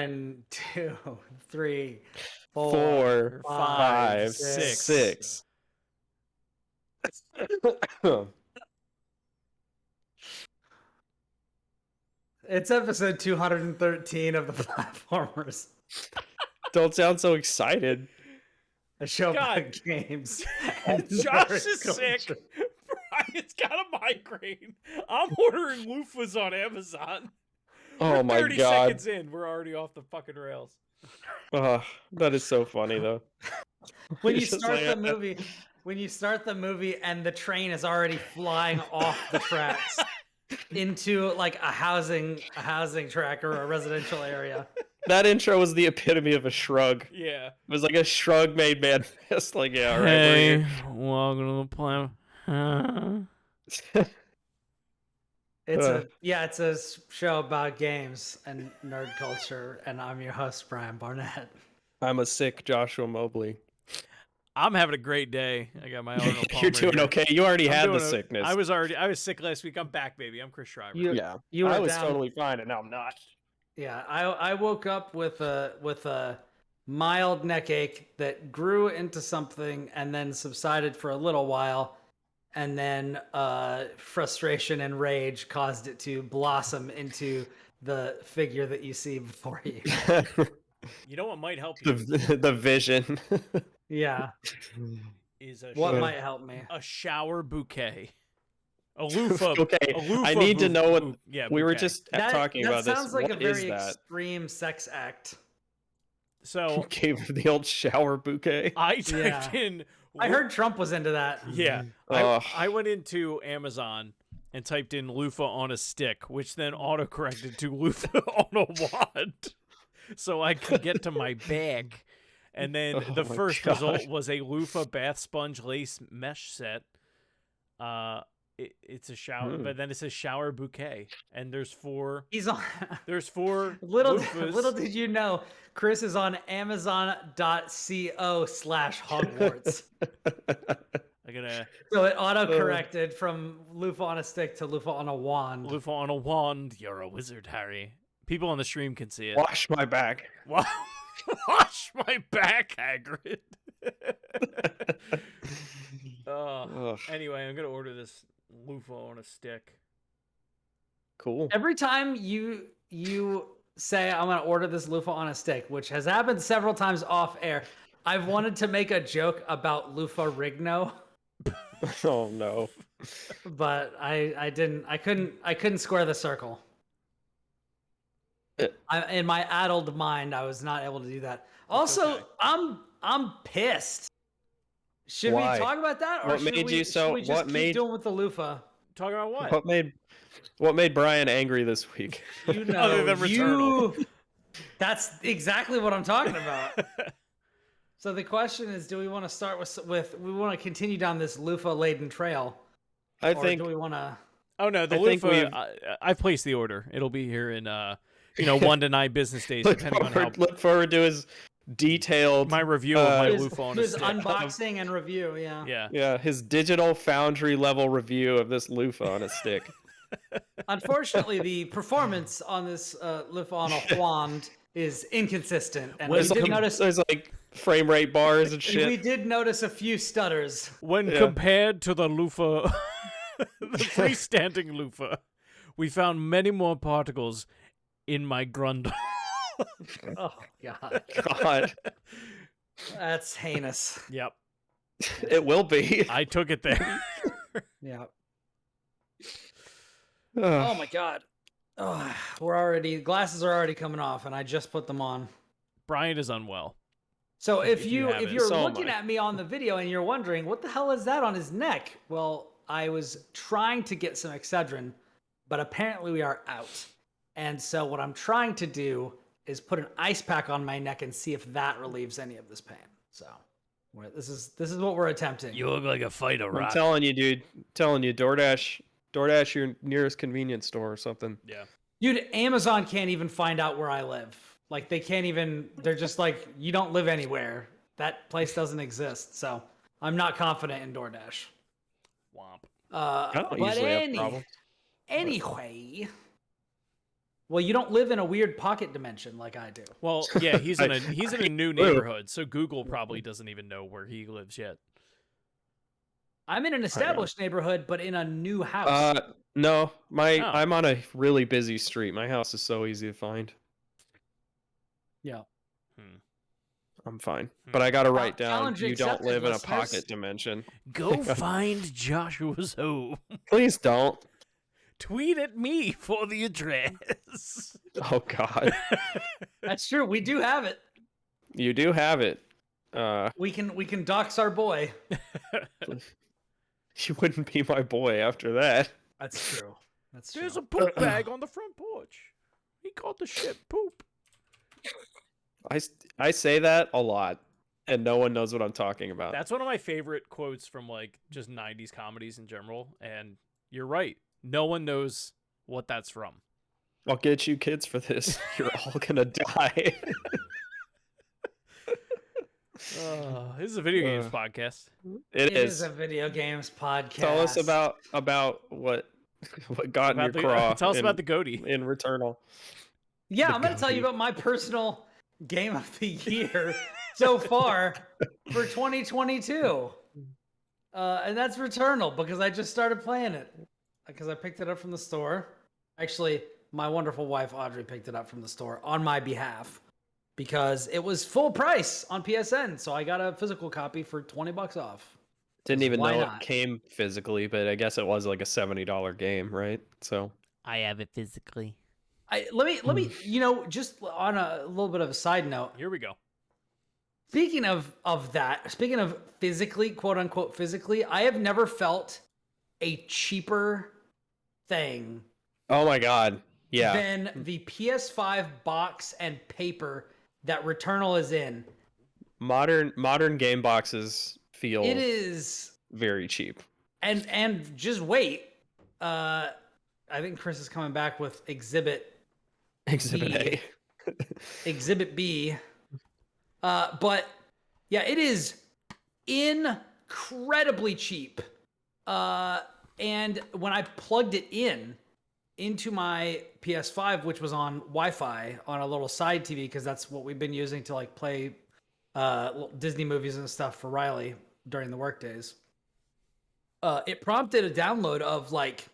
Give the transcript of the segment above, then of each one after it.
1, 2, 3, 4, 4, 5, 5, 6. 6. It's episode 213 of the Platformers. Don't sound so excited. A show God. about games. Josh is sick. Brian's got a migraine. I'm ordering loofahs on Amazon. Oh We're my 30 god. seconds in. We're already off the fucking rails. That is so funny though. When you It's just start like, the movie, and the train is already flying off the tracks into like a housing track or a residential area. that intro was the epitome of a Shrug. Yeah. It was like a Shrug made manifest. Like, yeah, all right, Hey, welcome to the plan. we're here. It's a show about games and nerd culture, and I'm your host, Brian Barnett. I'm a sick Joshua Mobley. I'm having a great day. I got my Arnold Palmer. You're doing here. okay. You already I'm had the doing sickness. I was sick last week. I'm back, baby. I'm Chris Shriver. Yeah, You were I was down- totally fine, and now I'm not. Yeah, I woke up with a mild neck ache that grew into something and then subsided for a little while, and then frustration and rage caused it to blossom into the figure that you see before you. You know what might help you the vision. Yeah, is a what shower, might help me? a shower bouquet. A loofah. Okay, a loofah I need to know what yeah, we were bouquet. just talking about. That sounds this. like What a is very that? extreme sex act. So Gave the old shower bouquet. I typed in. I heard Trump was into that. Yeah, Ugh. I went into Amazon and typed in loofah on a stick, which then autocorrected to loofah on a wand, so I could get to my bag. And then the Oh my first God. result was a loofah bath sponge lace mesh set. It's a shower, but then it says shower bouquet, and there's 4. He's on. There's 4 Little loofahs. did you know, Chris is on Amazon.co/Hogwarts. I'm gonna So it auto-corrected from loofah on a stick to loofah on a wand. loofah on a wand. You're a wizard, Harry. People on the stream can see it. Wash my back. Wash my back, Hagrid. Ugh. Anyway, I'm gonna order this loofah on a stick. Cool. Every time you say I'm gonna order this loofah on a stick, which has happened several times off air, I've wanted to make a joke about loofah Rigno, Oh no. but I couldn't square the circle. In my addled mind, I was not able to do that. Also, okay. I'm pissed. Should Why? we talk about that, or What should made we, you so- should we just what keep made- doing with the loofah? Talking about what? What made Brian angry this week? You know, Other than Returnal. That's exactly what I'm talking about. So the question is, do we want to start with we want to continue down this loofah laden trail, I or think do we want to? Oh no, the I think loofah. I've placed the order. It'll be here in 1 to 9 business days, depending on how look forward to his detailed my review of my His, loofah on a his stick. unboxing and review, yeah. Yeah. his digital foundry level review of this loofah on a stick. Unfortunately, the performance on this loofah on a wand is inconsistent, and There's there's like frame rate bars and we shit. did notice a few stutters. When Yeah. compared to the loofah, the freestanding loofah, we found many more particles in my grundle. Oh God, God, that's heinous. Yep, it will be. I took it there. Yeah. Oh my God. Oh, glasses are already coming off, and I just put them on. Brian is unwell. So if If you you're haven't, so am looking I. at me on the video and you're wondering what the hell is that on his neck, well, I was trying to get some Excedrin, but apparently we are out. And so what I'm trying to do is put an ice pack on my neck and see if that relieves any of this pain. So this is what we're attempting. You look like a fighter I'm rock. telling you, dude. Telling you, DoorDash your nearest convenience store or something. Yeah. Dude, Amazon can't even find out where I live. Like they can't even. They're just like, you don't live anywhere. That place doesn't exist. So I'm not confident in DoorDash. Womp. I don't But usually have problems. anyway, Well, you don't live in a weird pocket dimension like I do. Well, yeah, he's in a new do. neighborhood, so Google probably doesn't even know where he lives yet. I'm in an established neighborhood, but in a new house. No, Oh. I'm on a really busy street. My house is so easy to find. Yeah. I'm fine. But I gotta write down, challenge you don't accepted, live in a listeners. pocket dimension. Go find Joshua's home. Please don't. Tweet at me for the address. Oh God. That's true. We do have it. You do have it. We can dox our boy. You wouldn't be my boy after that. That's true. That's true. There's a poop bag on the front porch. He called the shit poop. I say that a lot, and no one knows what I'm talking about. That's one of my favorite quotes from like just 90s comedies in general. And you're right. No one knows what that's from. I'll get you kids for this. You're all gonna die. This is a video games podcast. It is is. a video games podcast. Tell us about what got in your craw. Tell us about the goatee. in Returnal. Yeah, The I'm going to tell you goatee. about my personal game of the year so far for 2022. And that's Returnal because I just started playing it because I picked it up from the store. Actually, my wonderful wife Audrey picked it up from the store on my behalf because it was full price on PSN. So I got a physical copy for $20 off. Didn't even Why know not? it came physically, but I guess it was like a $70 game, right? So I have it physically. Let me, just on a little bit of a side note. Here we go. Speaking of that, speaking of physically, quote unquote physically, I have never felt a cheaper thing oh my God. Yeah. than the PS5 box and paper that Returnal is in. Modern game boxes feel It is, very cheap. and just wait. I think Chris is coming back with Exhibit Exhibit Exhibit B. But yeah, it is incredibly cheap. And when I plugged it into my PS5, which was on Wi-Fi on a little side TV, because that's what we've been using to like play Disney movies and stuff for Riley during the work days. It prompted a download of like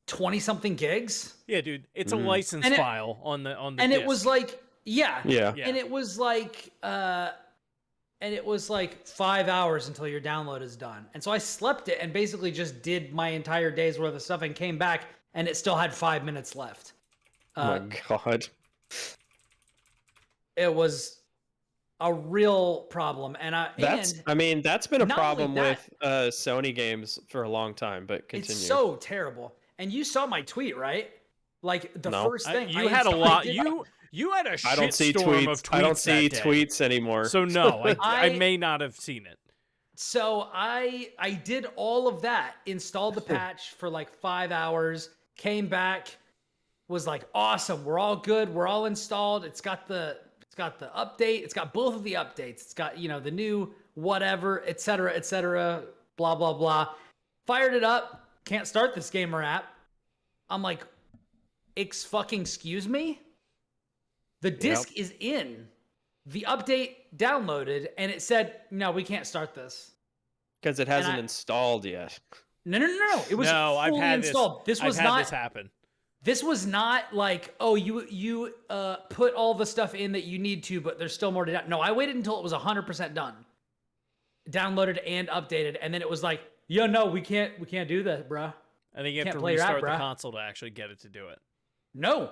20 something gigs. Yeah, dude, it's a Mhm. license And it- file on the And disc. it was like, yeah. Yeah. Yeah. And it was like 5 hours until your download is done. And so I slept it and basically just did my entire day's worth of stuff and came back and it still had 5 minutes left. Oh my God. It was a real problem. And That's been a not problem only with Sony games for a long time, but continue. it's so terrible. And you saw my tweet, right? Like the No. first thing you had a lot. did- You had a I don't see shitstorm tweets. of tweets. I don't see that day. tweets anymore. So no, I I- may not have seen it. So I did all of that, installed the patch for like 5 hours, came back, was like, awesome, we're all good, we're all installed. It's got the update, it's got both of the updates. It's got, the new whatever, etc., blah blah blah. Fired it up, can't start this gamer app. I'm like, excuse me? The disc is in. The update downloaded and it said, no, we can't start this. Because it hasn't I- installed yet. No. It was No, fully I've had installed. this. This was I've had not. this happen. This was not like, oh, you put all the stuff in that you need to, but there's still more to do. No, I waited until it was 100% done, downloaded and updated, and then it was like, yeah, no, we can't do that, bruh. I think you have Can't to play your app, restart the bruh. console to actually get it to do it. No,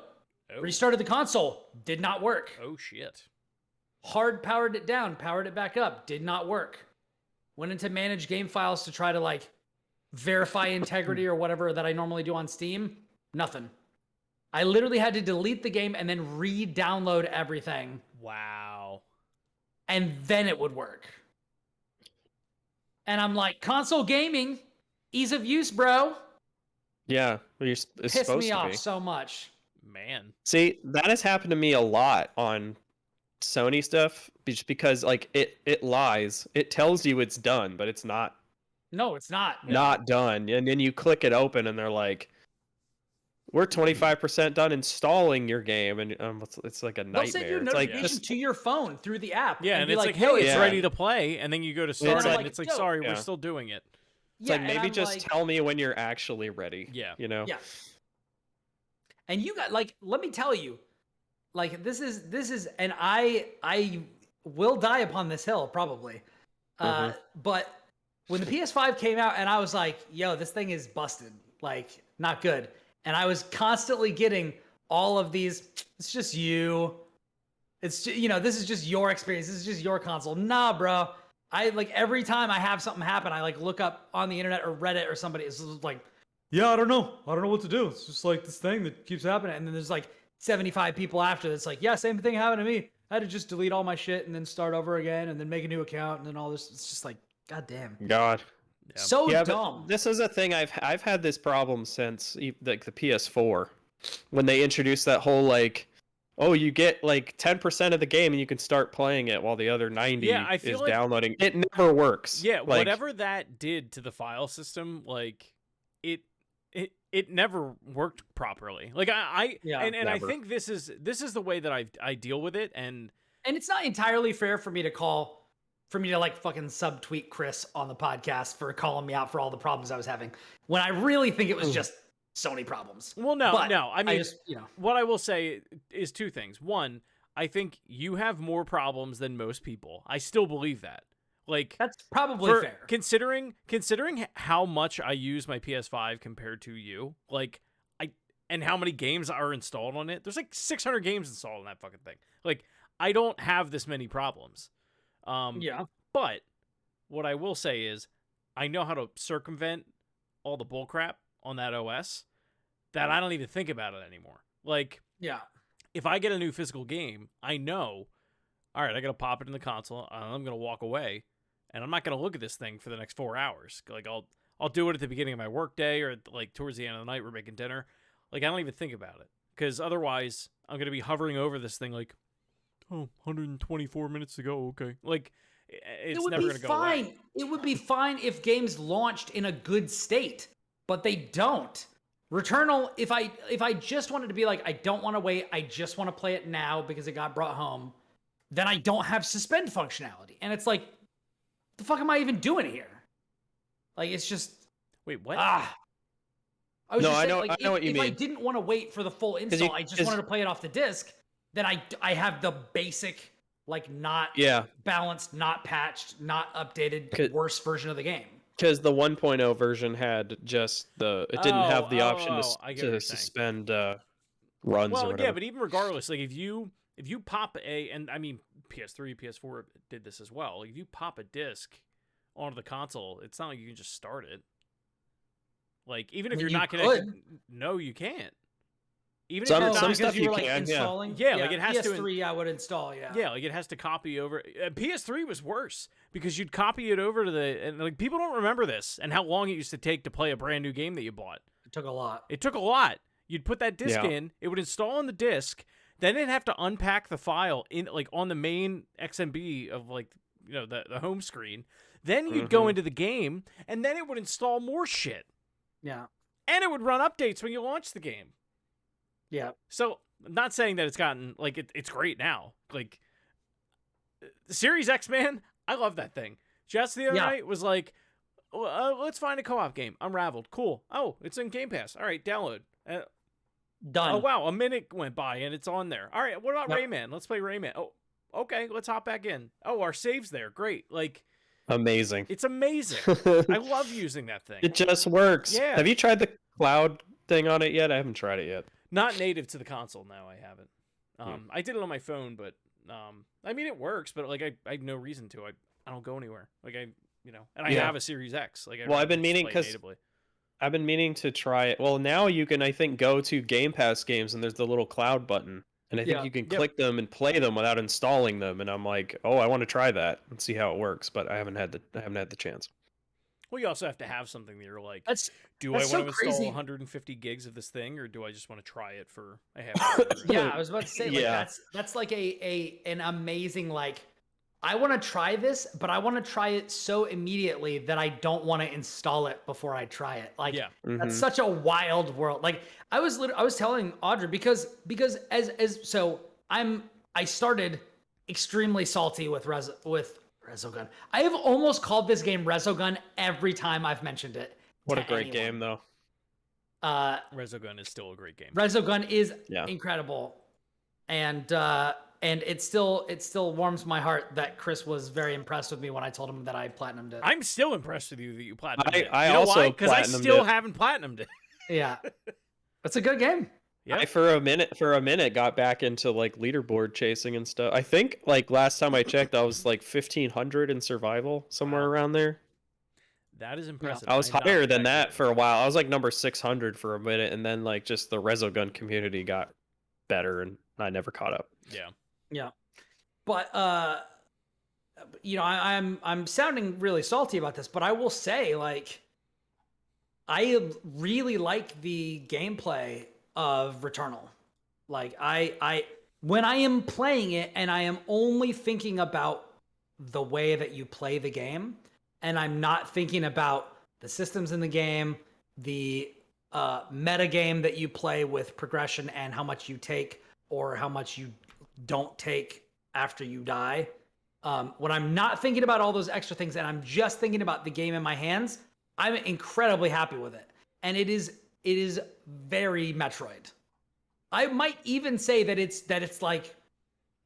Oh, restarted the console, did not work. oh shit. Hard powered it down, powered it back up, did not work. Went into manage game files to try to like verify integrity or whatever that I normally do on Steam. Nothing. I literally had to delete the game and then re-download everything, Wow. and then it would work. And I'm like, console gaming, ease of use, bro. Yeah, it's Pissed supposed me to off be. so much. Man. See, that has happened to me a lot on Sony stuff, just because like it lies. It tells you it's done, but it's not No, it's not. done. And then you click it open, and they're like, we're 25% done installing your game, and it's like a They'll nightmare. send you a It's like notification to your phone through the app. Yeah, and be it's like, yo, hey, it's Yeah. ready to play, and then you go to start it, like, and it's like, yo, sorry, yeah. we're still doing it. It's like maybe just tell me when you're actually ready. Yeah. You know? Yeah. And you got like, let me tell you, like this is, and I will die upon this hill probably. But when the PS5 came out, and I was like, yo, this thing is busted, like not good. And I was constantly getting all of these. It's just you. It's just, this is just your experience. This is just your console. Nah, bro. I like every time I have something happen, I like look up on the internet or Reddit or somebody. It's like, yeah, I don't know what to do. It's just like this thing that keeps happening. And then there's like 75 people after that's like, yeah, same thing happened to me. I had to just delete all my shit and then start over again and then make a new account and then all this. It's just like, God damn. God. Yeah. So Yeah, dumb. but this is a thing I've had this problem since like the PS4, when they introduced that whole like, oh, you get like 10% of the game and you can start playing it while the other 90 I feel is like, downloading. It never works. Yeah, like, whatever that did to the file system, like it never worked properly. Like I never. think this is the way that I deal with it, and it's not entirely fair for me to like fucking subtweet Chris on the podcast for calling me out for all the problems I was having, when I really think it was just Sony problems. Well, no. I mean, what I will say is two things. One, I think you have more problems than most people. I still believe that. Like, that's probably fair. Considering how much I use my PS5 compared to you, like and how many games are installed on it. There's like 600 games installed on that fucking thing. Like, I don't have this many problems. But what I will say is, I know how to circumvent all the bullcrap on that OS that I don't even think about it anymore. Like, if I get a new physical game, I know, all right, I got to pop it in the console, and I'm going to walk away, and I'm not going to look at this thing for the next 4 hours. Like, I'll do it at the beginning of my work day, or like towards the end of the night, we're making dinner. Like, I don't even think about it, because otherwise I'm going to be hovering over this thing like, oh, 124 minutes to go. Okay. Like, it's never going to go away. It would be fine if games launched in a good state, but they don't. Returnal, if I just wanted to be like, I don't want to wait, I just want to play it now because it got brought home, then I don't have suspend functionality. And it's like, the fuck am I even doing here? Like, it's just... Wait, what? I know what you mean. If I didn't want to wait for the full install, I just wanted to play it off the disc, then I have the basic, like, not balanced, not patched, not updated, worse version of the game. Because the 1.0 version had just it didn't have the option to suspend runs or whatever. Yeah, but even regardless, like if you pop and I mean PS3, PS4 did this as well. Like if you pop a disc onto the console, it's not like you can just start it. Like even if you're not gonna, no, you can't. Even if you're some stuff you like can, installing. Yeah, like it has PS3, to. I would install. Yeah, like it has to copy over. PS3 was worse because you'd copy it over to and like people don't remember this and how long it used to take to play a brand new game that you bought. It took a lot. You'd put that disc in, it would install on the disc, then it'd have to unpack the file in like on the main XMB of like the home screen. Then you'd go into the game, and then it would install more shit. Yeah, and it would run updates when you launch the game. Yeah. So, I'm not saying that it's gotten like it's great now. Like Series X, man, I love that thing. Just the other night was like, let's find a co-op game. Unraveled, cool. Oh, it's in Game Pass. All right, download. Done. Oh wow, a minute went by and it's on there. All right, what about Rayman? Let's play Rayman. Oh, okay, let's hop back in. Oh, our save's there. Great. Like, amazing. It's amazing. I love using that thing. It just works. Yeah. Have you tried the cloud thing on it yet? I haven't tried it yet. Not native to the console. No, I haven't. I did it on my phone, but I mean it works. But like I have no reason to. I don't go anywhere. Like and I have a Series X. Like I've been meaning to try it. Well, now you can I think go to Game Pass games and there's the little cloud button, and I think you can click them and play them without installing them. And I'm like, oh, I want to try that and see how it works, but I haven't had the chance. Well, you also have to have something that you're like, do that's I want to install 150 gigs of this thing, or do I just want to try it for a half hour? Yeah, I was about to say, like, that's like an amazing, like, I want to try this, but I want to try it so immediately that I don't want to install it before I try it. Like that's such a wild world. Like I was telling Audrey because I started extremely salty with Resogun. I have almost called this game Resogun every time I've mentioned it. What a great game though. Resogun is still a great game. Resogun is incredible. And it still warms my heart that Chris was very impressed with me when I told him that I platinumed it. I'm still impressed with you that you platinumed it. I also because I still haven't platinumed it. Yeah, it's a good game. Yeah. I for a minute got back into like leaderboard chasing and stuff. I think like last time I checked, I was like 1500 in survival, somewhere around there. That is impressive. I was higher than that for a while. I was like number 600 for a minute, and then like just the Resogun community got better, and I never caught up. Yeah, but I'm sounding really salty about this, but I will say, like, I really like the gameplay of Returnal. Like, I when I am playing it and I am only thinking about the way that you play the game, and I'm not thinking about the systems in the game, the meta game that you play with progression and how much you take or how much you don't take after you die. When I'm not thinking about all those extra things and I'm just thinking about the game in my hands, I'm incredibly happy with it. And it is very Metroid. I might even say that it's like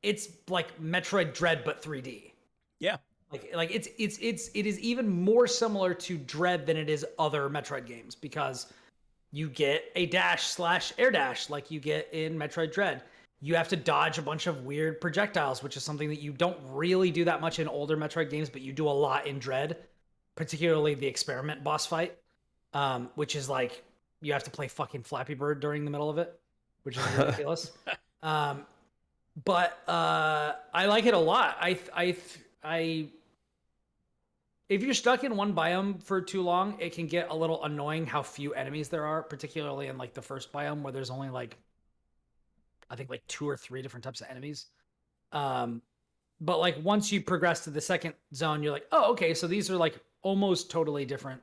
Metroid Dread but 3D. Yeah. Like it is even more similar to Dread than it is other Metroid games, because you get a dash/air dash like you get in Metroid Dread. You have to dodge a bunch of weird projectiles, which is something that you don't really do that much in older Metroid games, but you do a lot in Dread, particularly the experiment boss fight, which is like you have to play fucking Flappy Bird during the middle of it, which is ridiculous. But I like it a lot. If you're stuck in one biome for too long, it can get a little annoying how few enemies there are, particularly in like the first biome where there's only like, I think like 2 or 3 different types of enemies. But like once you progress to the second zone, you're like, oh, okay, so these are like almost totally different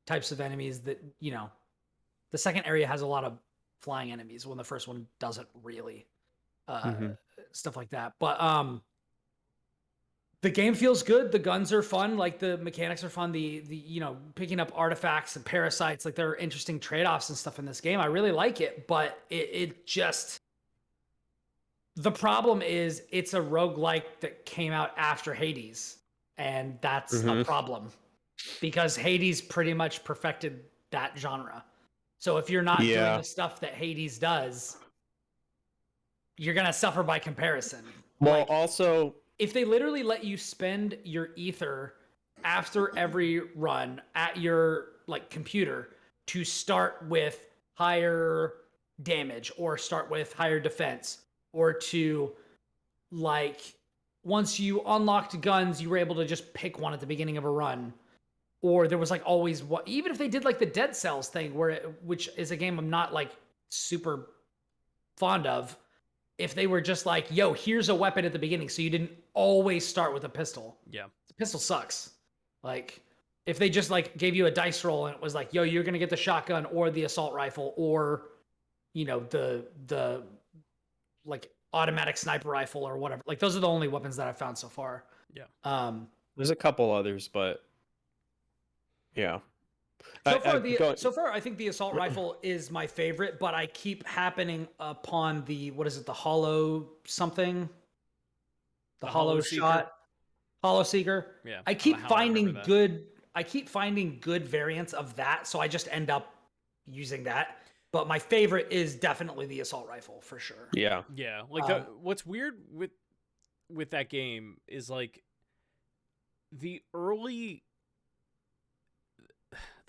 types of enemies that, you know, the second area has a lot of flying enemies when the first one doesn't really, stuff like that. But the game feels good. The guns are fun. Like the mechanics are fun. The you know, picking up artifacts and parasites, like there are interesting trade-offs and stuff in this game. I really like it, but it just, the problem is it's a roguelike that came out after Hades, and that's a problem because Hades pretty much perfected that genre. So if you're not doing the stuff that Hades does, you're going to suffer by comparison. Well, like, also, if they literally let you spend your ether after every run at your like computer to start with higher damage or start with higher defense, or to like once you unlocked guns, you were able to just pick one at the beginning of a run. Or there was like always what, even if they did like the Dead Cells thing, which is a game I'm not like super fond of. If they were just like, yo, here's a weapon at the beginning, so you didn't always start with a pistol. Yeah. The pistol sucks. Like, if they just like gave you a dice roll and it was like, yo, you're gonna get the shotgun or the assault rifle or, you know, the like automatic sniper rifle or whatever. Like, those are the only weapons that I've found so far. Yeah. There's a couple others, but yeah. So far, I think the assault rifle is my favorite, but I keep happening upon the, what is it, the hollow something? The hollow shot? Hollow Seeker? Yeah. I keep finding good variants of that, so I just end up using that. But my favorite is definitely the assault rifle, for sure. Yeah. Yeah. Like, what's weird with that game is, like, the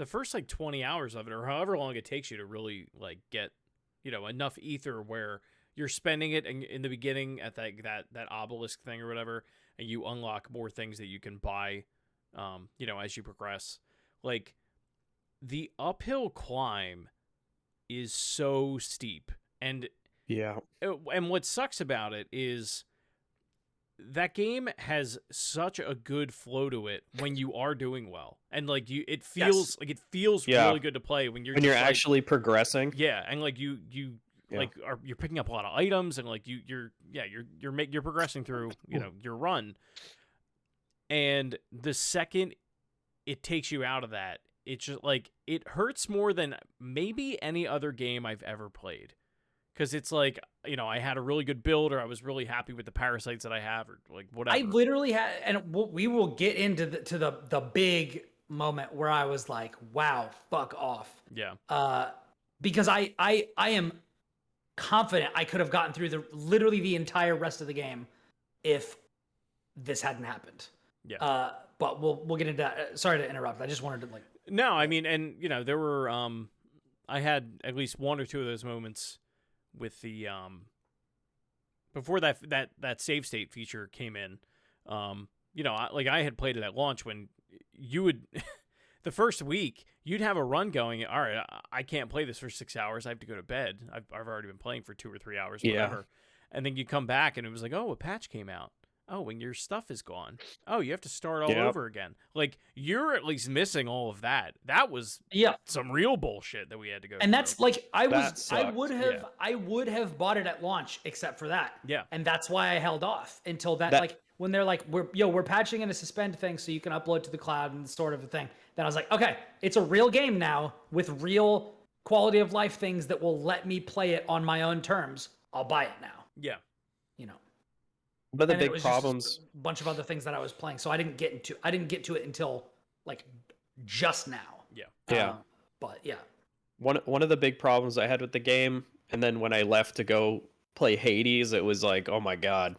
first like 20 hours of it, or however long it takes you to really like get, you know, enough ether where you're spending it in the beginning at that obelisk thing or whatever, and you unlock more things that you can buy, you know, as you progress. Like, the uphill climb is so steep, and yeah, and what sucks about it is that game has such a good flow to it when you are doing well, and like it feels really good to play when you're actually progressing. Yeah, and like you like you're picking up a lot of items, and like you're progressing through your run. And the second it takes you out of that, it's just like it hurts more than maybe any other game I've ever played. Because it's like, I had a really good build, or I was really happy with the parasites that I have, or like whatever. I literally had, and we will get into the big moment where I was like, wow, fuck off. Yeah. Because I am confident I could have gotten through literally the entire rest of the game if this hadn't happened. Yeah. But we'll get into that. Sorry to interrupt. I just wanted to No, I mean, and there were I had at least one or two of those moments with the before that save state feature came in. I had played it at launch when you would the first week you'd have a run going. All right, I can't play this for 6 hours. I have to go to bed. I've already been playing for 2 or 3 hours, whatever. Yeah. And then you come back and it was like, oh, a patch came out. Oh, and your stuff is gone. Oh, you have to start all over again. Like, you're at least missing all of that. That was some real bullshit that we had to go through. And that's like I would have bought it at launch except for that. Yeah. And that's why I held off until that like when they're like we're patching in a suspend thing so you can upload to the cloud and sort of a thing. Then I was like, okay, it's a real game now with real quality of life things that will let me play it on my own terms. I'll buy it now. Yeah. But the big problems, a bunch of other things that I was playing, so I didn't get to it until like just now. Yeah. But yeah. One of the big problems I had with the game, and then when I left to go play Hades, it was like, oh my god,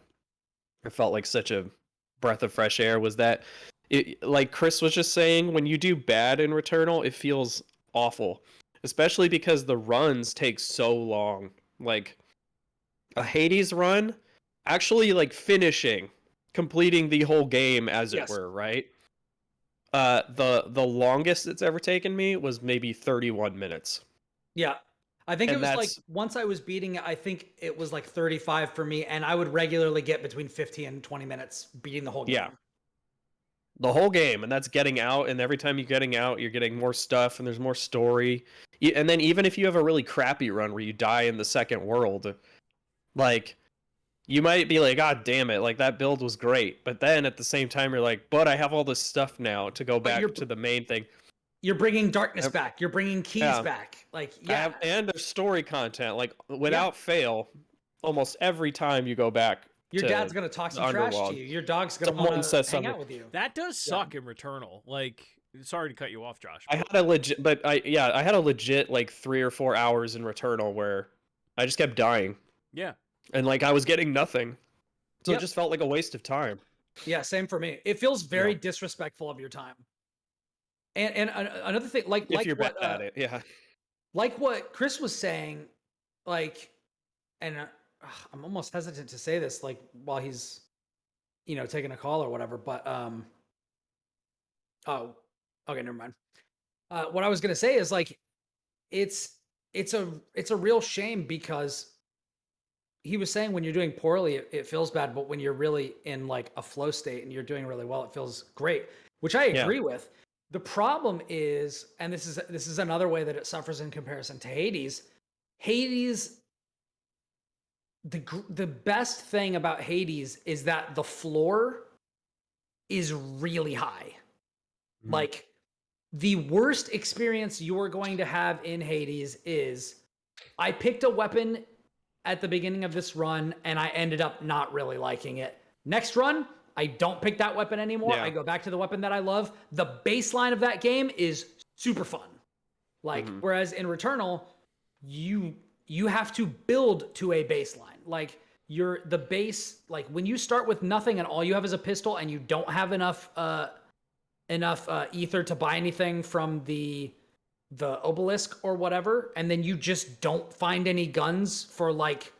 it felt like such a breath of fresh air. Was that like Chris was just saying, when you do bad in Returnal, it feels awful, especially because the runs take so long. Like a Hades run. Actually, like completing the whole game, as it were, right? The longest it's ever taken me was maybe 31 minutes. Yeah, I think it was like once I was beating it, I think it was like 35 for me, and I would regularly get between 15 and 20 minutes beating the whole game. Yeah, the whole game, and that's getting out. And every time you're getting out, you're getting more stuff, and there's more story. And then even if you have a really crappy run where you die in the second world, like. You might be like, God damn it, like that build was great. But then at the same time, you're like, but I have all this stuff now to go back to the main thing. You're bringing darkness back. You're bringing keys back. Like, and there's story content. Like, without fail, almost every time you go back. Your dad's going to talk some trash to you. Your dog's going to want to hang out with you. That does suck in Returnal. Like, sorry to cut you off, Josh. I had a legit like 3 or 4 hours in Returnal where I just kept dying. Yeah. And like I was getting nothing. So it just felt like a waste of time. Yeah, same for me. It feels very disrespectful of your time. And another thing, like you're bad at it, like what Chris was saying, like, and I'm almost hesitant to say this, like while he's, taking a call or whatever. But oh, okay, never mind. What I was gonna say is like, it's a real shame because. He was saying when you're doing poorly, it feels bad, but when you're really in like a flow state and you're doing really well, it feels great, which I agree with. The problem is, and this is another way that it suffers in comparison to Hades. Hades, the best thing about Hades is that the floor is really high. Mm-hmm. Like the worst experience you're going to have in Hades is I picked a weapon at the beginning of this run, and I ended up not really liking it. Next run, I don't pick that weapon anymore. I go back to the weapon that I love. The baseline of that game is super fun. Like, whereas in Returnal, you have to build to a baseline. Like, the base, like when you start with nothing and all you have is a pistol and you don't have enough ether to buy anything from the obelisk or whatever, and then you just don't find any guns for like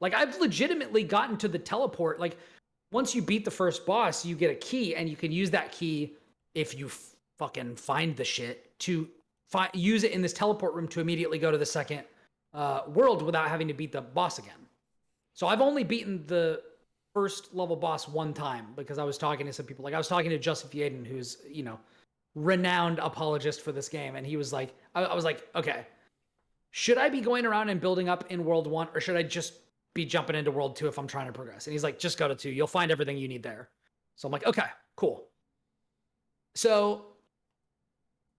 I've legitimately gotten to the teleport. Like once you beat the first boss, you get a key, and you can use that key if you fucking find the shit to use it in this teleport room to immediately go to the second world without having to beat the boss again. So I've only beaten the first level boss one time because I was talking to some people. Like I was talking to Joseph Yaden, who's, renowned apologist for this game. And he was like, I was like, okay, should I be going around and building up in World 1 or should I just be jumping into World 2 if I'm trying to progress? And he's like, just go to 2. You'll find everything you need there. So I'm like, okay, cool. So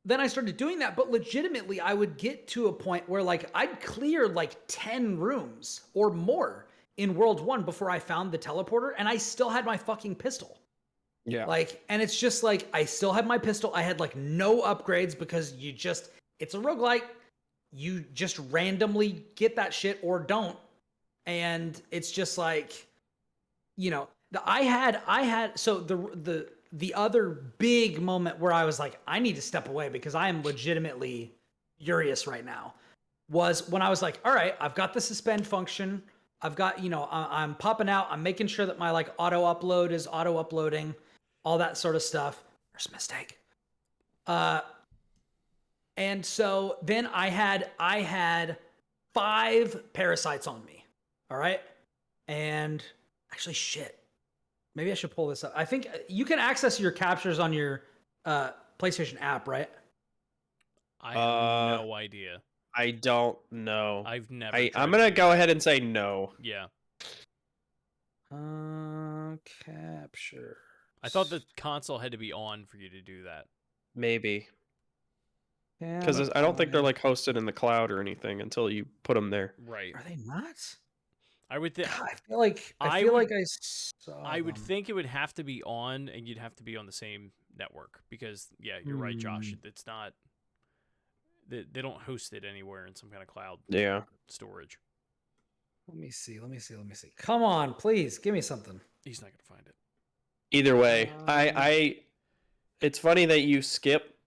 then I started doing that, but legitimately I would get to a point where like I'd clear like 10 rooms or more in World 1 before I found the teleporter, and I still had my fucking pistol. Yeah. Like, and it's just like, I still had my pistol. I had like no upgrades because it's a roguelike. You just randomly get that shit or don't. And it's just like, so the other big moment where I was like, I need to step away because I am legitimately furious right now was when I was like, all right, I've got the suspend function. I've got, I'm popping out. I'm making sure that my like auto upload is auto uploading, all that sort of stuff. There's a mistake. And so then I had 5 parasites on me. All right. And actually shit. Maybe I should pull this up. I think you can access your captures on your PlayStation app, right? I have no idea. I don't know. I've never. I'm gonna go ahead and say no. Yeah. Capture. I thought the console had to be on for you to do that. Maybe. Because I don't think they're like hosted in the cloud or anything until you put them there. Right. Are they not? I would think. I feel like I saw I would them. think it would have to be on, and you'd have to be on the same network because, yeah, you're right, Josh. It's not. They don't host it anywhere in some kind of cloud. Storage. Let me see. Come on, please give me something. He's not gonna find it. Either way, it's funny that you skip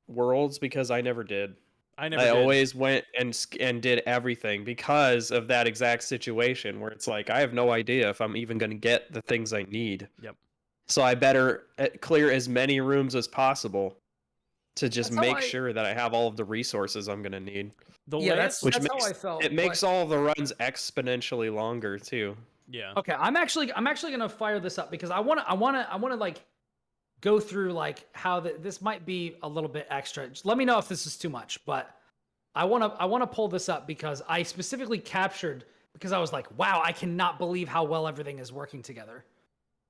worlds because I never did. I always went and did everything because of that exact situation where it's like I have no idea if I'm even going to get the things I need. Yep. So I better clear as many rooms as possible to just make sure that I have all of the resources I'm going to need. That's how I felt. It makes all of the runs exponentially longer too. Yeah. Okay, I'm actually going to fire this up because I want to like go through like how this might be a little bit extra. Just let me know if this is too much, but I want to pull this up because I specifically captured because I was like, wow, I cannot believe how well everything is working together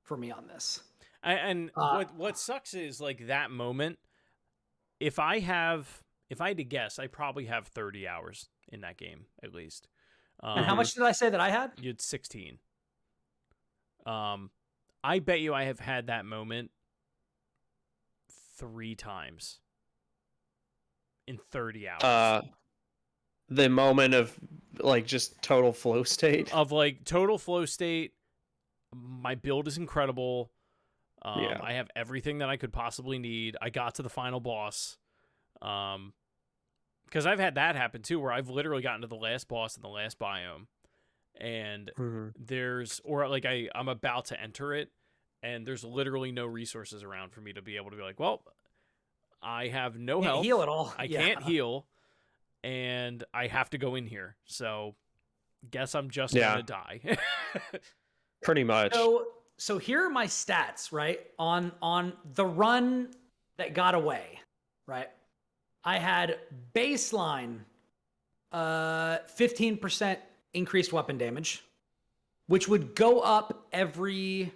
for me on this. And what sucks is like that moment. If I had to guess, I probably have 30 hours in that game at least. And how much did I say that I had? You had 16. I bet you I have had that moment 3 times in 30 hours. The moment of like just total flow state. My build is incredible. I have everything that I could possibly need. I got to the final boss. Because I've had that happen too, where I've literally gotten to the last boss in the last biome, and I'm about to enter it, and there's literally no resources around for me to be able to be like, well, I have no health. Heal at all. I can't heal, and I have to go in here. So, guess I'm just gonna die. Pretty much. So here are my stats, right? On the run that got away, right? I had baseline 15% increased weapon damage, which would go up every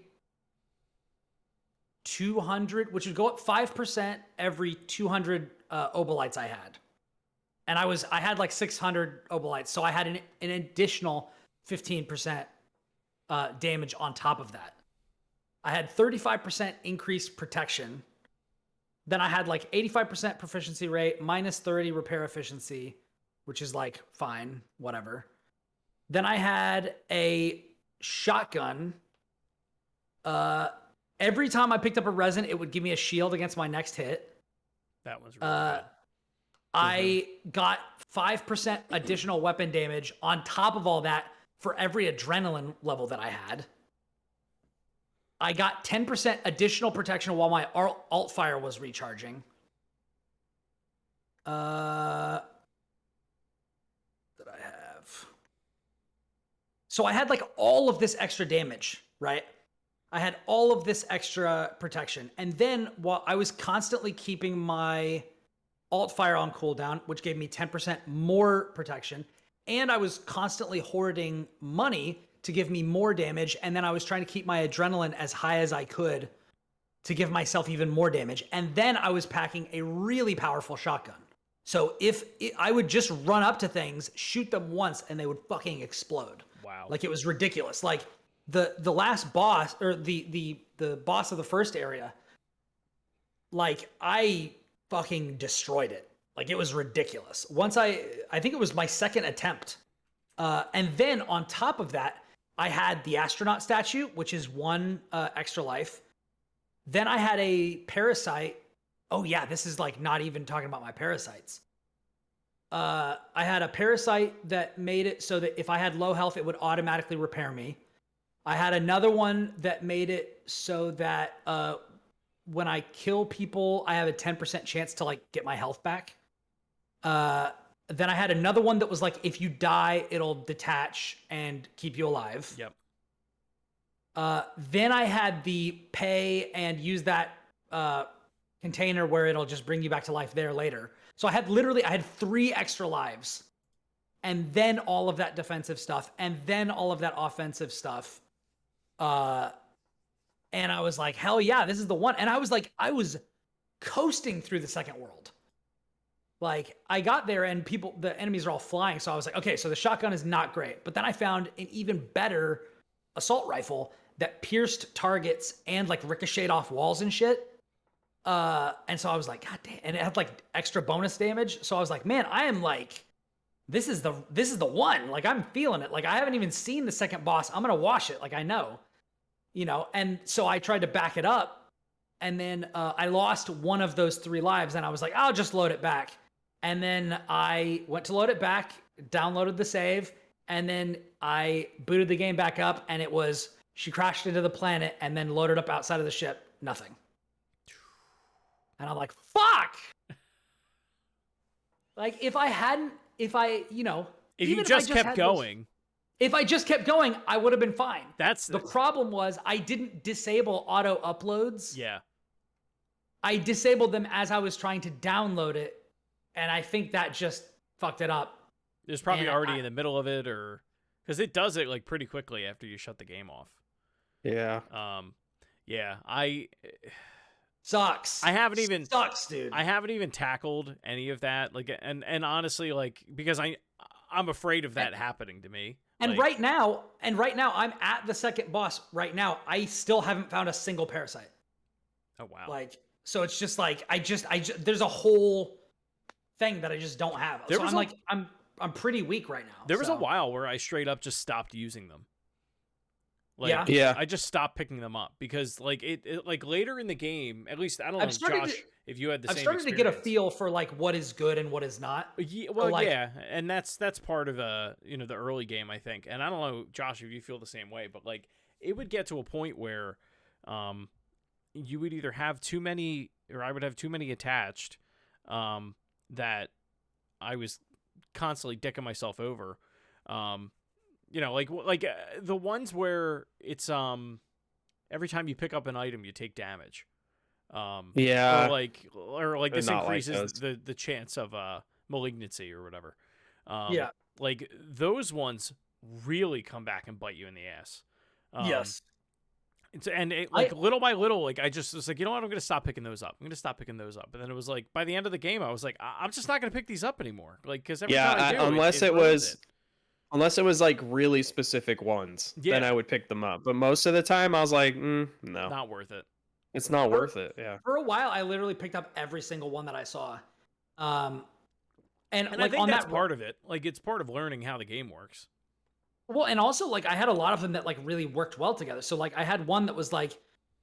200, which would go up 5% every 200 obolites I had. And I had like 600 obolites, so I had an additional 15% damage on top of that. I had 35% increased protection. Then I had like 85% proficiency rate, minus 30 repair efficiency, which is like fine, whatever. Then I had a shotgun. Every time I picked up a resin, it would give me a shield against my next hit. That was really good. I got 5% additional weapon damage on top of all that for every adrenaline level that I had. I got 10% additional protection while my alt fire was recharging. That I have. So I had like all of this extra damage, right? I had all of this extra protection. And then while I was constantly keeping my alt fire on cooldown, which gave me 10% more protection, and I was constantly hoarding money to give me more damage, and then I was trying to keep my adrenaline as high as I could to give myself even more damage. And then I was packing a really powerful shotgun. So I would just run up to things, shoot them once, and they would fucking explode. Wow. Like, it was ridiculous. Like, the last boss, or the boss of the first area, like, I fucking destroyed it. Like, it was ridiculous. Once I think it was my second attempt. And then on top of that, I had the astronaut statue, which is 1 extra life. Then I had a parasite. Oh yeah, this is like not even talking about my parasites. I had a parasite that made it so that if I had low health, it would automatically repair me. I had another one that made it so that when I kill people, I have a 10% chance to like get my health back. Then I had another one that was like, if you die, it'll detach and keep you alive. Yep. Then I had the pay and use that container where it'll just bring you back to life there later. So I had 3 extra lives, and then all of that defensive stuff, and then all of that offensive stuff. And I was like, hell yeah, this is the one. And I was coasting through the second world. Like, I got there and the enemies are all flying. So I was like, okay, so the shotgun is not great. But then I found an even better assault rifle that pierced targets and like ricocheted off walls and shit. And so I was like, God damn. And it had like extra bonus damage. So I was like, man, I am like, this is the one. Like, I'm feeling it. Like, I haven't even seen the second boss. I'm going to wash it. Like, I know, and so I tried to back it up, and then I lost one of those 3 lives, and I was like, I'll just load it back. And then I went to load it back, downloaded the save, and then I booted the game back up, and it was, she crashed into the planet and then loaded up outside of the ship. Nothing. And I'm like, fuck! Like, if you just kept going. If I just kept going, I would have been fine. That's the problem was I didn't disable auto uploads. Yeah. I disabled them as I was trying to download it. And I think that just fucked it up. It was probably already in the middle of it, or because it does it like pretty quickly after you shut the game off. Yeah. Yeah. Sucks. Sucks, dude. I haven't even tackled any of that. Like, and honestly, like, because I'm afraid of that happening to me. And right now, I'm at the second boss right now. I still haven't found a single parasite. Oh wow. Like, so it's just like I just there's a whole thing that I just don't have. I'm pretty weak right now. There was a while where I straight up just stopped using them. Like, yeah. I just stopped picking them up because like it like later in the game, at least I don't know, Josh, if you had the same experience. I've started to get a feel for like what is good and what is not. Yeah, well, yeah, and that's part of the early game, I think. And I don't know, Josh, if you feel the same way, but like it would get to a point where you would either have too many, or I would have too many attached, that I was constantly dicking myself over. Like the ones where it's every time you pick up an item you take damage. Yeah. Or like this increases the chance of malignancy or whatever. Yeah. Like those ones really come back and bite you in the ass. Yes. Little by little, like I just was like, you know what, I'm gonna stop picking those up. But then it was like by the end of the game, I was like, I'm just not gonna pick these up anymore. Like because every time I do, unless it was like really specific ones, then I would pick them up. But most of the time, I was like, no, not worth it. It's not worth it. Yeah. For a while, I literally picked up every single one that I saw. And like I think on that's that part of it. Like it's part of learning how the game works. Well, and also like I had a lot of them that like really worked well together. So like I had one that was like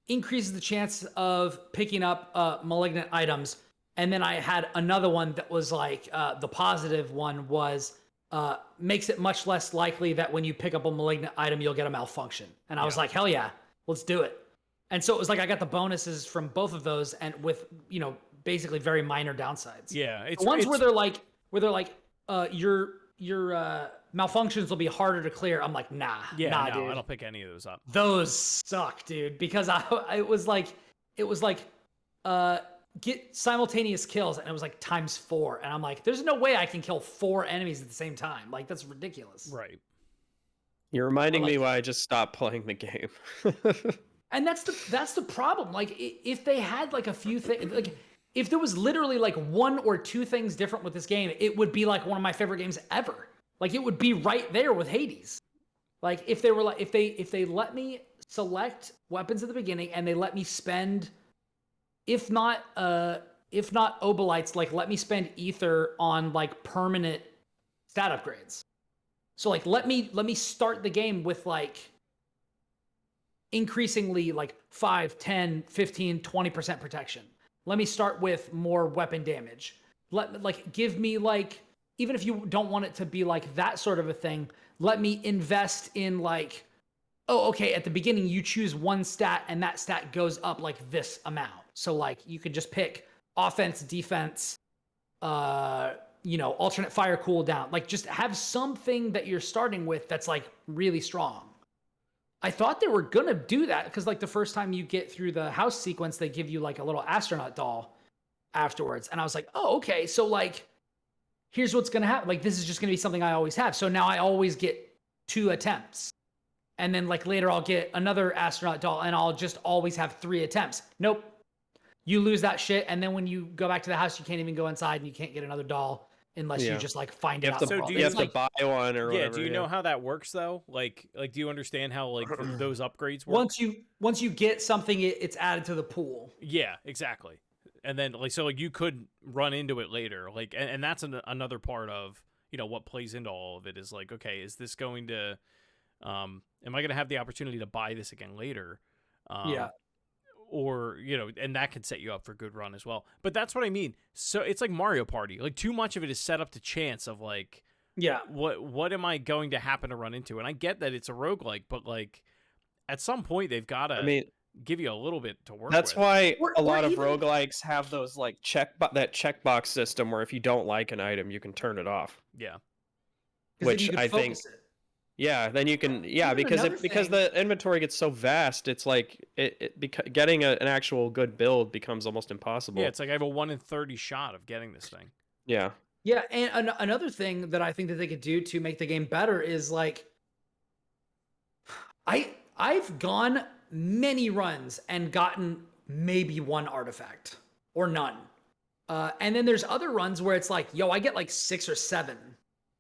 increases the chance of picking up malignant items, and then I had another one that was like the positive one was makes it much less likely that when you pick up a malignant item you'll get a malfunction. And I was like, hell yeah, let's do it. And so it was like I got the bonuses from both of those, and with basically very minor downsides. Yeah, it's the ones where they're like your malfunctions will be harder to clear. I'm like, nah, no, dude. I don't pick any of those up. Those suck, dude, because it was like get simultaneous kills, and it was like ×4, and I'm like, there's no way I can kill 4 enemies at the same time. Like, that's ridiculous. Right. You're reminding me why I just stopped playing the game. And that's the problem. Like, if they had like a few things, like if there was literally like 1 or 2 things different with this game, it would be like one of my favorite games ever. Like, it would be right there with Hades. Like, if they were like, if they let me select weapons at the beginning, and they let me spend, if not obolites, like let me spend ether on like permanent stat upgrades. So like let me start the game with like increasingly like 5, 10, 15, 20% protection. Let me start with more weapon damage. Give me like, even if you don't want it to be like that sort of a thing, let me invest in like, oh, okay, at the beginning you choose one stat and that stat goes up like this amount. So like you could just pick offense, defense, alternate fire cooldown. Like, just have something that you're starting with that's like really strong. I thought they were gonna do that because like the first time you get through the house sequence, they give you like a little astronaut doll afterwards. And I was like, oh, okay. So like, here's what's gonna happen. Like, this is just gonna be something I always have. So now I always get 2 attempts. And then like later I'll get another astronaut doll and I'll just always have 3 attempts. Nope. You lose that shit. And then when you go back to the house, you can't even go inside and you can't get another doll unless you just like find it out. So you have to buy one or whatever. Do you know how that works though? Like do you understand how like those upgrades work? Once you get something, it's added to the pool. Yeah, exactly. And then like, so like you could run into it later. Like, and that's another part of, what plays into all of it is like, okay, is this going to, am I going to have the opportunity to buy this again later? Or, and that could set you up for a good run as well. But that's what I mean. So it's like Mario Party. Like, too much of it is set up to chance of like, what am I going to happen to run into? And I get that it's a roguelike, but like at some point they've got to give you a little bit to work with. That's why a lot of roguelikes have those like that checkbox system where if you don't like an item, you can turn it off. Yeah. Which I think Yeah, then you can, because the inventory gets so vast, it's like getting an actual good build becomes almost impossible. Yeah, it's like I have a 1 in 30 shot of getting this thing. Yeah. Yeah, and another thing that I think that they could do to make the game better is like, I've gone many runs and gotten maybe 1 artifact or none. And then there's other runs where it's like, yo, I get like 6 or 7,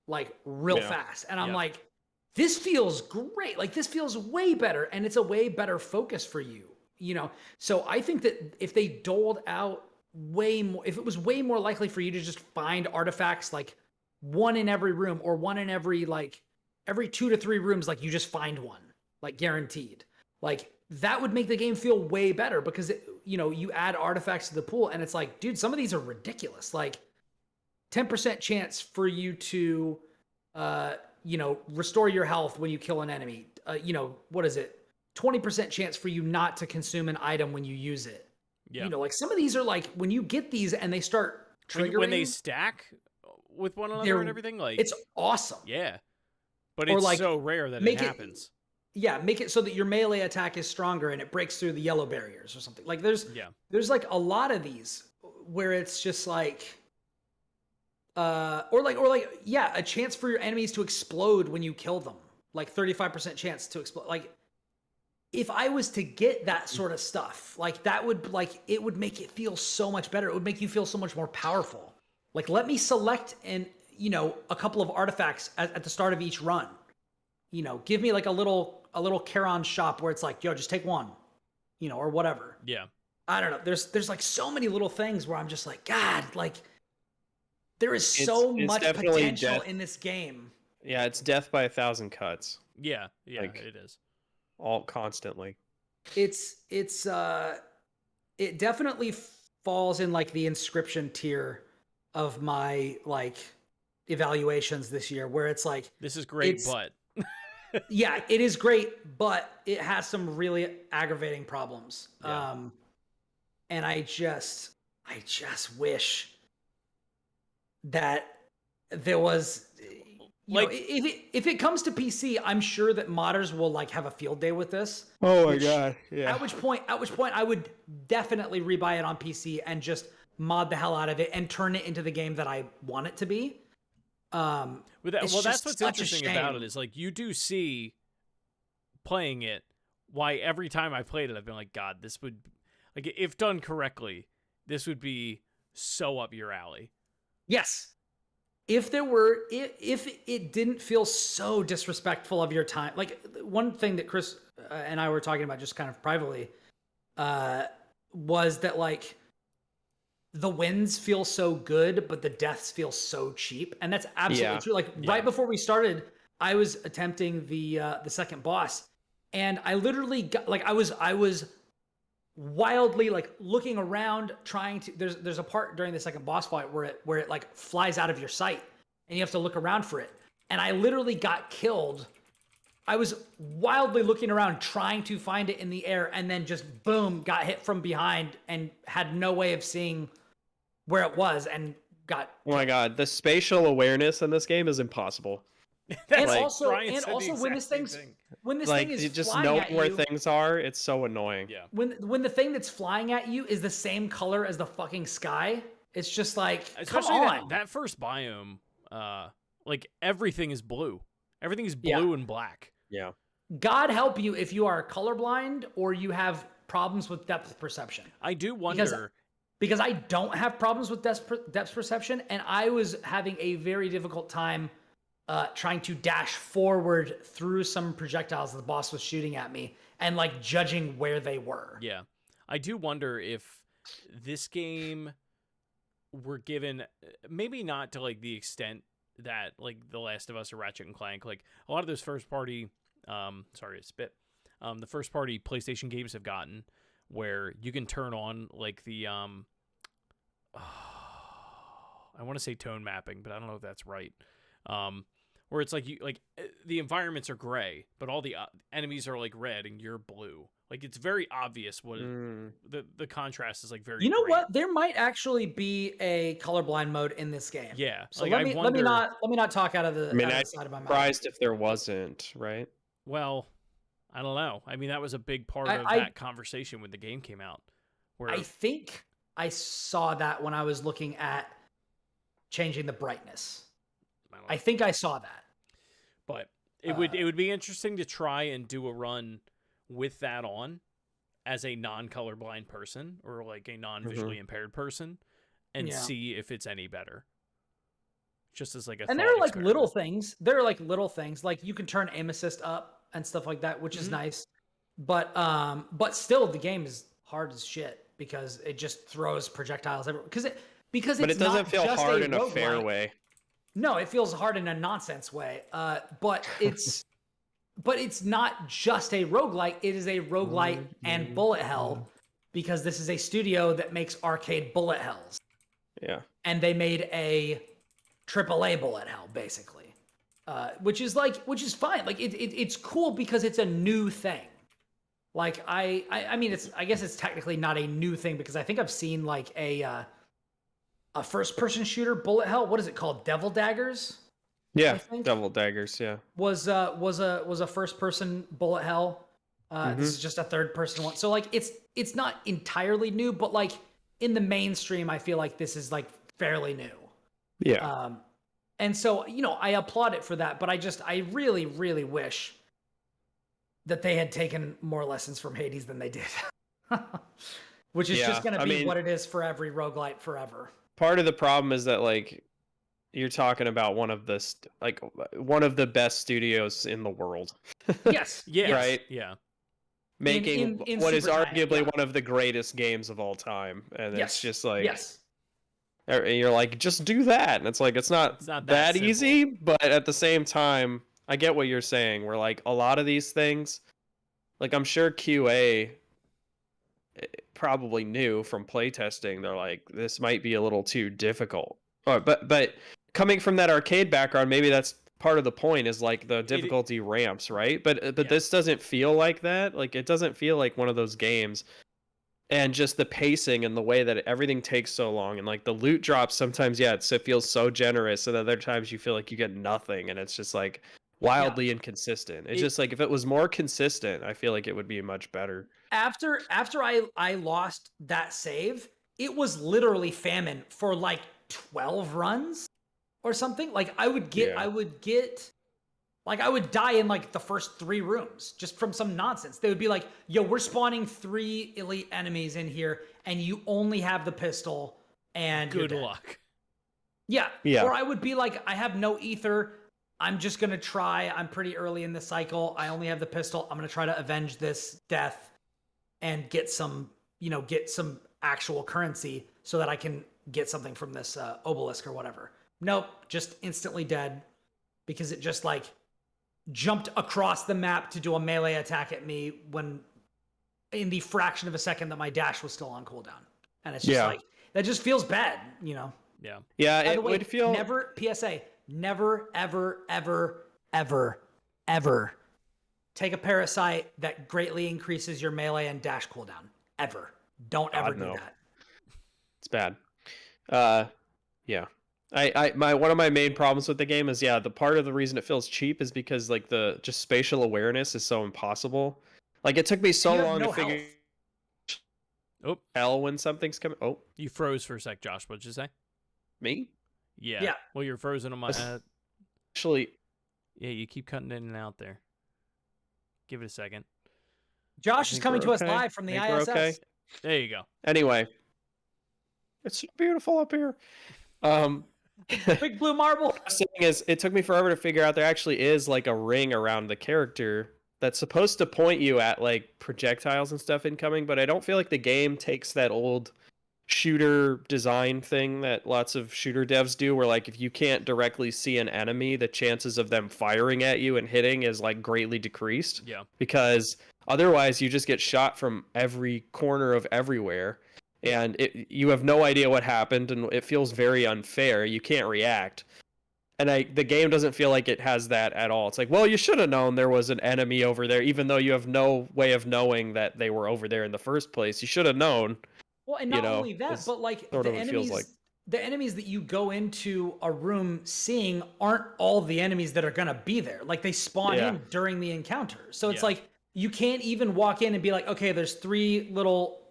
like real fast. And I'm like, this feels great. Like, this feels way better, and it's a way better focus for you, So I think that if they doled out way more, if it was way more likely for you to just find artifacts, like 1 in every room or 1 in every 2 to 3 rooms, like you just find 1, like guaranteed. Like, that would make the game feel way better because, you add artifacts to the pool, and it's like, dude, some of these are ridiculous. Like, 10% chance for you to, restore your health when you kill an enemy. What is it? 20% chance for you not to consume an item when you use it. Yeah. Like some of these are like, when you get these and they start triggering. When they stack with one another and everything, like. It's awesome. Yeah. But it's so rare that it happens. Make it so that your melee attack is stronger and it breaks through the yellow barriers or something. Like there's like a lot of these where it's just like, a chance for your enemies to explode when you kill them, like 35% chance to explode. Like, if I was to get that sort of stuff, like that would it would make it feel so much better. It would make you feel so much more powerful. Like, let me select a couple of artifacts at the start of each run. Give me like a little Charon shop where it's like, yo, just take 1, or whatever. Yeah. I don't know. There's like so many little things where I'm just like, God, like. There is so much potential in this game. Yeah, it's death by 1,000 cuts. Yeah, it is. All constantly. It definitely falls in like the Inscription tier of my like evaluations this year, where it's like, this is great, but yeah, it is great, but it has some really aggravating problems. Yeah. And I just wish that there was, Like, if it comes to PC, I'm sure that modders will like have a field day with this. Oh my god! Yeah. At which point, I would definitely rebuy it on PC and just mod the hell out of it and turn it into the game that I want it to be. Well, that's what's interesting about it is like you do see playing it. Why every time I played it, I've been like, God, this would like if done correctly, this would be so up your alley. Yes. If it didn't feel so disrespectful of your time, like one thing that Chris and I were talking about just kind of privately, was that like the wins feel so good, but the deaths feel so cheap, and that's absolutely true. Like right before we started, I was attempting the second boss, and I literally got like I was wildly like looking around trying to there's a part during the second boss fight where it like flies out of your sight and you have to look around for it, and I literally got killed. I was wildly looking around trying to find it in the air, and then just boom, got hit from behind and had no way of seeing where it was and got Oh my god, the spatial awareness in this game is impossible. And like, also when this thing is you just flying know at where you, things are, it's so annoying. Yeah. When the thing that's flying at you is the same color as the fucking sky, it's just like, especially come on. That first biome, like everything is blue. Everything is blue and black. Yeah. God help you if you are colorblind or you have problems with depth perception. I do wonder because I don't have problems with depth perception, and I was having a very difficult time trying to dash forward through some projectiles that the boss was shooting at me and like judging where they were. Yeah. I do wonder if this game were given, maybe not to like the extent that like The Last of Us or Ratchet and Clank, like a lot of those first party, the first party PlayStation games have gotten, where you can turn on like the, I want to say tone mapping, but I don't know if that's right. Where it's like the environments are gray, but all the enemies are like red and you're blue. Like it's very obvious what the contrast is like. Very. You know great. what? There might actually be a colorblind mode in this game. Yeah. So like, let me not talk out of the, side of my mouth. Surprised if there wasn't, right? Well, I don't know. I mean, that was a big part of that conversation when the game came out. Where I think I saw that when I was looking at changing the brightness. I think I saw that. But it would be interesting to try and do a run with that on as a non-colorblind person or like a non-visually impaired person and see if it's any better. Just as like a and there are like little things. There are like little things like you can turn aim assist up and stuff like that, which is nice. But still the game is hard as shit because it just throws projectiles everywhere. But it doesn't feel hard in a fair way. No, it feels hard in a nonsense way. But it's not just a roguelike. It is a roguelite and bullet hell because this is a studio that makes arcade bullet hells. Yeah. And they made a AAA bullet hell basically, which is fine. Like it's cool because it's a new thing. Like I mean I guess it's technically not a new thing because I think I've seen like a first-person shooter bullet hell. What is it called? Devil Daggers. Yeah, Devil Daggers. Yeah, was a first-person bullet hell. This is just a third-person one. So like it's not entirely new, but like in the mainstream, I feel like this is like fairly new. Yeah. And so I applaud it for that, but I really really wish that they had taken more lessons from Hades than they did. Which is just going to be what it is for every roguelite forever. Part of the problem is that like you're talking about one of the best studios in the world. Yes. Yeah. Right. Yeah. Making in what is Super arguably one of the greatest games of all time, and it's just like and you're like, just do that, and it's like it's not that easy, but at the same time, I get what you're saying. Where like a lot of these things, like I'm sure QA probably knew from playtesting, they're like, this might be a little too difficult. But coming from that arcade background, maybe that's part of the point is like the difficulty ramps, right? But this doesn't feel like that. Like it doesn't feel like one of those games and just the pacing and the way that everything takes so long, and like the loot drops sometimes, yeah, it feels so generous, and other times you feel like you get nothing, and it's just like wildly inconsistent. It's just like if it was more consistent, I feel like it would be much better. After I lost that save, it was literally famine for like 12 runs or something. Like I would die in like the first 3 rooms just from some nonsense. They would be like, yo, we're spawning 3 elite enemies in here and you only have the pistol and good luck. Yeah. Or I would be like, I have no ether. I'm just going to try. I'm pretty early in the cycle. I only have the pistol. I'm going to try to avenge this death and get some actual currency so that I can get something from this obelisk or whatever. Nope. Just instantly dead because it just like jumped across the map to do a melee attack at me when in the fraction of a second that my dash was still on cooldown. And it's just like, that just feels bad, you know? Yeah. Yeah, By the way, would feel... PSA, never, ever, ever, ever, ever take a parasite that greatly increases your melee and dash cooldown. Ever. Don't ever do that. It's bad. Yeah. One of my main problems with the game is the part of the reason it feels cheap is because like the just spatial awareness is so impossible. Like it took me so long to figure hell when something's coming. Oh, you froze for a sec, Josh. What'd you say? Me? Yeah. Well, you're frozen on my. Actually. Yeah, you keep cutting in and out there. Give it a second. Josh is coming to us live from the ISS. Okay. There you go. Anyway, it's so beautiful up here. Big blue marble. The thing is, it took me forever to figure out there actually is like a ring around the character that's supposed to point you at like projectiles and stuff incoming, but I don't feel like the game takes that old shooter design thing that lots of shooter devs do, where like if you can't directly see an enemy, the chances of them firing at you and hitting is like greatly decreased. Yeah. Because otherwise you just get shot from every corner of everywhere. And you have no idea what happened, and it feels very unfair. You can't react. And the game doesn't feel like it has that at all. It's like, well, you should have known there was an enemy over there, even though you have no way of knowing that they were over there in the first place. You should have known. Well, and not only that, but like the enemies that you go into a room seeing aren't all the enemies that are going to be there. Like they spawn in during the encounter. So it's like you can't even walk in and be like, okay, there's 3 little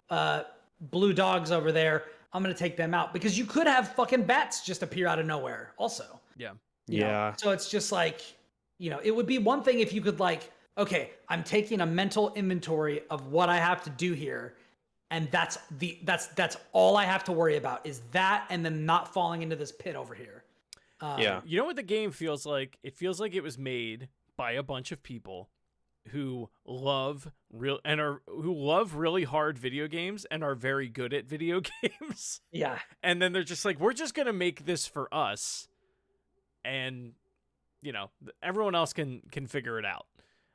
blue dogs over there. I'm going to take them out, because you could have fucking bats just appear out of nowhere also. Yeah. You know? So it's just like, it would be one thing if you could like, okay, I'm taking a mental inventory of what I have to do here. And that's all I have to worry about is that, and then not falling into this pit over here. You know what the game feels like? It feels like it was made by a bunch of people who love really hard video games and are very good at video games. Yeah. And then they're just like, we're just gonna make this for us, and everyone else can figure it out.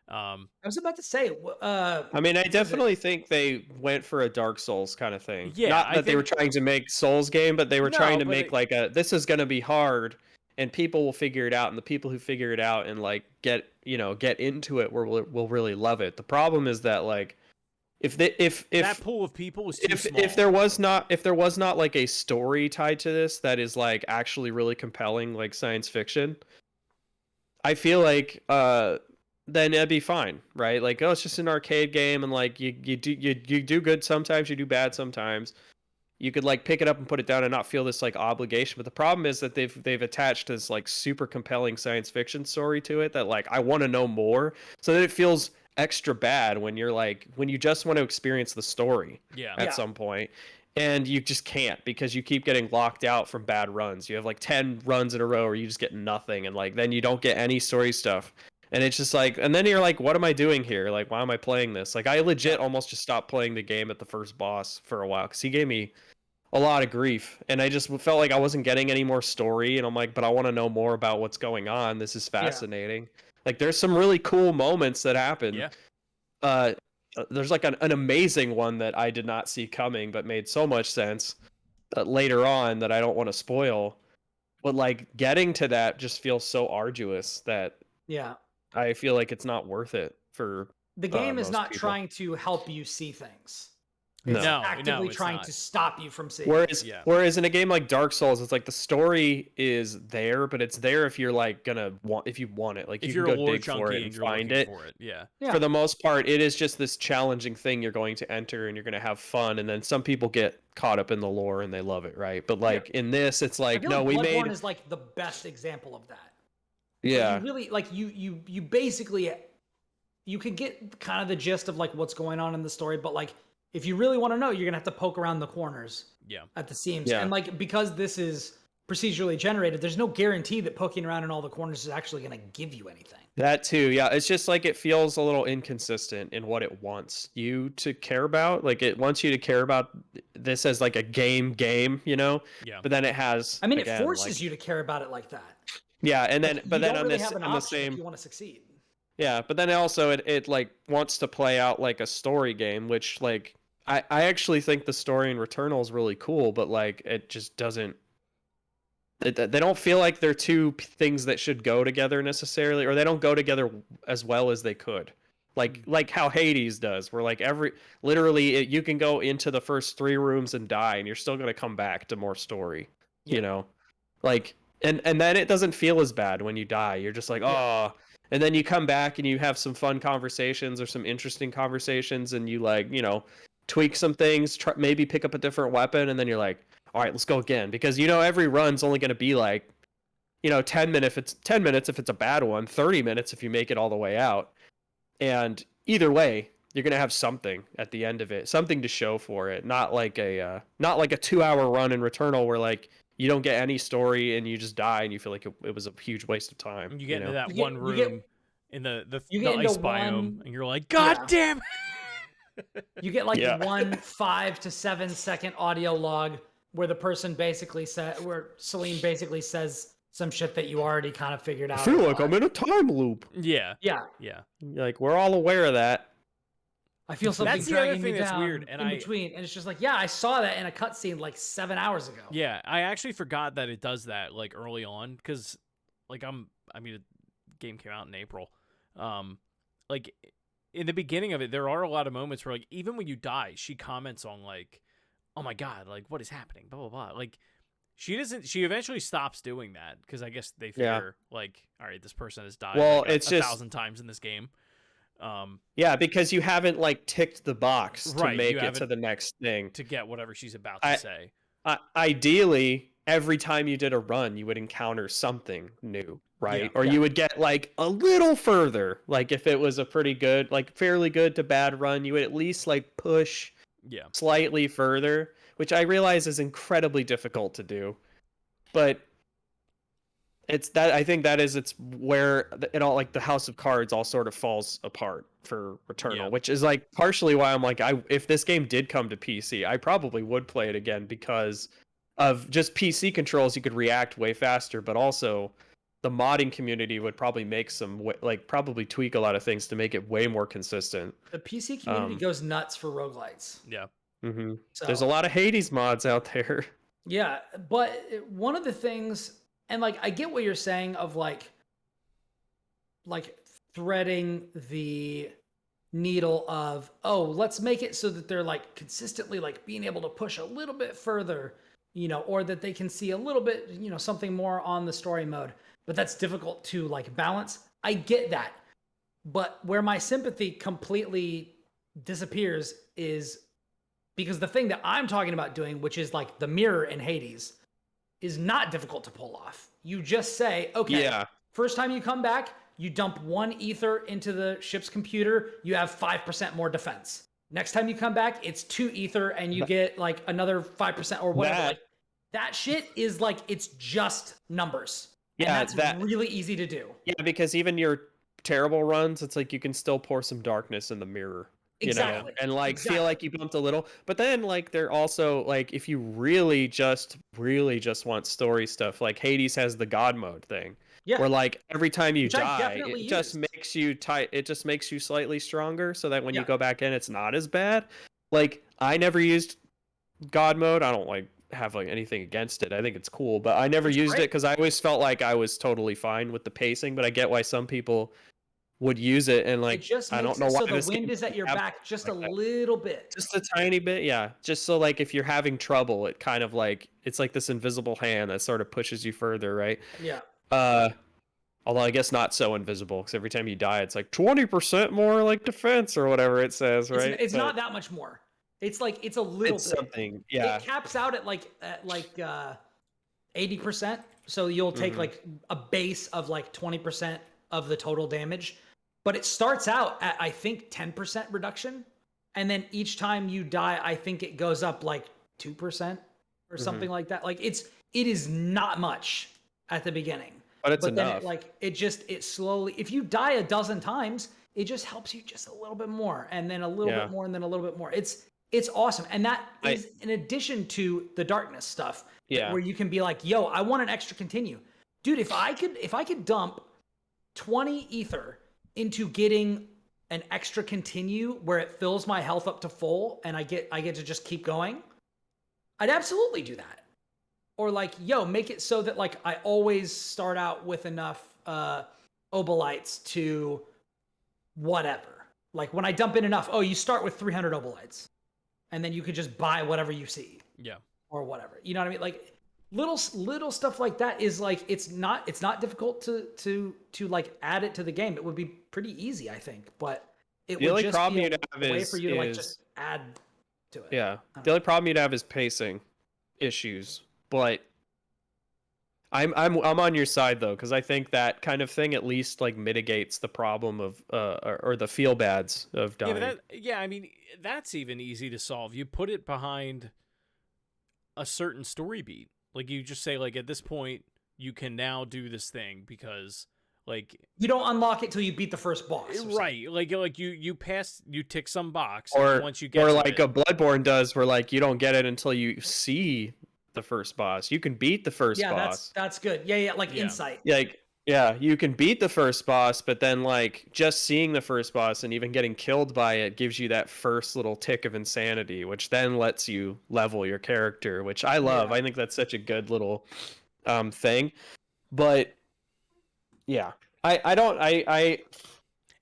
I was about to say, I mean, I definitely think they went for a Dark Souls kind of thing. Yeah, not that they were trying to make Souls game, but they were trying to make like this is going to be hard, and people will figure it out, and the people who figure it out and like get into it will really love it. The problem is that like if that pool of people was too small. If there was not like a story tied to this that is like actually really compelling, like science fiction, I feel like then it'd be fine, right? Like, oh, it's just an arcade game, and like you do good sometimes, you do bad sometimes. You could like pick it up and put it down and not feel this like obligation. But the problem is that they've attached this like super compelling science fiction story to it that like I want to know more, so that it feels extra bad when you just want to experience the story at some point. And you just can't, because you keep getting locked out from bad runs. You have like 10 runs in a row where you just get nothing, and like then you don't get any story stuff. And it's just like, and then you're like, what am I doing here? Like, why am I playing this? Like, I legit almost just stopped playing the game at the first boss for a while, because he gave me a lot of grief. And I just felt like I wasn't getting any more story. And I'm like, but I want to know more about what's going on. This is fascinating. Like, there's some really cool moments that happen. Yeah. There's like an amazing one that I did not see coming, but made so much sense later on that I don't want to spoil. But like, getting to that just feels so arduous that I feel like it's not worth it for the game is not people. trying to help you see things. It's No. actively it's trying not. to stop you from seeing. Whereas in a game like Dark Souls, it's like the story is there, but it's there if you're like if you want it. Like If you you're can a go lore dig for junkie it and and you're find looking it. for it, yeah. For the most part, it is just this challenging thing you're going to enter and you're going to have fun. And then some people get caught up in the lore and they love it, right? But like in this, it's I like, feel no, like we Bloodborne made. is like the best example of that. Yeah. Like, you really like you basically you can get kind of the gist of like what's going on in the story, but like if you really want to know, you're gonna have to poke around the corners. Yeah. At the seams. Yeah. And like because this is procedurally generated, there's no guarantee that poking around in all the corners is actually gonna give you anything. That too, yeah. It's just like it feels a little inconsistent in what it wants you to care about. Like it wants you to care about this as like a game, you know? Yeah. But then it has. I mean, again, it forces like, you to care about it like that. Yeah, and then Like, but you then don't on really this have an on the option same. if you want to succeed. Yeah, but then also it like wants to play out like a story game, which like I actually think the story in Returnal is really cool, but like it just doesn't. They don't feel like they're two things that should go together necessarily, or they don't go together as well as they could. Like how Hades does, where like you can go into the first 3 rooms and die, and you're still gonna come back to more story. Yeah. You know, like and then it doesn't feel as bad when you die. You're just like, oh. And then you come back and you have some fun conversations or some interesting conversations, and you like, tweak some things, maybe pick up a different weapon, and then you're like, all right, let's go again. Because every run's only going to be like, 10 minutes if it's a bad one, 30 minutes if you make it all the way out. And either way, you're going to have something at the end of it, something to show for it. Not like a 2-hour run in Returnal where like you don't get any story and you just die and you feel like it was a huge waste of time. You get into that You one get- room in the get ice into biome, one- and you're like, God damn! You get like Yeah. one 5 to 7 second audio log where the person basically where Celine basically says some shit that you already kind of figured out. I feel like I'm in a time loop. Yeah. Yeah. Yeah. Like we're all aware of that. I feel something That's the other dragging thing me that's down weird, and in between, and it's just like, yeah, I saw that in a cutscene like 7 hours ago. Yeah, I actually forgot that it does that like early on because, like, the game came out in April. Like in the beginning of it, there are a lot of moments where like even when you die, she comments on like, "Oh my god, like what is happening?" Blah blah blah. Like she doesn't. She eventually stops doing that because I guess they figure like, all right, this person has died Well, like, it's a just 1,000 times in this game. Yeah, because you haven't like ticked the box to Right, make you it to haven't- the next thing. To get whatever she's about to say. Ideally, every time you did a run, you would encounter something new, right? Yeah. Or you would get like a little further. Like if it was a pretty good, like fairly good to bad run, you would at least like push Yeah. slightly further, which I realize is incredibly difficult to do. But I think it's where it all, like the House of Cards all sort of falls apart for Returnal, Yeah. which is like partially why I'm like, if this game did come to PC, I probably would play it again because of just PC controls. You could react way faster, but also the modding community would probably make probably tweak a lot of things to make it way more consistent. The PC community goes nuts for roguelites. Yeah. Mm-hmm. So, There's a lot of Hades mods out there. Yeah, but one of the things, and like I get what you're saying of like threading the needle of, oh, let's make it so that they're like consistently like being able to push a little bit further, or that they can see a little bit, something more on the story mode. But that's difficult to like balance. I get that. But where my sympathy completely disappears is because the thing that I'm talking about doing, which is like the mirror in Hades, is not difficult to pull off. You just say, okay, first time you come back, you dump 1 ether into the ship's computer, you have 5% more defense. Next time you come back, it's 2 ether and you get like another 5% or whatever. That shit is like, it's just numbers. Yeah, and that's really easy to do. Yeah, because even your terrible runs, it's like you can still pour some darkness in the mirror. Exactly. And like feel like you bumped a little, but then like they're also like if you really just want story stuff, like Hades has the God mode thing, where like every time you die, it just makes you it just makes you slightly stronger, so that when you go back in, it's not as bad. Like I never used God mode. I don't like have like anything against it. I think it's cool, but I never used it because I always felt like I was totally fine with the pacing. But I get why some people would use it, and It like just I don't makes know it why so the this wind game is at doesn't your have back just a like that. little bit. Just a tiny bit, yeah. Just so like if you're having trouble, it kind of like it's like this invisible hand that sort of pushes you further, right? Yeah. Although I guess not so invisible, because every time you die, it's like 20% more like defense or whatever it says, right? It's not that much more. It's like it's a little it's bit. something, yeah. It caps out at like 80%. So you'll take like a base of like 20% of the total damage. But it starts out at I think 10% reduction. And then each time you die, I think it goes up like 2% or something like that. Like it is not much at the beginning. But it's then enough. it slowly, if you die a dozen times, it just helps you just a little bit more, and then a little bit more, and then a little bit more. It's awesome. And that is in addition to the darkness stuff, where you can be like, yo, I want an extra continue. Dude, if I could dump 20 ether into getting an extra continue where it fills my health up to full and I get to just keep going, I'd absolutely do that. Or like, yo, make it so that like I always start out with enough obolites to whatever. Like when I dump in enough, you start with 300 obolites. And then you could just buy whatever you see. Yeah. Or whatever. You know what I mean? Like little stuff like that is like it's not difficult to like add it to the game. It would be pretty easy, I think. But it would just be a way for you to like just add to it. Yeah. The only problem you'd have is pacing issues. But I'm on your side though, because I think that kind of thing at least like mitigates the problem of or the feel bads of dying. I mean that's even easy to solve. You put it behind a certain story beat. Like you just say like at this point you can now do this thing because like you don't unlock it till you beat the first boss. Right. Like you tick some box or once you get or to like it. a Bloodborne does where like you don't get it until you see the first boss. You can beat the first boss. That's good. Yeah, like insight. Like you can beat the first boss, but then like just seeing the first boss and even getting killed by it gives you that first little tick of insanity, which then lets you level your character, which I love. I think that's such a good little thing. But yeah,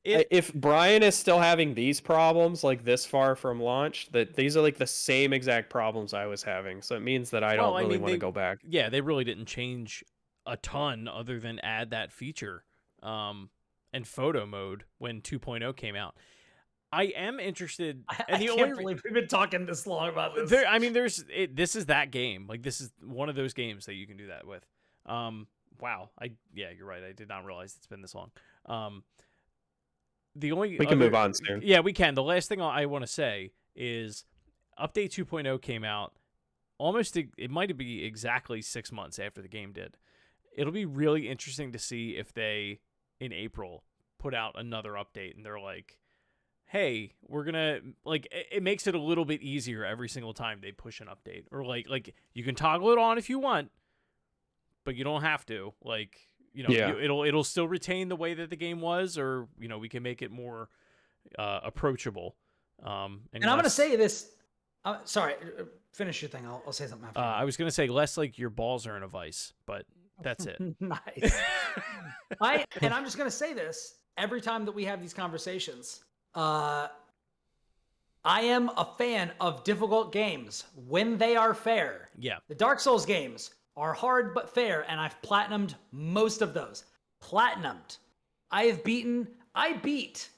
if Brian is still having these problems like this far from launch, that these are like the same exact problems I was having. So it means that I don't really want to go back. Yeah, they really didn't change a ton other than add that feature and photo mode when 2.0 came out. I am interested. I can't believe we've been talking this long about this. This is that game. Like this is one of those games that you can do that with. Wow. You're right. I did not realize it's been this long. We can move on soon. Yeah, we can. The last thing I want to say is Update 2.0 came out it might be exactly 6 months after the game did. It'll be really interesting to see if they, in April, put out another update and they're like, hey, we're going to, like, it makes it a little bit easier every single time they push an update. Or, like you can toggle it on if you want, but you don't have to. Like, it'll still retain the way that the game was, or we can make it more approachable. And I'm going to say this. Sorry, finish your thing. I'll say something after. I was going to say less like your balls are in a vice, but that's it. Nice. I'm just going to say this every time that we have these conversations. I am a fan of difficult games when they are fair. Yeah. The Dark Souls games are hard but fair, and I've platinumed most of those. I beat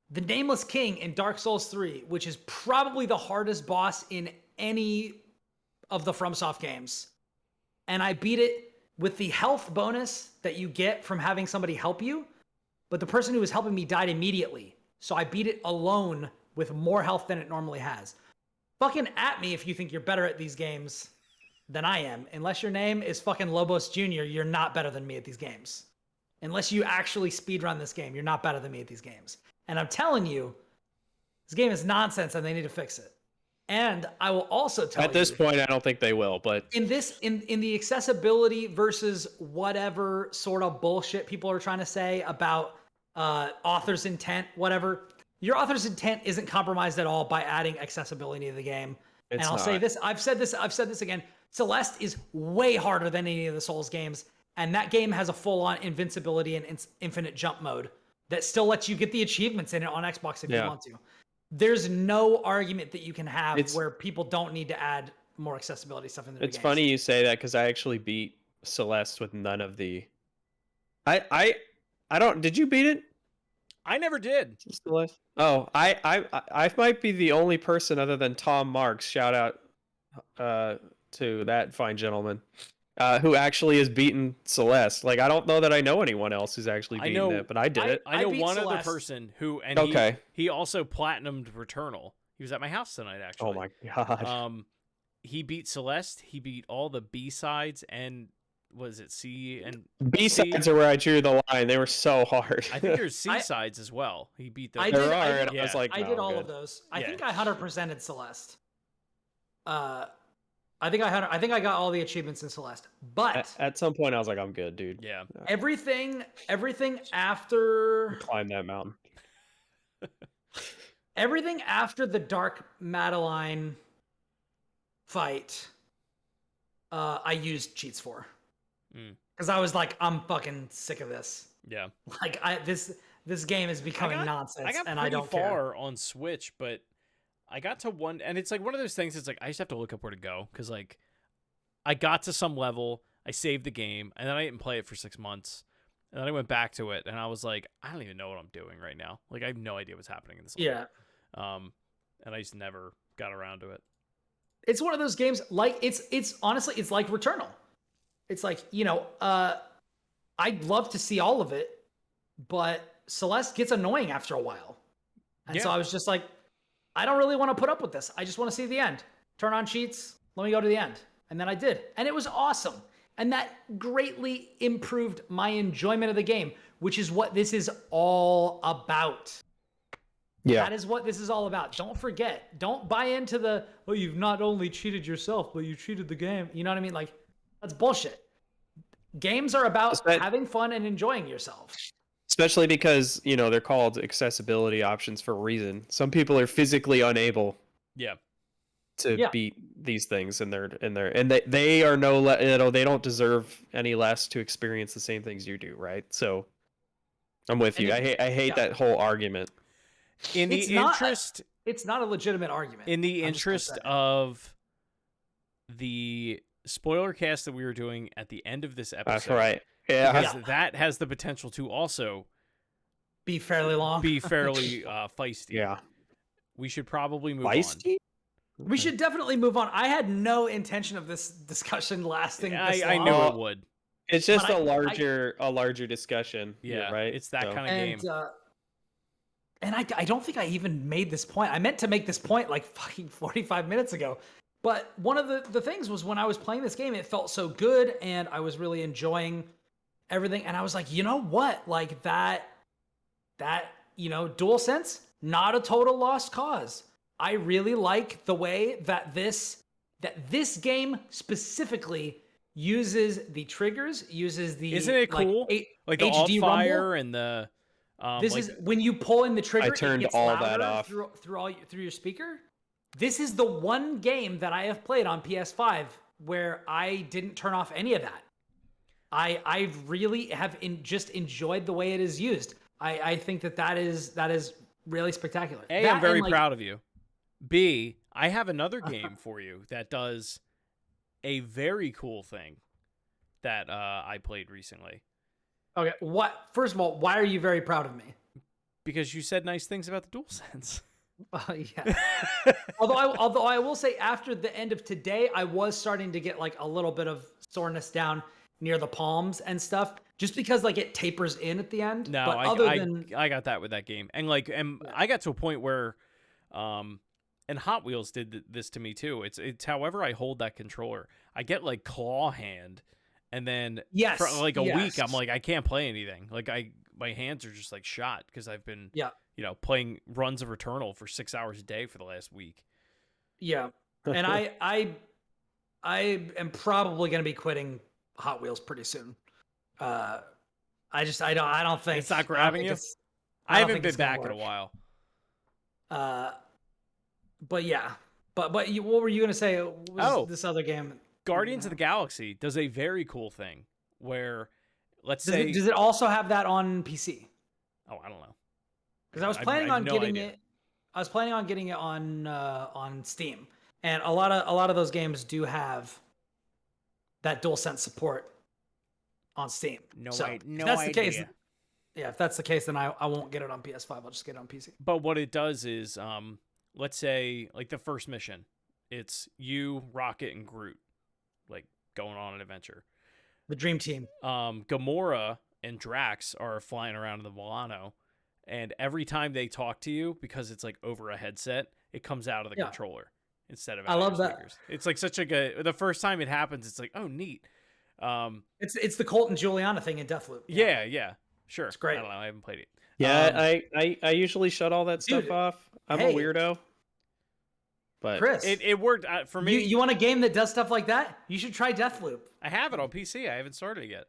the Nameless King in Dark Souls 3, which is probably the hardest boss in any of the FromSoft games. And I beat it with the health bonus that you get from having somebody help you, but the person who was helping me died immediately. So I beat it alone with more health than it normally has. Fucking at me if you think you're better at these games than I am. Unless your name is fucking Lobos Jr., you're not better than me at these games. Unless you actually speedrun this game, you're not better than me at these games. And I'm telling you, this game is nonsense and they need to fix it. And I will also tell you... At this point, I don't think they will, but... In the accessibility versus whatever sort of bullshit people are trying to say about author's intent, whatever, your author's intent isn't compromised at all by adding accessibility to the game. And I'll say this, I've said this again, Celeste is way harder than any of the Souls games, and that game has a full-on invincibility and infinite jump mode that still lets you get the achievements in it on Xbox if you Yeah. want to. There's no argument that you can have It's- where people don't need to add more accessibility stuff in their It's games. funny you say that because I actually beat Celeste with none of the. I don't. Did you beat it? I never did. Celeste? Oh, I might be the only person other than Tom Marks. Shout out to that fine gentleman who actually has beaten Celeste. Like I don't know that I know anyone else who's actually beaten it, but I did it. I know beat one other Celeste. person who, and he also platinumed Returnal. He was at my house tonight, actually. Oh my god. He beat Celeste. He beat all the B-sides and was it C and B-sides are where I drew the line. They were so hard. I think there's C-sides as well. He beat those. I There did- are, I and did- I was like, I no, did I'm all good. of those. I Yeah. think I 100%ed Celeste. I think I got all the achievements in Celeste. But At some point, I was like, I'm good, dude. Yeah. everything after Climb that mountain. everything after the Dark Madeline fight, I used cheats for. Because I was like, I'm fucking sick of this. Yeah. Like this game is becoming nonsense, I got and pretty I don't far care. on Switch, but I got to one, and it's like one of those things. It's like I just have to look up where to go because like I got to some level, I saved the game, and then I didn't play it for 6 months, and then I went back to it, and I was like, I don't even know what I'm doing right now. Like I have no idea what's happening in this. Yeah. Level. And I just never got around to it. It's one of those games like it's honestly it's like Returnal. It's like, I'd love to see all of it, but Celeste gets annoying after a while. And so I was just like, I don't really want to put up with this. I just want to see the end. Turn on cheats, let me go to the end. And then I did. And it was awesome. And that greatly improved my enjoyment of the game, which is what this is all about. Yeah. That is what this is all about. Don't forget. Don't buy into the, well, you've not only cheated yourself, but you cheated the game. You know what I mean? Like, that's bullshit. Games are about having fun and enjoying yourself. Especially because, they're called accessibility options for a reason. Some people are physically unable to beat these things and they are they don't deserve any less to experience the same things you do, right? So I'm with you. I hate that whole argument. It's not a legitimate argument. In the interest of the spoiler cast that we were doing at the end of this episode. That's right. Yeah. Because that has the potential to also be fairly long. Be fairly feisty. Yeah. We should probably move feisty? on. We should definitely move on. I had no intention of this discussion lasting this long. I knew it would. It's just a larger discussion. Yeah, right? It's that kind of game. And I don't think I even made this point. I meant to make this point like fucking 45 minutes ago. But one of the things was when I was playing this game, it felt so good and I was really enjoying everything. And I was like, you know what? Like that DualSense, not a total lost cause. I really like the way that this game specifically uses the triggers, uses the Isn't it cool? Like the HD fire rumble. and the this is when you pull in the trigger. I turned it gets all louder that off through your speaker. This is the one game that I have played on PS5 where I didn't turn off any of that. I really have just enjoyed the way it is used. I think that is really spectacular. A, I'm very proud of you. B, I have another game for you that does a very cool thing that I played recently. Okay, first of all, why are you very proud of me? Because you said nice things about the DualSense. Yeah. although I will say after the end of today, I was starting to get like a little bit of soreness down near the palms and stuff, just because like it tapers in at the end. No, but I got that with that game, and I got to a point where, and Hot Wheels did this to me too. It's however I hold that controller, I get like claw hand, and then for like a week I'm like I can't play anything. Like my hands are just like shot because I've been playing runs of Returnal for 6 hours a day for the last week. Yeah, and I am probably going to be quitting Hot Wheels pretty soon. I don't think it's not grabbing you. I haven't been back in a while. But yeah, but what were you gonna say? This other game, Guardians of the Galaxy, does a very cool thing where, let's say, does it also have that on PC? Oh, I don't know. Because I was planning on getting it. I was planning on getting it on Steam, and a lot of those games do have that DualSense support on Steam. No, so if that's idea. the case. Yeah, if that's the case, then I won't get it on PS5. I'll just get it on PC. But what it does is, let's say like the first mission, it's you, Rocket, and Groot, like going on an adventure. The dream team. Gamora and Drax are flying around in the Milano, and every time they talk to you, because it's like over a headset, it comes out of the controller instead of out of your speakers. It's like such a good. The first time it happens, it's like, oh, neat. It's the Colt and Juliana thing in Deathloop. Yeah, sure. It's great. I don't know. I haven't played it. Yeah, I usually shut all that stuff off. I'm a weirdo. But Chris, it worked for me. You want a game that does stuff like that? You should try Deathloop. I have it on PC. I haven't started it yet.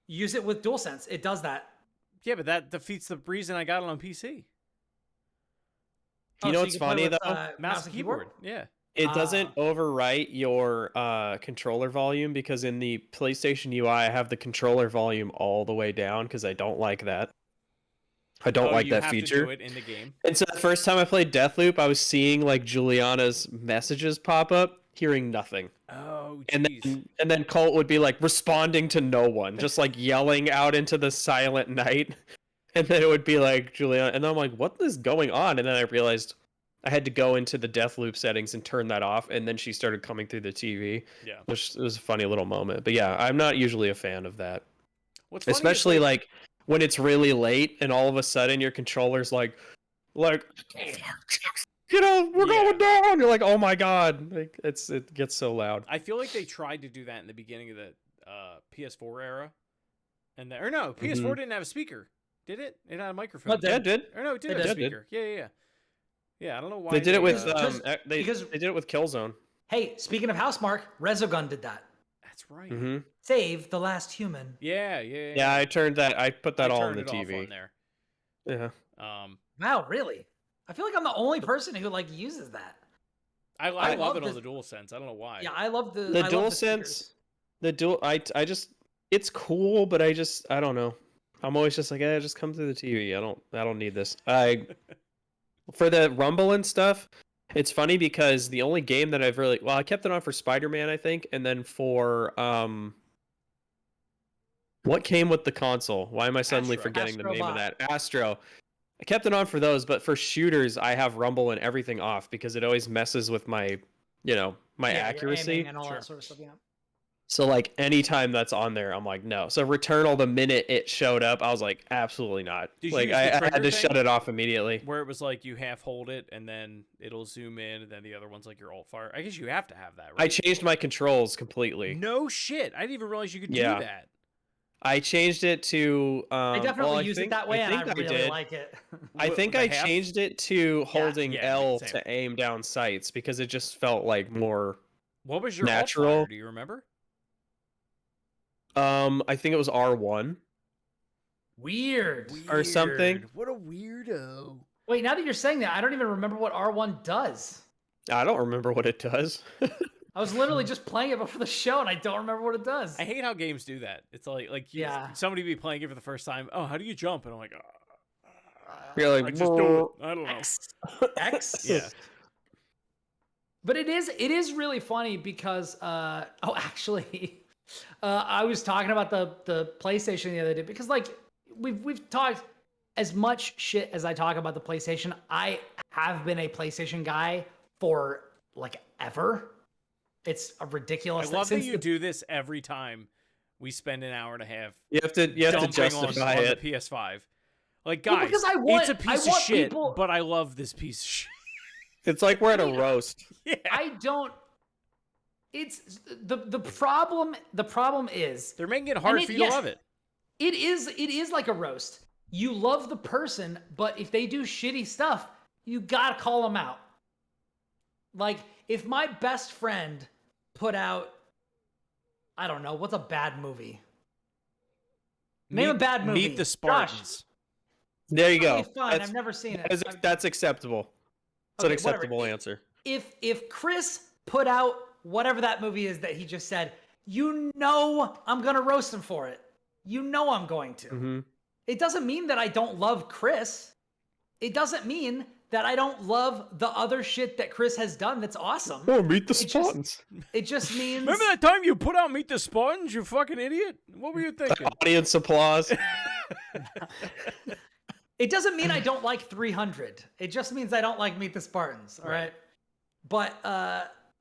Use it with DualSense. It does that. Yeah, but that defeats the reason I got it on PC. You know what's funny though? Mouse and keyboard. Yeah. It doesn't overwrite your controller volume, because in the PlayStation UI, I have the controller volume all the way down because I don't like that. I don't like that feature. To do it in the game. And so the first time I played Deathloop, I was seeing like Juliana's messages pop up, hearing nothing. Oh, geez. And then Colt would be like responding to no one, just like yelling out into the silent night. And then it would be like Juliana, and I'm like, what is going on? And then I realized I had to go into the Deathloop settings and turn that off, and then she started coming through the TV. Yeah, which was a funny little moment. But yeah, I'm not usually a fan of that. What's funny especially is, like when it's really late and all of a sudden your controller's like you know, we're going down. You're like, oh my god, like it gets so loud. I feel like they tried to do that in the beginning of the PS4 era, and PS4 didn't have a speaker, did it? It had a microphone. Yeah, it did. Or no, it did have a speaker. Yeah. Yeah, I don't know why they did it with they did it with Killzone. Hey, speaking of Housemarque, Resogun did that. That's right. Mm-hmm. Save the last human. Yeah. Yeah, I put that all on the TV. On there. Yeah. Wow, really? I feel like I'm the only person who like uses that. I love it on the DualSense. I don't know why. Yeah, I love the DualSense. I just it's cool, but I don't know. I'm always just like, just come through the TV. I don't need this. For the Rumble and stuff, it's funny because the only game that I've really I kept it on for Spider-Man, I think, and then for what came with the console? Why am I suddenly forgetting the name of that? Astro. I kept it on for those, but for shooters, I have Rumble and everything off because it always messes with my, my accuracy and all that sort of stuff. Yeah. So like anytime that's on there, I'm like, no. So Returnal, the minute it showed up, I was like, absolutely not. Like I had to shut it off immediately. Where it was like you half hold it and then it'll zoom in, and then the other one's like your alt fire. I guess you have to have that, right? I changed my controls completely. No shit. I didn't even realize you could do that. I changed it to. I definitely use it that way, and I really like it. I think I changed it to holding L to aim down sights because it just felt like more. What was your natural? Alt fire? Do you remember? I think it was R1. Weird. Or something. What a weirdo. Wait, now that you're saying that, I don't even remember what R1 does. I don't remember what it does. I was literally just playing it before the show, and I don't remember what it does. I hate how games do that. It's like somebody be playing it for the first time. Oh, how do you jump? And I'm like, you're like, I just do it. I don't know. X. Yeah. But it is really funny because actually, I was talking about the PlayStation the other day because like we've talked as much shit as I talk about the PlayStation. I have been a PlayStation guy for like ever. It's a ridiculous. I love that you do this every time we spend an hour and a half. You have to justify on it. The PS5. Like guys, because it's a piece of shit, but I love this piece of shit. It's like we're at a roast. Yeah. I don't. It's the problem. The problem is they're making it hard for you to love it. It is like a roast. You love the person, but if they do shitty stuff, you gotta call them out. Like if my best friend put out, I don't know, what's a bad movie? Name a bad movie. Meet the Spartans. Josh. There you go. Okay, fine. I've never seen it. That's acceptable. It's an acceptable answer. If Chris put out whatever that movie is that he just said, I'm gonna roast him for it. I'm going to. Mm-hmm. It doesn't mean that I don't love Chris. It doesn't mean that I don't love the other shit that Chris has done that's awesome. Oh, Meet the Spartans. It just means... Remember that time you put out Meet the Spartans, you fucking idiot? What were you thinking? Audience applause. It doesn't mean I don't like 300. It just means I don't like Meet the Spartans, all right? But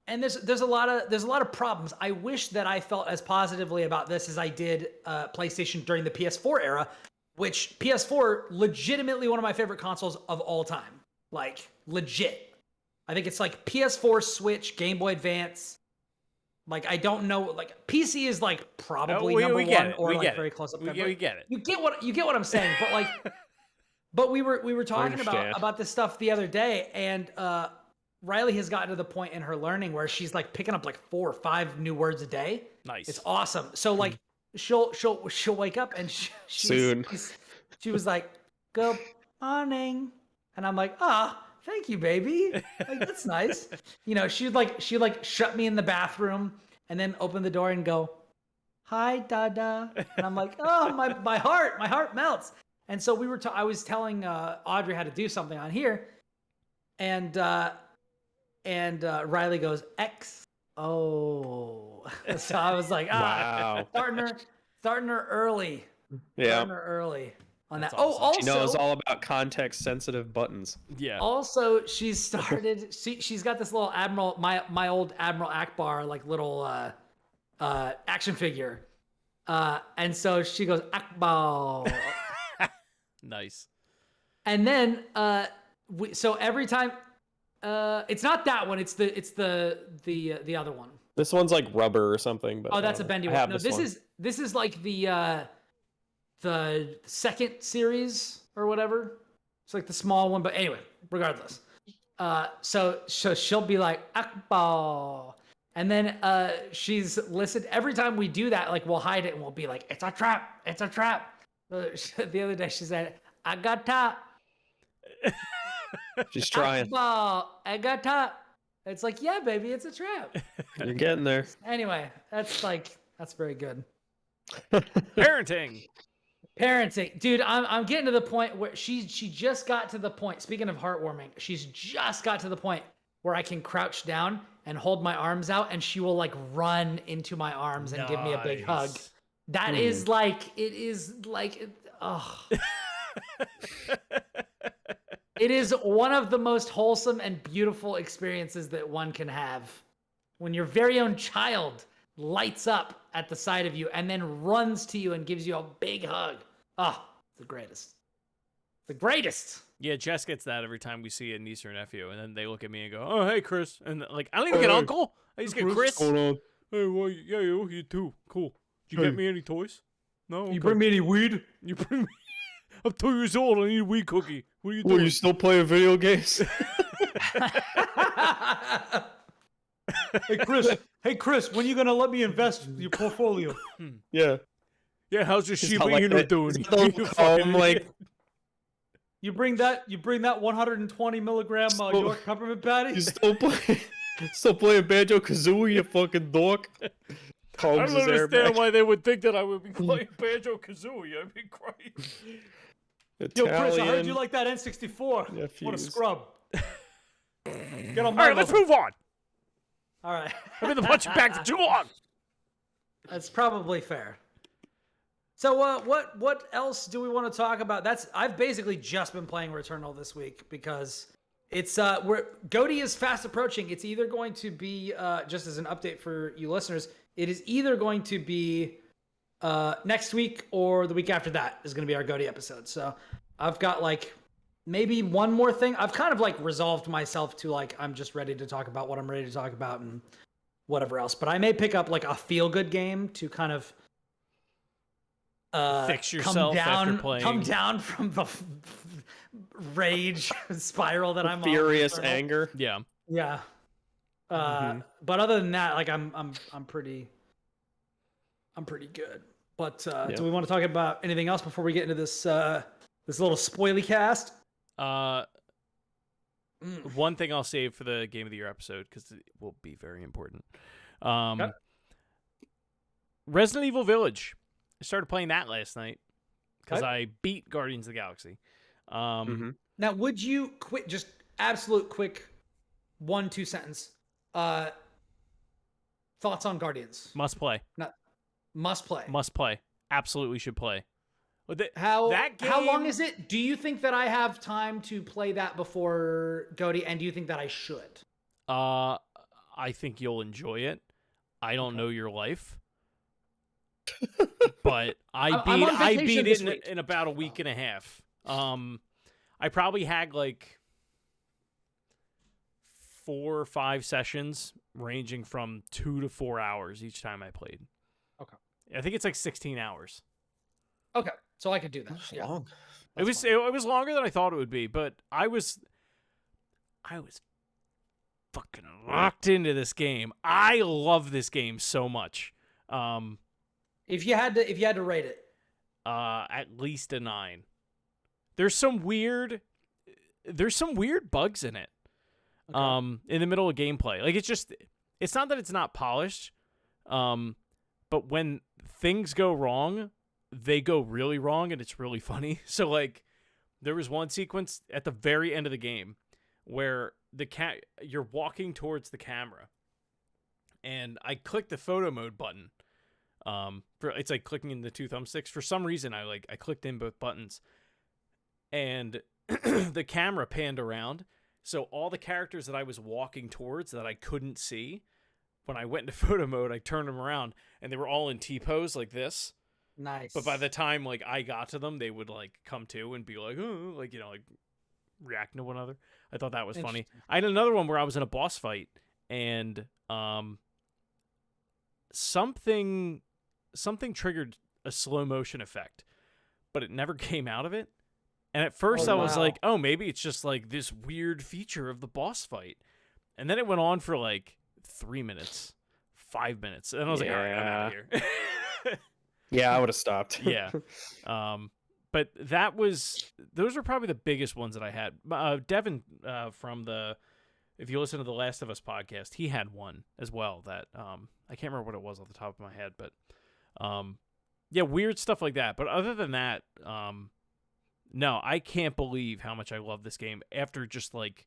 and there's a lot of problems. I wish that I felt as positively about this as I did PlayStation during the PS4 era, which PS4 legitimately one of my favorite consoles of all time. Like, legit. I think it's like PS4, Switch, Game Boy Advance. Like, I don't know. Like, PC is like probably number one or like very close up there. We get it. You get what I'm saying. But like, but we were talking about this stuff the other day, and Riley has gotten to the point in her learning where she's like picking up like 4 or 5 new words a day. Nice. It's awesome. So like, she'll wake up and she was like, "Good morning." And I'm like, thank you, baby. Like, that's nice. You know, she'd shut me in the bathroom and then open the door and go, "Hi, Dada." And I'm like, oh, my heart melts. And so I was telling Audrey how to do something on here, and Riley goes, XO. So I was like, wow. starting her early. Yeah. Starting her early. On that. Awesome. Also, she knows all about context-sensitive buttons. Yeah. Also, she's started. She's got this little Admiral, my old Admiral Akbar, like little action figure, and so she goes Akbar. Nice. And then so every time, it's not that one. It's the other one. This one's like rubber or something. But that's a bendy one. No, this is like the second series or whatever. It's like the small one, but anyway, regardless. So she'll be like Akbar, and then she's listened every time we do that. Like, we'll hide it and we'll be like, "It's a trap! It's a trap!" The other day she said, "I got top." She's trying. Akbar, I got top. It's like, yeah, baby, it's a trap. You're getting there. Anyway, that's very good. Parenting, dude. I'm getting to the point where she just got to the point. Speaking of heartwarming, she's just got to the point where I can crouch down and hold my arms out, and she will like run into my arms and give me a big hug. That is like, it is like, oh. It is one of the most wholesome and beautiful experiences that one can have when your very own child lights up at the side of you and then runs to you and gives you a big hug. Oh, it's the greatest. The greatest. Yeah, Jess gets that every time we see a niece or nephew, and then they look at me and go, "Oh, hey, Chris," and like, I don't even get uncle. I just get Chris. Hold on. Hey, well, yeah, you too. Cool. Did you get me any toys? No. Okay. You bring me any weed? You bring me. I'm 2 years old. I need a weed cookie. What are you doing? Well, you still playing video games? Hey Chris, when are you gonna let me invest in your portfolio? Yeah. Yeah, how's your Shiba like Inu doing? You bring that 120 milligram York peppermint patty? You still playing Banjo-Kazooie, you fucking dork? I don't understand why they would think that I would be playing Banjo-Kazooie. I mean, Christ. Yo, Chris, I heard you like that N64. Nephews. What a scrub. Get on All my right, let's move on. All right. I've been the punching back for too long. That's probably fair. So what else do we want to talk about? I've basically just been playing Returnal this week because it's GOTY is fast approaching. It's either going to be just as an update for you listeners, it is either going to be next week or the week after that is going to be our GOTY episode. So I've got like maybe one more thing. I've kind of like resolved myself to like, I'm just ready to talk about what I'm ready to talk about and whatever else. But I may pick up like a feel good game to kind of fix yourself after playing. Come down from the rage spiral that I'm furious on. anger. Yeah. Yeah. But other than that, like I'm pretty good. But do we want to talk about anything else before we get into this this little spoily cast? One thing I'll save for the Game of the Year episode because it will be very important. Resident Evil Village. I started playing that last night because I beat Guardians of the Galaxy. Now, would you quit? Just absolute quick 1-2 sentence. Thoughts on Guardians? Must play. Must play. Must play. Absolutely should play. How long is it? Do you think that I have time to play that before GOTY, and do you think that I should? I think you'll enjoy it. I don't know your life, but I beat it in about a week and a half. I probably had like 4 or 5 sessions ranging from 2 to 4 hours each time I played. Okay. I think it's like 16 hours. Okay. So I could do that. Yeah. Long. It was longer than I thought it would be, but I was fucking locked into this game. I love this game so much. If you had to rate it, at least a 9. There's some weird bugs in it. Okay. In the middle of gameplay. Like it's not that it's not polished, but when things go wrong, they go really wrong and it's really funny. So like there was one sequence at the very end of the game where you're walking towards the camera and I clicked the photo mode button. It's like clicking in the 2 thumbsticks. For some reason I clicked in both buttons and the camera panned around. So all the characters that I was walking towards that I couldn't see, when I went into photo mode, I turned them around and they were all in T-pose like this. Nice. But by the time like I got to them, they would like come to and be like, oh, like, like reacting to one another. I thought that was funny. I had another one where I was in a boss fight and something triggered a slow motion effect, but it never came out of it. And at first I was like, oh, maybe it's just like this weird feature of the boss fight. And then it went on for like 3 minutes, 5 minutes. And I was like, all right, I'm out of here. Yeah, I would have stopped. Yeah. But those were probably the biggest ones that I had. Devin if you listen to the Last of Us podcast, he had one as well that I can't remember what it was off the top of my head, but yeah, weird stuff like that. But other than that, no, I can't believe how much I love this game after just like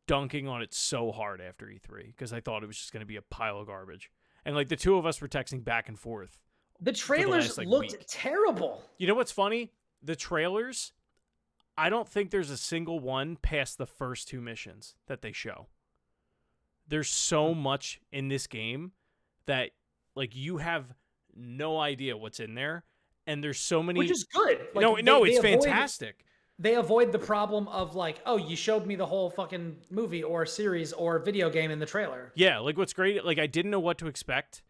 dunking on it so hard after E3 because I thought it was just going to be a pile of garbage. And like the two of us were texting back and forth. The trailers looked terrible. You know what's funny? The trailers, I don't think there's a single one past the first 2 missions that they show. There's so much in this game that like you have no idea what's in there. And there's so many, which is good. Like, it's fantastic. They avoid the problem of like, oh, you showed me the whole fucking movie or series or video game in the trailer. Yeah, like what's great, like I didn't know what to expect.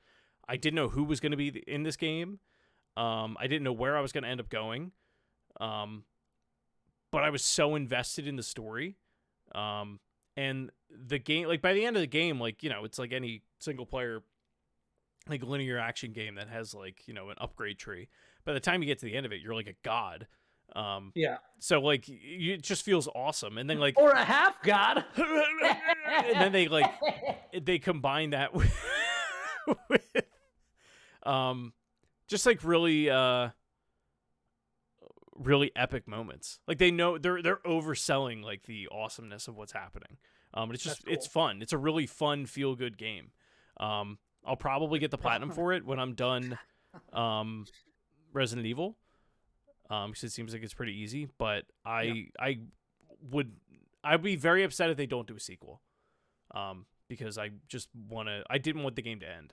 I didn't know who was going to be in this game. I didn't know where I was going to end up going. But I was so invested in the story. And the game, like by the end of the game, like, it's like any single player, like linear action game that has like, an upgrade tree. By the time you get to the end of it, you're like a god. Yeah. So like, it just feels awesome. And then like, or a half god. And then they combine that with, just like really epic moments. Like they know they're overselling like the awesomeness of what's happening. It's just cool. It's fun. It's a really fun feel good game. I'll probably get the platinum for it when I'm done Resident Evil. Because it seems like it's pretty easy, but I'd be very upset if they don't do a sequel. Because I didn't want the game to end.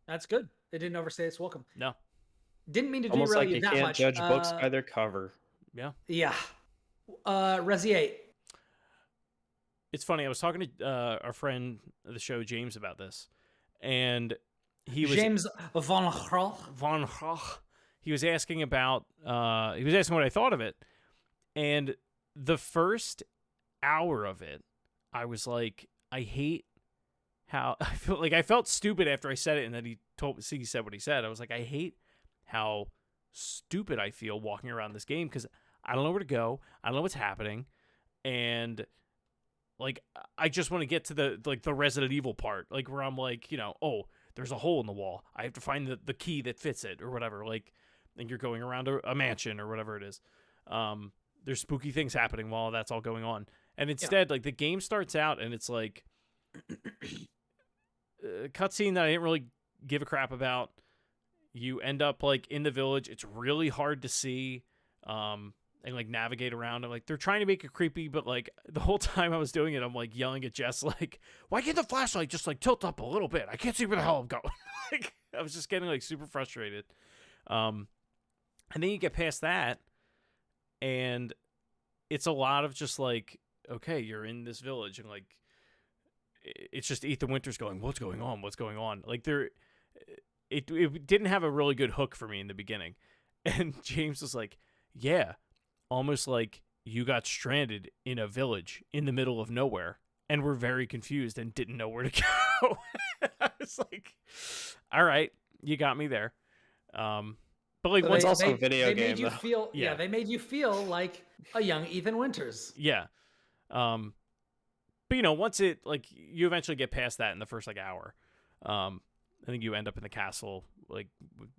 That's good. They didn't overstay its welcome. No. Didn't mean to almost derail like you that can't much. Judge books by their cover. Yeah. Yeah. Resi 8. It's funny. I was talking to our friend of the show, James, about this, and he was James Von Hoch. He was asking about. He was asking what I thought of it, and the first hour of it, I was like, I hate how I felt stupid after I said it, and then he said what he said. I was like, I hate how stupid I feel walking around this game because I don't know where to go. I don't know what's happening, and like I just want to get to the Resident Evil part, like where I'm like, oh, there's a hole in the wall. I have to find the key that fits it or whatever. Like, and you're going around a mansion or whatever it is. There's spooky things happening while that's all going on. And instead, like, the game starts out and it's like a cutscene that I didn't really give a crap about. You end up like in the village. It's really hard to see and like navigate around. And like they're trying to make it creepy, but like the whole time I was doing it, I'm like yelling at Jess, like, why can't the flashlight just like tilt up a little bit? I can't see where the hell I'm going. Like, I was just getting like super frustrated. And then you get past that, and it's a lot of just like, okay, you're in this village, and like it's just Ethan Winters going, what's going on? What's going on? Like it didn't have a really good hook for me in the beginning. And James was like, yeah, almost like you got stranded in a village in the middle of nowhere and were very confused and didn't know where to go. I was like, all right, you got me there. But like, So once also a video they game, made you though. feel, Yeah. they made you feel like a young Ethan Winters. yeah. But you know, once it, like, you eventually get past that in the first like hour. I think you end up in the castle, like with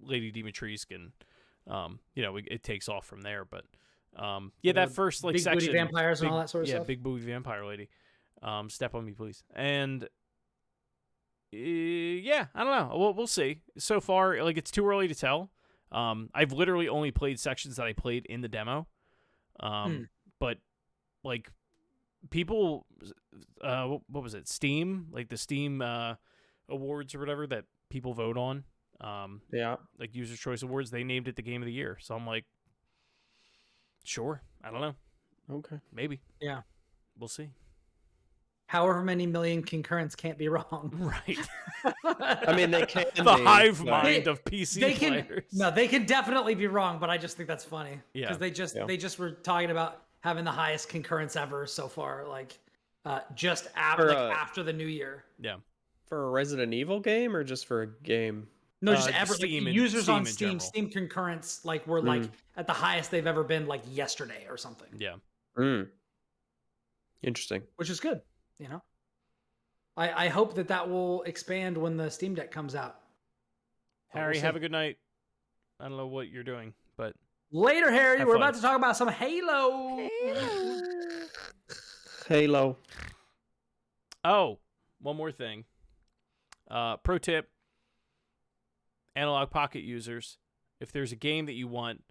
Lady Dimitrescu, and you know, it takes off from there. But yeah, that first like big section, booty vampires and all that sort of yeah, stuff. big booty vampire lady. Step on me, please. And yeah, I don't know. We'll see. So far, like, it's too early to tell. I've literally only played sections that I played in the demo. But like, people, what was it? Steam, like the Steam awards or whatever that people vote on. Yeah. Like User Choice Awards, they named it the Game of the Year. So I'm like, sure. I don't know. Okay. Maybe. Yeah. We'll see. However many million concurrents can't be wrong. Right. I mean, they can. The be, hive but- mind of PC they can players. no, they can definitely be wrong, but I just think that's funny. Yeah. Because they just were talking about having the highest concurrence ever so far, like just after after the new year. Yeah. For a Resident Evil game or just for a game? No, just just ever. Steam Like, and- users Steam on in Steam, general. Steam concurrents like were like at the highest they've ever been, like yesterday or something. Yeah. Interesting. Which is good, you know. I hope that will expand when the Steam Deck comes out. But Harry, we'll have see. a good night. I don't know what you're doing, but Later, Harry. Have We're fun. about to talk about some Halo. Halo. oh, one more thing. Pro tip: Analog Pocket users, if there's a game that you want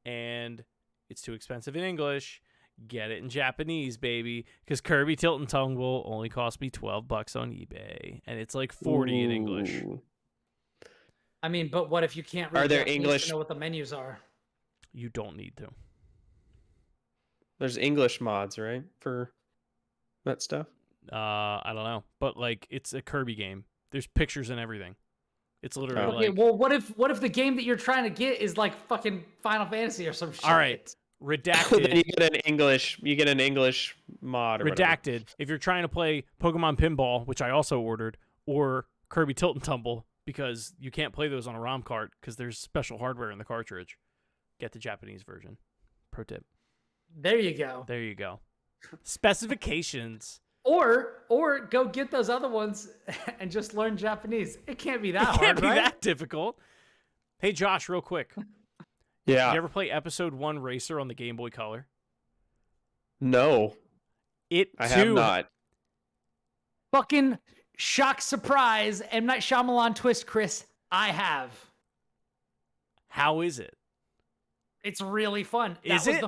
and it's too expensive in English, get it in Japanese, baby. Because Kirby Tilt and Tumble only cost me $12 on eBay, and it's like 40 in English. Ooh. I mean, but what if you can't read Are there Japanese English- to know what the menus are? You don't need to. There's English mods, right? For that stuff? I don't know, but like, it's a Kirby game. There's pictures and everything. It's literally Okay, like, well, what if the game that you're trying to get is like fucking Final Fantasy or some shit? all right, Then you redacted. get an English mod or whatever. Redacted. If you're trying to play Pokemon Pinball, which I also ordered, or Kirby Tilt and Tumble, because you can't play those on a ROM cart because there's special hardware in the cartridge, get the Japanese version. Pro tip. There you go. There you go. Specifications. Or go get those other ones and just learn Japanese. It can't be that It hard, can't be right? that difficult. Hey, Josh, real quick. Yeah. You ever play Episode 1 Racer on the Game Boy Color? No, It, I too, have not. Fucking shock surprise M. Night Shyamalan twist, Chris. I have. How is it? It's really fun. Is it?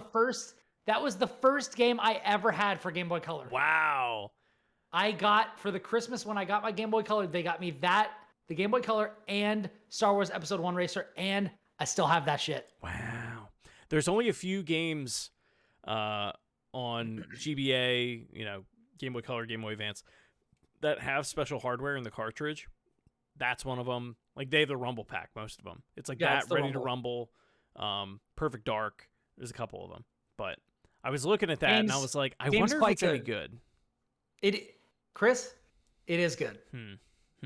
That was the first game I ever had for Game Boy Color. Wow. I got, for the Christmas when I got my Game Boy Color, they got me the Game Boy Color and Star Wars Episode 1 Racer, and I still have that shit. Wow. There's only a few games on GBA, you know, Game Boy Color, Game Boy Advance, that have special hardware in the cartridge. That's one of them. Like, they have the Rumble Pack, most of them. It's like Yeah, it's that, the Ready to Rumble, Perfect Dark. There's a couple of them. But I was looking at that, and I Game's- was like, I game's wonder if quite it's any good. Chris, it is good. Hmm.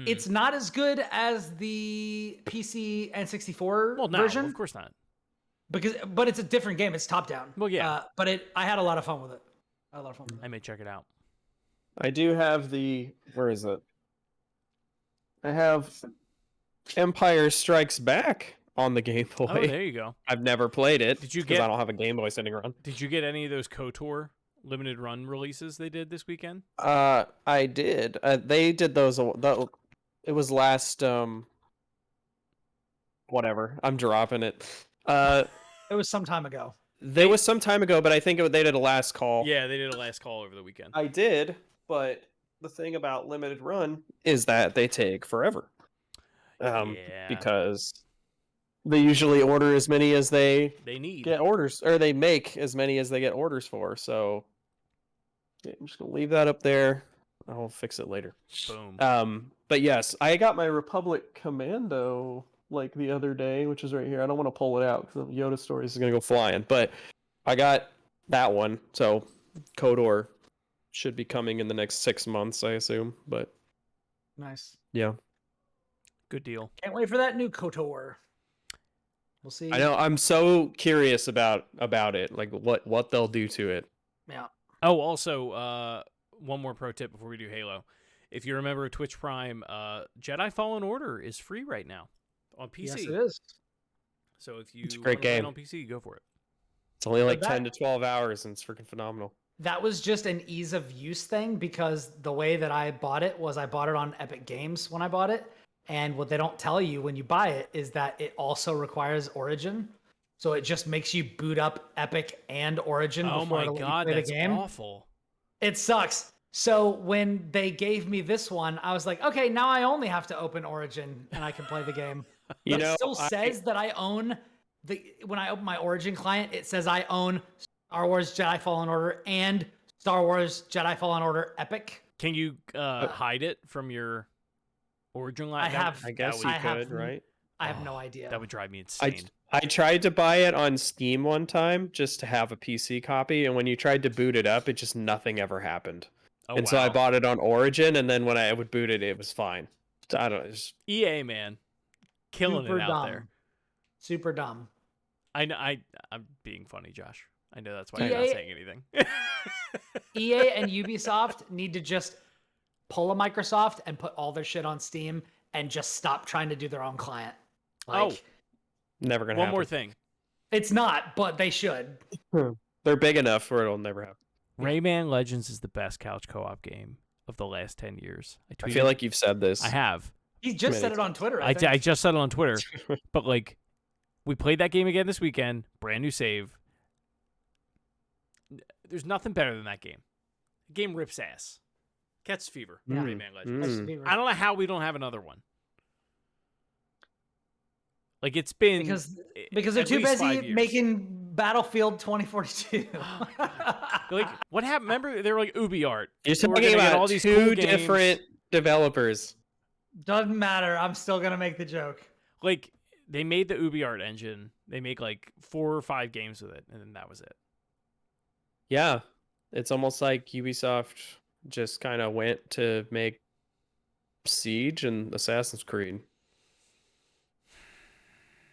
It's not as good as the PC N64 Well, no, version, of course not. but it's a different game. It's top down. Well, yeah. But I had a lot of fun with it. I may check it out. I do have where is it? I have Empire Strikes Back on the Game Boy. Oh, there you go. I've never played it Did you because get? I don't have a Game Boy sitting around. Did you get any of those KOTOR limited run releases they did this weekend? I did. They did those. It was last. Whatever. I'm dropping it. It was some time ago. There was some time ago, but I think they did a last call. Yeah, they did a last call over the weekend. I did, but the thing about limited run is that they take forever. Yeah. Because they usually order as many as they need. get orders, or they make as many as they get orders for. So yeah, I'm just gonna leave that up there. I'll fix it later. Boom. But yes, I got my Republic Commando like the other day, which is right here. I don't want to pull it out because the Yoda stories is gonna go flying. But I got that one, so KOTOR should be coming in the next 6 months, I assume. But Nice. yeah, Good deal. Can't wait for that new KOTOR. We'll see. I know. I'm so curious about it, like what they'll do to it. Yeah. Oh, also, one more pro tip before we do Halo. If you remember Twitch Prime, Jedi Fallen Order is free right now on PC. Yes, it is. So if you It's a great wanna play it game. on PC, go for it. It's only like that- 10 to 12 hours, and it's freaking phenomenal. That was just an ease of use thing because the way that I bought it was I bought it on Epic Games when I bought it. And what they don't tell you when you buy it is that it also requires Origin. So it just makes you boot up Epic and Origin Oh before my it'll let you god, play the that's game. awful. It sucks. So when they gave me this one, I was like, okay, now I only have to open Origin and I can play the game. You But know, it still says that I own when I open my Origin client, it says I own Star Wars Jedi Fallen Order and Star Wars Jedi Fallen Order Epic. Can you hide it from your Origin line? I guess you could, right? I have no idea. That would drive me insane. I tried to buy it on Steam one time just to have a PC copy, and when you tried to boot it up, it just nothing ever happened. Oh, and so I bought it on Origin, and then when I would boot it, it was fine. I don't know. EA, man. Killing Super it out dumb. there. Super dumb. I know, I'm being funny, Josh. I know that's why you're not EA saying anything. EA and Ubisoft need to just pull a Microsoft and put all their shit on Steam and just stop trying to do their own client. Like, Never gonna One happen. more thing. it's not, but they should. They're big enough where it'll never happen. Rayman Legends is the best couch co-op game of the last 10 years. I feel like you've said this. I have. He just Many said it on Twitter. I think. just said it on Twitter. But like, we played that game again this weekend. Brand new save. There's nothing better than that game. The game rips ass. Cat's fever. Yeah. Rayman Legends. That's Mm. fever. I don't know how we don't have another one. Like, it's been because they're at too least 5 busy years. making Battlefield 2042. Like, what happened? Remember, they were like Ubi art. You're We're talking gonna get about all these two cool games. different developers. Doesn't matter. I'm still gonna make the joke. Like, they made the Ubi art engine. They make like 4 or 5 games with it, and then that was it. Yeah, it's almost like Ubisoft just kind of went to make Siege and Assassin's Creed.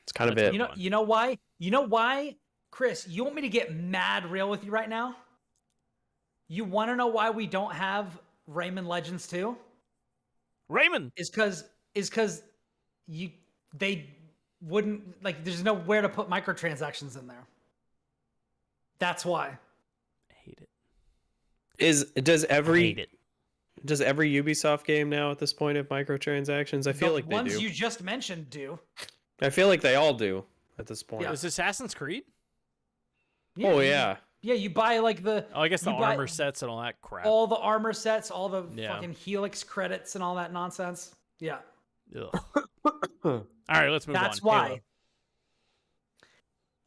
It's kind of That's it. good. You know why? You know why, Chris? You want me to get mad real with you right now? You want to know why we don't have Rayman Legends 2? Raymond. Is because they wouldn't like. There's nowhere to put microtransactions in there. That's why. I hate it. Does I hate it. every Ubisoft game now at this point have microtransactions? I feel like the they ones do. you just mentioned do. I feel like they all do at this point. Yeah. Is Assassin's Creed? Oh you- yeah. Yeah, you buy like the Oh, I guess the You buy- armor sets and all that crap. all the armor sets, all the Yeah. fucking Helix credits and all that nonsense. Yeah, Ugh. All right, let's move on. that's why.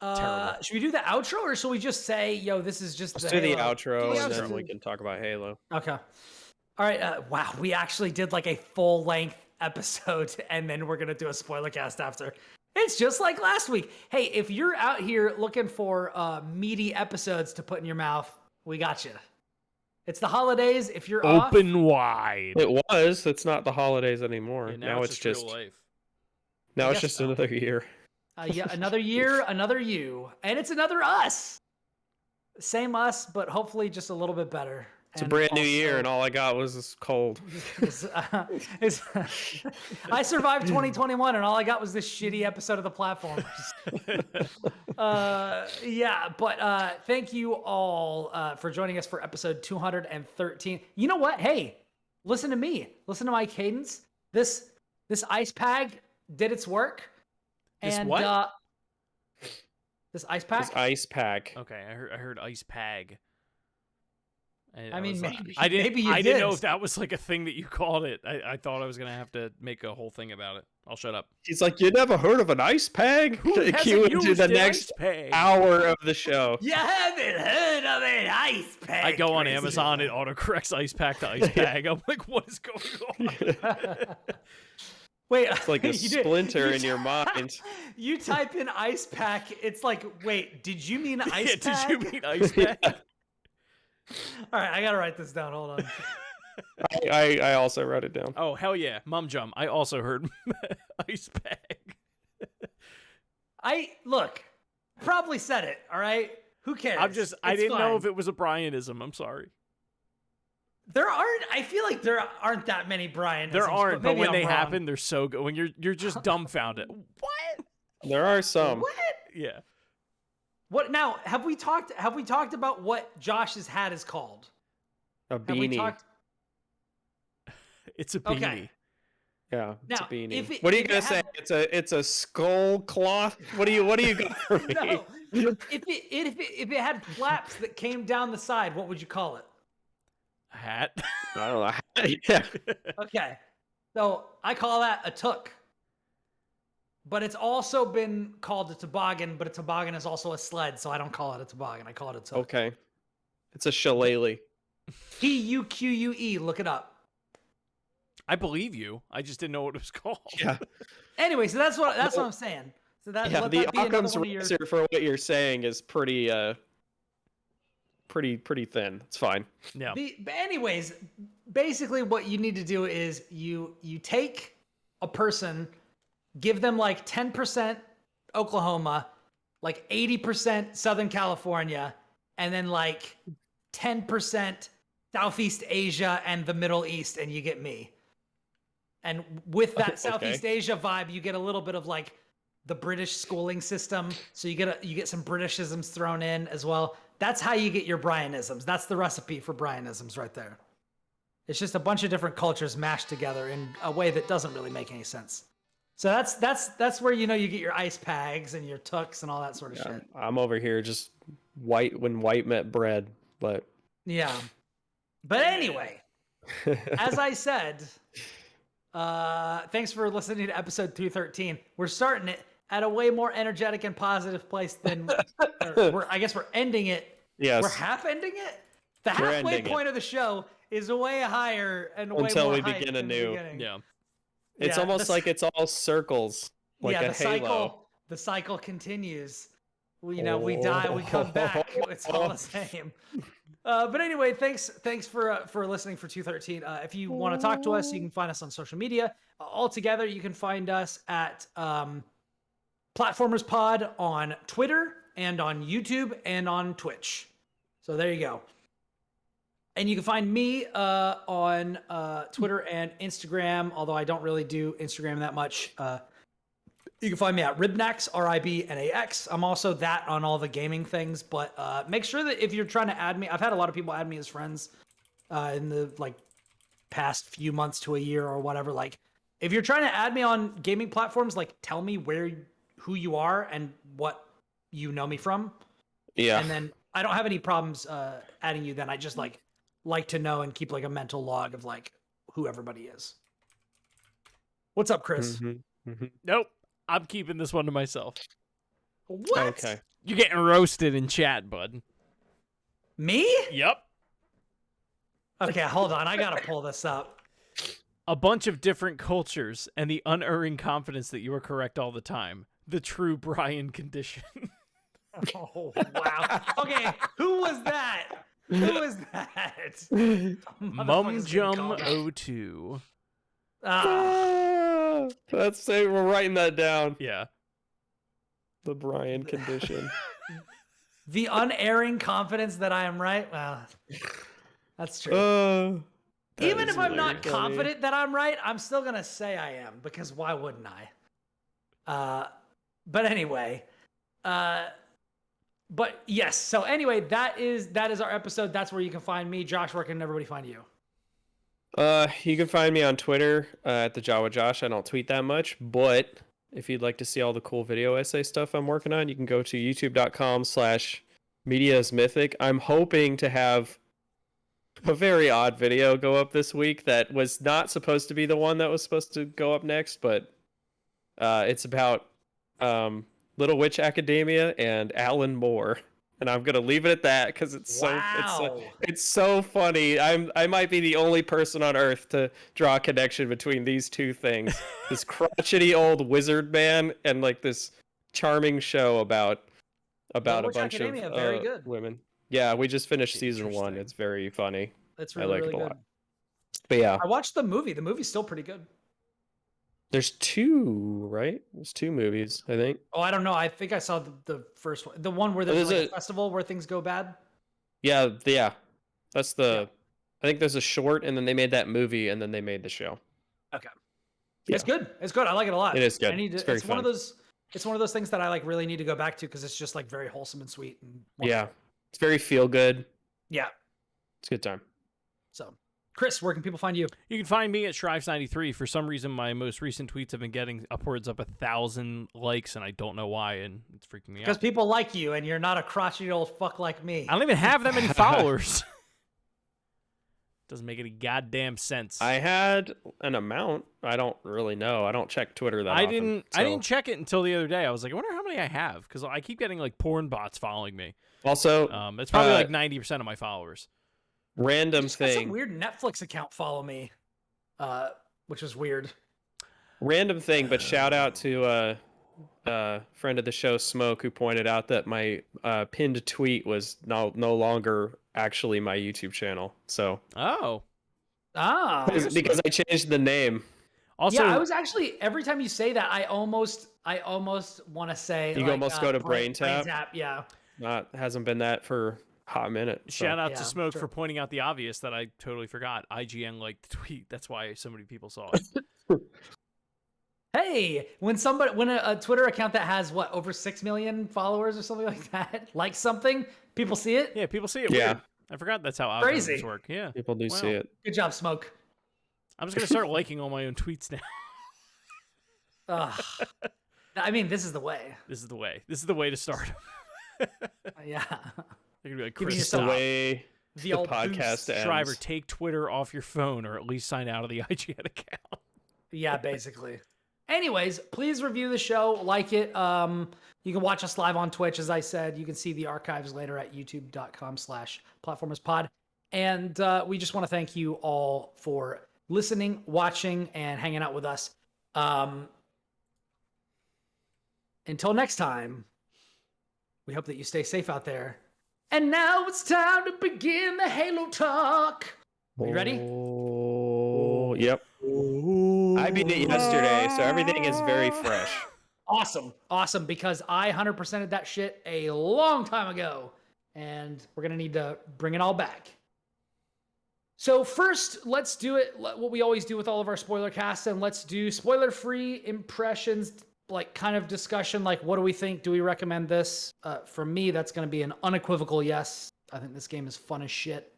Halo. Terrible. Should we do the outro or should we just say, "Yo, this is just Let's the do the Halo"? outro Do and the then outro. we can talk about Halo. Okay. All right. Wow, we actually did like a full length episode, and then we're gonna do a spoiler cast after. It's just like last week. Hey, if you're out here looking for meaty episodes to put in your mouth, we got you. It's the holidays. If you're off, Open wide. It was. It's not the holidays anymore. Yeah, now it's just real life. now I it's guess just so. another year. yeah, another year, another you, and it's another us. Same us, but hopefully just a little bit better. It's a brand new year, and all I got was this cold. I survived 2021, and all I got was this shitty episode of the Platformers. Thank you all for joining us for episode 213. You know what? Hey, listen to me. Listen to my cadence. This ice pack did its work. This ice pack? This ice pack. Okay, I heard ice pag. I mean, maybe I didn't know if that was like a thing that you called it. I thought I was gonna have to make a whole thing about it. I'll shut up. He's like, you never heard of an ice pack? Cue into the next hour of the show. You haven't heard of an ice pack? I go on Amazon, it autocorrects ice pack to ice bag. I'm like, what is going on? Wait, it's like a splinter in your mind. You type in ice pack, it's like, wait, did you mean ice pack? Did you mean ice pack? Yeah. All right, I gotta write this down. Hold on. I also wrote it down. Oh, hell yeah. Mum jump. I also heard ice bag. Probably said it, all right? Who cares? I didn't know if it was a Brianism. I'm sorry. I feel like there aren't that many Brianisms. There aren't, but when I'm they wrong. happen, they're so good. When you're just dumbfounded. What? There are some. What? Yeah. What now? Have we talked about what Josh's hat is called? A beanie. It's a beanie. Okay. Yeah, it's now, a beanie. What are you gonna say? It's a skull cloth. What do you got for me? No. If it had flaps that came down the side, what would you call it? A hat. I don't know. Yeah. Okay. So I call that a toque. But it's also been called a toboggan, but a toboggan is also a sled, so I don't call it a toboggan. I call it a toque. Okay. It's a shillelagh. Tuque. Look it up. I believe you. I just didn't know what it was called. Yeah. Anyway, so that's what I'm saying. So that yeah, the Occam's razor for what you're saying is pretty thin. It's fine. Yeah. But anyways, basically what you need to do is you take a person, give them like 10% Oklahoma, like 80% Southern California, and then like 10% Southeast Asia and the Middle East, and you get me. And with that Southeast Asia vibe, you get a little bit of like the British schooling system. So you get some Britishisms thrown in as well. That's how you get your Brianisms. That's the recipe for Brianisms right there. It's just a bunch of different cultures mashed together in a way that doesn't really make any sense. So that's where you get your ice pags and your tucks and all that sort of shit. I'm over here just when white met bread, but yeah. But anyway, as I said, thanks for listening to episode 213. We're starting it at a way more energetic and positive place than I guess we're ending it. Yes. We're half ending it. The halfway point of the show is way higher and way until more we hype begin than anew. the beginning. Yeah. It's almost like it's all circles, like a halo. The cycle continues. We die, we come back. It's all the same. But anyway, thanks for listening for 213. If you want to talk to us, you can find us on social media. Altogether, you can find us at Platformers Pod on Twitter and on YouTube and on Twitch. So there you go. And you can find me on Twitter and Instagram, although I don't really do Instagram that much. You can find me at Ribnax, RIBNAX. I'm also that on all the gaming things, but make sure that if you're trying to add me, I've had a lot of people add me as friends in the past few months to a year or whatever. Like, if you're trying to add me on gaming platforms, tell me who you are and what you know me from. Yeah. And then I don't have any problems adding you then. I just like to know and keep a mental log of who everybody is. What's up, Chris? Mm-hmm. Mm-hmm. Nope. I'm keeping this one to myself. What? Okay. You're getting roasted in chat, bud. Me? Yep. Okay, hold on. I gotta pull this up. A bunch of different cultures and the unerring confidence that you are correct all the time. The true Brian condition. Oh, wow. Okay, who was that? Who is that? Mumjum02. Let's say we're writing that down. Yeah. The Brian condition. The unerring confidence that I am right. Well, That's true. Even if I'm not funny. confident that I'm right, I'm still gonna say I am, because why wouldn't I? But anyway, but yes. So anyway, that is our episode. That's where you can find me, Josh. Where can everybody find you? You can find me on Twitter at the Jawa Josh. I don't tweet that much, but if you'd like to see all the cool video essay stuff I'm working on, you can go to youtube.com/mediaismythic. I'm hoping to have a very odd video go up this week that was not supposed to be the one that was supposed to go up next, but it's about Little Witch Academia and Alan Moore. And I'm gonna leave it at that because it's so funny. I might be the only person on Earth to draw a connection between these two things: this crotchety old wizard man and like this charming show about a bunch Academia, of very good. women. Yeah, we just finished season 1. It's very funny. That's really, I like really it a good. lot. But yeah, I watched the movie. The movie's still pretty good. there's 2, right? There's 2 movies, I think. Oh, I don't know. I think I saw the first one, the one where there's like a festival where things go bad. Yeah. That's the. I think there's a short, and then they made that movie, and then they made the show. Okay. Yeah. It's good. It's good. I like it a lot. It is good. It's very fun. One of those. It's one of those things that I like really need to go back to because it's just like very wholesome and sweet and wonderful. Yeah, it's very feel good. Yeah, it's a good time. So, Chris, where can people find you? You can find me at Shrives93. For some reason, my most recent tweets have been getting upwards of 1,000 likes, and I don't know why, and it's freaking me out. Because people like you, and you're not a crotchety old fuck like me. I don't even have that many followers. Doesn't make any goddamn sense. I had an amount. I don't really know. I don't check Twitter that often. I didn't check it until the other day. I was like, I wonder how many I have, because I keep getting like porn bots following me. Also, it's probably like 90% of my followers. Random thing. Some weird Netflix account follow me, which is weird. Random thing, but shout out to friend of the show, Smoke, who pointed out that my pinned tweet was no longer actually my YouTube channel. So because I changed the name. Also, yeah, I was actually, every time you say that, I almost want to say you almost go to Brain Tap. Yeah, hasn't been that for a hot minute. So. Shout out to Smoke for pointing out the obvious that I totally forgot. IGN liked the tweet. That's why so many people saw it. Hey, when a Twitter account that has over 6 million followers or something like that likes something, people see it. Yeah, people see it. Yeah, weird. I forgot that's how algorithms work. Yeah, people do see it. Good job, Smoke. I'm just gonna start liking all my own tweets now. I mean, this is the way. This is the way. This is the way to start. Yeah. They're gonna be like, Chris, Chris, the way the podcast ends. Shriver, take Twitter off your phone, or at least sign out of the IGN account. Yeah, basically. Anyways, please review the show, like it. You can watch us live on Twitch, as I said. You can see the archives later at youtube.com/platformerspod. And we just want to thank you all for listening, watching, and hanging out with us. Until next time, we hope that you stay safe out there. And now it's time to begin the Halo talk. Are you ready? Oh, yep. I beat it yesterday, so everything is very fresh. Awesome, because I 100%ed that shit a long time ago, and we're going to need to bring it all back. So first, let's do it what we always do with all of our spoiler casts, and let's do spoiler-free impressions, like kind of discussion, like what do we think? Do we recommend this? For me, that's going to be an unequivocal yes. I think this game is fun as shit.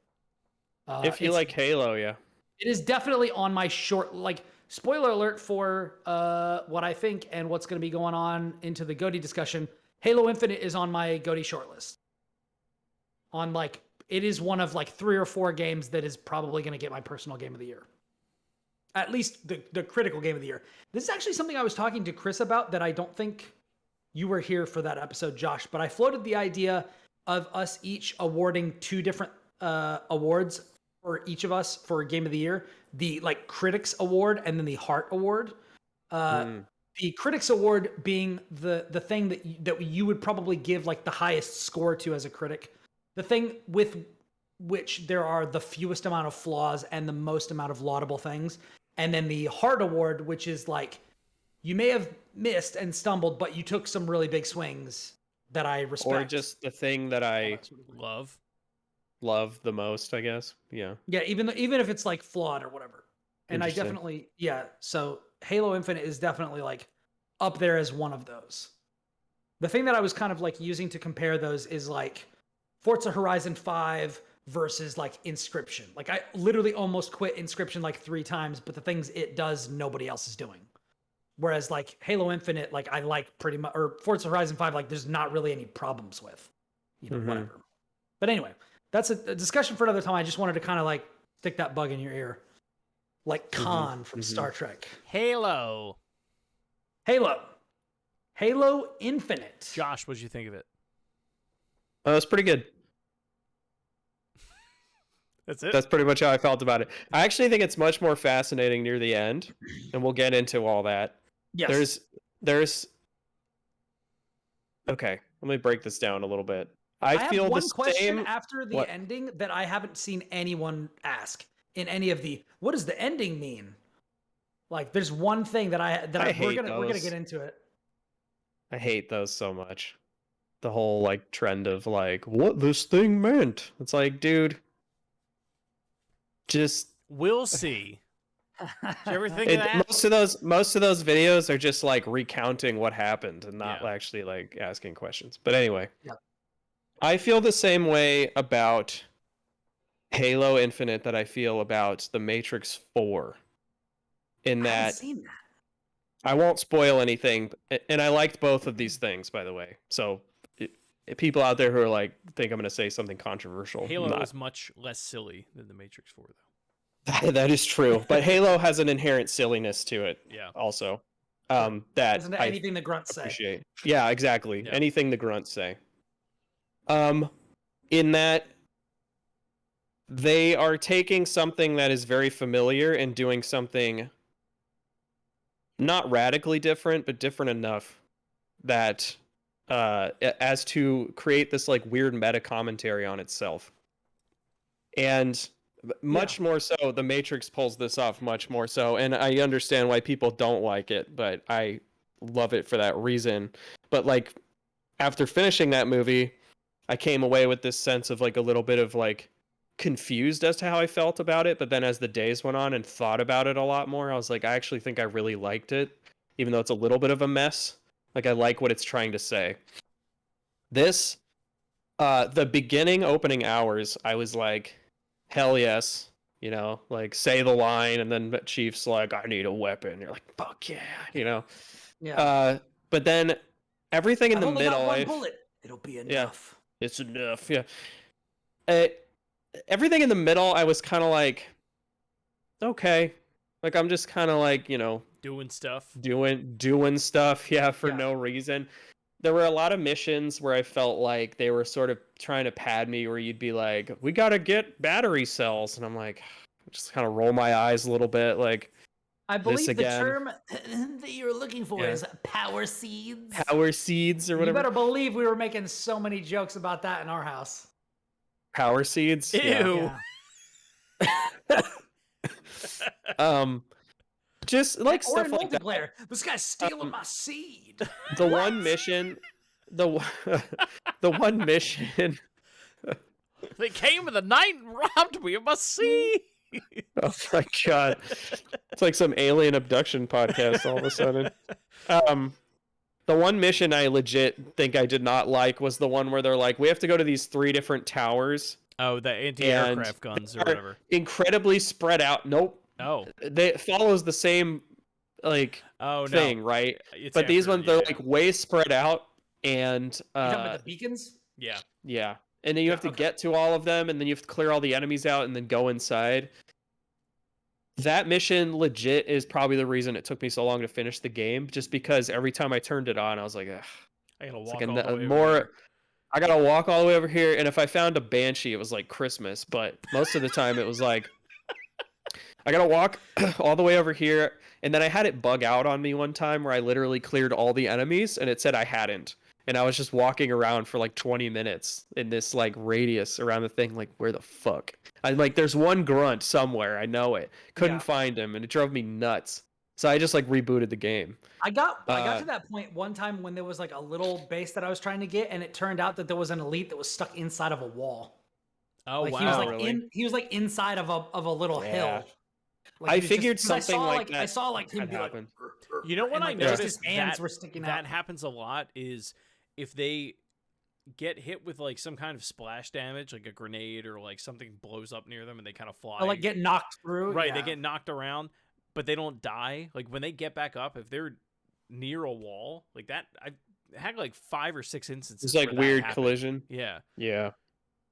If you like Halo, yeah. It is definitely on my spoiler alert for what I think and what's going to be going on into the GOTY discussion. Halo Infinite is on my GOTY shortlist. It is one of 3 or 4 games that is probably going to get my personal game of the year. At least the critical game of the year. This is actually something I was talking to Chris about that I don't think you were here for that episode, Josh, but I floated the idea of us each awarding 2 different awards for each of us for Game of the Year. The Critics Award and then the Heart Award. The Critics Award being the thing that you would probably give the highest score to as a critic. The thing with which there are the fewest amount of flaws and the most amount of laudable things. And then the Heart Award, which is you may have missed and stumbled, but you took some really big swings that I respect. Or just the thing that I love. love the most, I guess. Yeah. Yeah, even if it's like flawed or whatever. And I definitely, so Halo Infinite is definitely like up there as one of those. The thing that I was kind of like using to compare those is like Forza Horizon 5 versus like Inscription. Like I literally almost quit Inscription like 3 times, but the things it does, nobody else is doing. Whereas like Halo Infinite, like I like pretty much, or Forza Horizon 5, like there's not really any problems with, whatever. But anyway, that's a discussion for another time. I just wanted to kind of like stick that bug in your ear. Like Khan from Star Trek. Halo Infinite. Josh, what'd you think of it? It's pretty good. That's it? That's pretty much how I felt about it. I actually think it's much more fascinating near the end, and we'll get into all that. Yes. There's okay, let me break this down a little bit. I feel have one the question same after the ending that I haven't seen anyone ask in any of the what does the ending mean? Like there's one thing that we're gonna get into it. I hate those so much. The whole like trend of like what this thing meant. It's like, dude, just we'll see. Did you ever think of that? Most of those videos are just like recounting what happened and not actually like asking questions. But anyway, I feel the same way about Halo Infinite that I feel about The Matrix 4. In that, I haven't seen that. I won't spoil anything, and I liked both of these things, by the way. So, people out there who are like think I'm going to say something controversial. Halo is much less silly than The Matrix 4, though. That is true, but Halo has an inherent silliness to it. Yeah. Also, that isn't anything the grunts appreciate. say. Yeah, exactly. Yeah. Anything the grunts say. In that they are taking something that is very familiar and doing something not radically different, but different enough that as to create this like weird meta commentary on itself. And much more so, The Matrix pulls this off much more so, and I understand why people don't like it, but I love it for that reason. But like after finishing that movie, I came away with this sense of like a little bit of like confused as to how I felt about it, but then as the days went on and thought about it a lot more, I was like, I actually think I really liked it, even though it's a little bit of a mess. Like I like what it's trying to say. This the beginning opening hours, I was like, hell yes, like say the line, and then Chief's like, I need a weapon. You're like, fuck yeah, Yeah. But then everything in the only middle, got one bullet. It'll be enough. Yeah, it's enough. Yeah. Everything in the middle, I was kind of like, okay, like I'm just kind of like, doing stuff, for no reason. There were a lot of missions where I felt like they were sort of trying to pad me, where you'd be like, we got to get battery cells. And I'm like, just kind of roll my eyes a little bit. Like, I believe the term that you were looking for is power seeds. Power seeds or whatever. You better believe we were making so many jokes about that in our house. Power seeds? Ew. Yeah. Just like stuff like multiplayer. This guy's stealing my seed. The one mission, the one mission. They came in the night and robbed me of my seed. Oh my god! It's like some alien abduction podcast all of a sudden. The one mission I legit think I did not like was the one where they're like, we have to go to these 3 different towers. Oh, the anti-aircraft guns or whatever. Incredibly spread out. Nope. Oh. It follows the same thing, right? It's but these ones, they're like way spread out, and you talking about the beacons? Yeah. Yeah. And then you have to get to all of them, and then you have to clear all the enemies out and then go inside. That mission legit is probably the reason it took me so long to finish the game, just because every time I turned it on, I was like, ugh. I gotta walk all the way over here. I gotta walk all the way over here, and if I found a Banshee, it was like Christmas, but most of the time it was like, I gotta walk all the way over here, and then I had it bug out on me one time where I literally cleared all the enemies, and it said I hadn't. And I was just walking around for like 20 minutes in this like radius around the thing, like, where the fuck? I'm like, there's one grunt somewhere, I know it. Couldn't find him, and it drove me nuts. So I just like rebooted the game. I got to that point one time when there was like a little base that I was trying to get, and it turned out that there was an elite that was stuck inside of a wall. Oh like wow! he was like really? he was like inside of a little Yeah. hill. Like I he was figured 'cause I something saw, like that I saw like him had be like, happened. You know what and, I like, just noticed his hands that were sticking that out. happens a lot is if they get hit with like some kind of splash damage, like a grenade or like something blows up near them and they kind of fly. Or like get knocked through. Right, yeah. they get knocked around, but they don't die. Like when they get back up, if they're near a wall, like that, I've had like 5 or 6 instances. It's like where that weird happened. collision. Yeah. Yeah.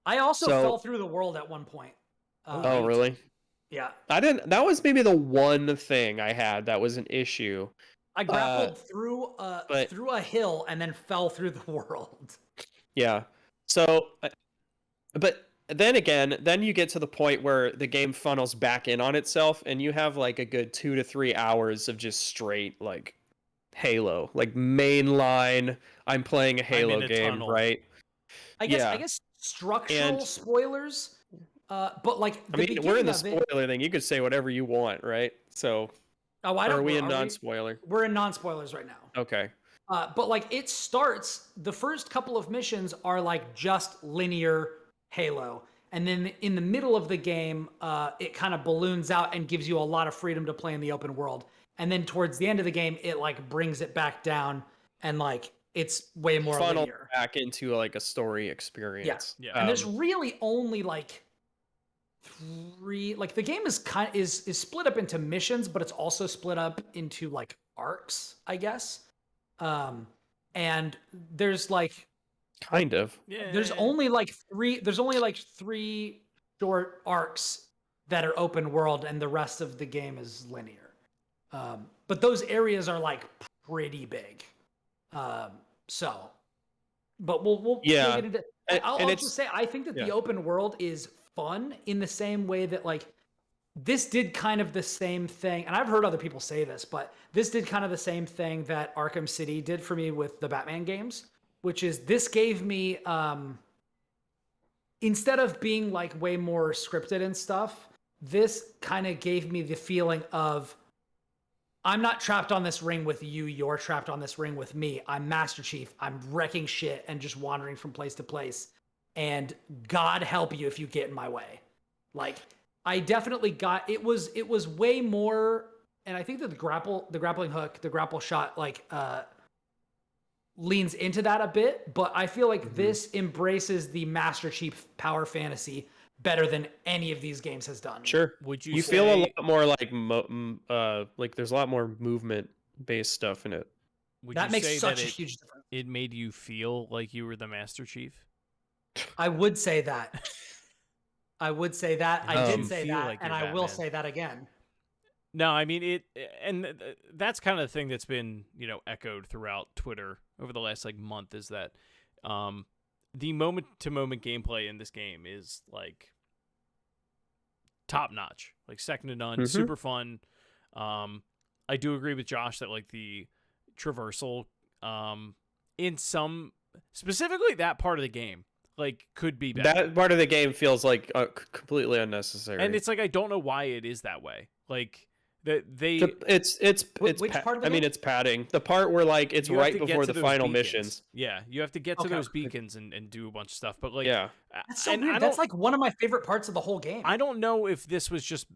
I also So- fell through the world at one point. Oh, really? Yeah. I didn't. That was maybe the one thing I had that was an issue. I grappled through a hill and then fell through the world. Yeah. So, but then again, then you get to the point where the game funnels back in on itself, and you have like a good 2 to 3 hours of just straight like Halo, like mainline. I'm playing a Halo in a game, tunnel. right? I guess structural And- spoilers. But like I the mean, we're in the beginning of it- spoiler thing. You could say whatever you want, right? So, Oh, I or don't. are we in non-spoiler? We're in non-spoilers right now. Okay. But like it starts, the first couple of missions are like just linear Halo, and then in the middle of the game, it kind of balloons out and gives you a lot of freedom to play in the open world. And then towards the end of the game, it like brings it back down, and like it's way more Funnel linear. back into like a story experience. Yeah. And there's really only like 3. Like the game is is split up into missions, but it's also split up into like arcs, I guess. And there's like kind of. Yeah. there's only like 3 short arcs that are open world, and the rest of the game is linear. But those areas are like pretty big. So, but we'll Yeah. get into. I'll just say I think that the open world is fun in the same way that like this did kind of the same thing, and I've heard other people say this, but this did kind of the same thing that Arkham City did for me with the Batman games, which is this gave me instead of being like way more scripted and stuff, this kind of gave me the feeling of I'm not trapped on this ring with you, you're trapped on this ring with me. I'm Master Chief. I'm wrecking shit and just wandering from place to place. And God help you if you get in my way. Like, I definitely got it was way more, and I think that the grappling hook, the grapple shot, like leans into that a bit, but I feel like this embraces the Master Chief power fantasy better than any of these games has done. Sure. Would You feel a lot more like there's a lot more movement based stuff in it. Would That you makes say such that a huge difference. it made you feel like you were the Master Chief? I would say that. I would say that. I did say feel that, like and you're I will Batman. say that again. No, I mean it, and that's kind of the thing that's been echoed throughout Twitter over the last like month is that the moment to moment gameplay in this game is like top notch, like second to none, super fun. I do agree with Josh that like the traversal in some specifically that part of the game like could be better. That part of the game feels like completely unnecessary. And it's like I don't know why it is that way. Like that they it's Which part of the I mean game? it's padding. The part where like it's you have right to get before to the those final beacons. missions. Yeah, you have to get to Okay. those beacons and do a bunch of stuff. But like Yeah. That's so and weird. I That's don't- like one of my favorite parts of the whole game. I don't know if this was just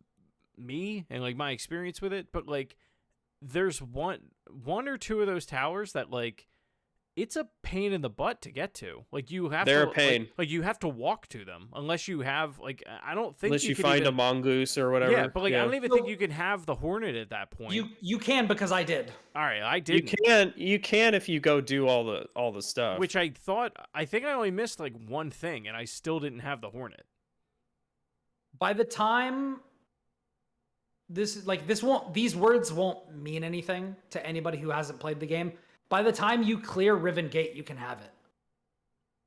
me and like my experience with it, but like there's one or two of those towers that like it's a pain in the butt to get to. Like you have They're to a pain. like you have to walk to them unless you have like I don't think Unless you can find even, a mongoose or whatever. Yeah, but like I don't even think So- you can have the Hornet at that point. You can because I did. All right, I You didn't. can if you go do all the stuff. Which I think I only missed like one thing, and I still didn't have the Hornet. By the time these words won't mean anything to anybody who hasn't played the game. By the time you clear Riven Gate, you can have it.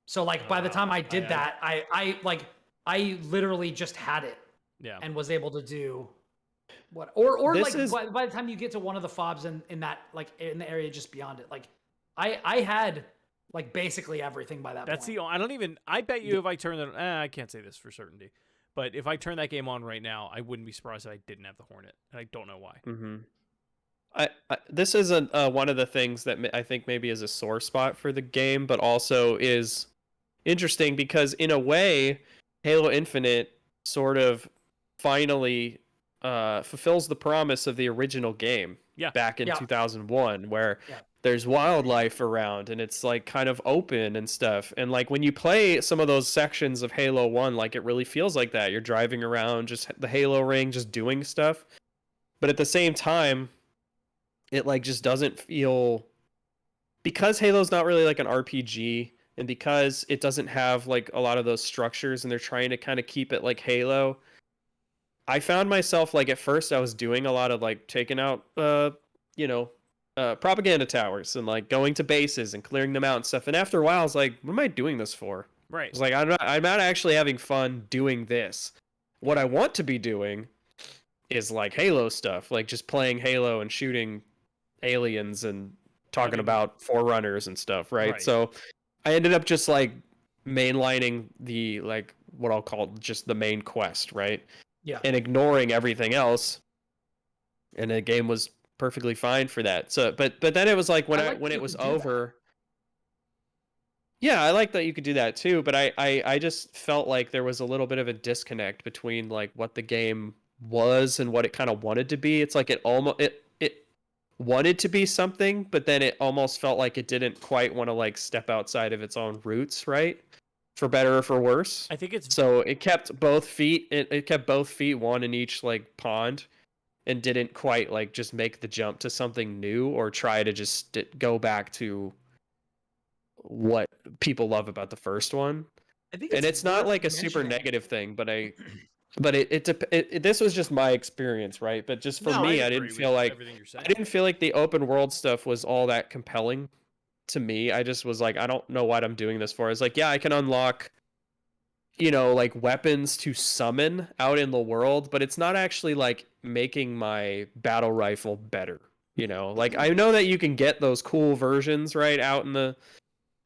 So like by the time I did that, I literally just had it Yeah. and was able to do what or This like is- by the time you get to one of the fobs in that like in the area just beyond it, like I had like basically everything by that That's point. the I don't even I bet you if I turn that I can't say this for certainty. But if I turn that game on right now, I wouldn't be surprised if I didn't have the Hornet. And I don't know why. Mm-hmm. This is one of the things that I think maybe is a sore spot for the game, but also is interesting because in a way, Halo Infinite sort of finally fulfills the promise of the original game back in 2001, where there's wildlife around and it's like kind of open and stuff. And like when you play some of those sections of Halo 1, like it really feels like that. You're driving around just the Halo ring, just doing stuff. But at the same time, it like just doesn't feel, because Halo's not really like an RPG, and because it doesn't have like a lot of those structures and they're trying to kind of keep it like Halo. I found myself like at first I was doing a lot of like taking out propaganda towers and like going to bases and clearing them out and stuff. And after a while I was like, what am I doing this for? Right. It's like I'm not actually having fun doing this. What I want to be doing is like Halo stuff, like just playing Halo and shooting aliens and talking about Forerunners and stuff, right? So I ended up just like mainlining the like what I'll call just the main quest, right? Yeah. And ignoring everything else. And the game was perfectly fine for that. So but then it was like when it was over. Yeah, I like that you could do that too, but I just felt like there was a little bit of a disconnect between like what the game was and what it kind of wanted to be. It's like it wanted to be something, but then it almost felt like it didn't quite want to like step outside of its own roots, right? For better or for worse. I think it's so it kept both feet. It kept both feet, one in each like pond, and didn't quite like just make the jump to something new or try to just go back to what people love about the first one. I think it's not like a super negative thing, but this was just my experience, right? But just for me, I didn't feel like the open world stuff was all that compelling to me. I just was like, I don't know what I'm doing this for. It's like, yeah, I can unlock, like weapons to summon out in the world, but it's not actually like making my battle rifle better. Like I know that you can get those cool versions right out in the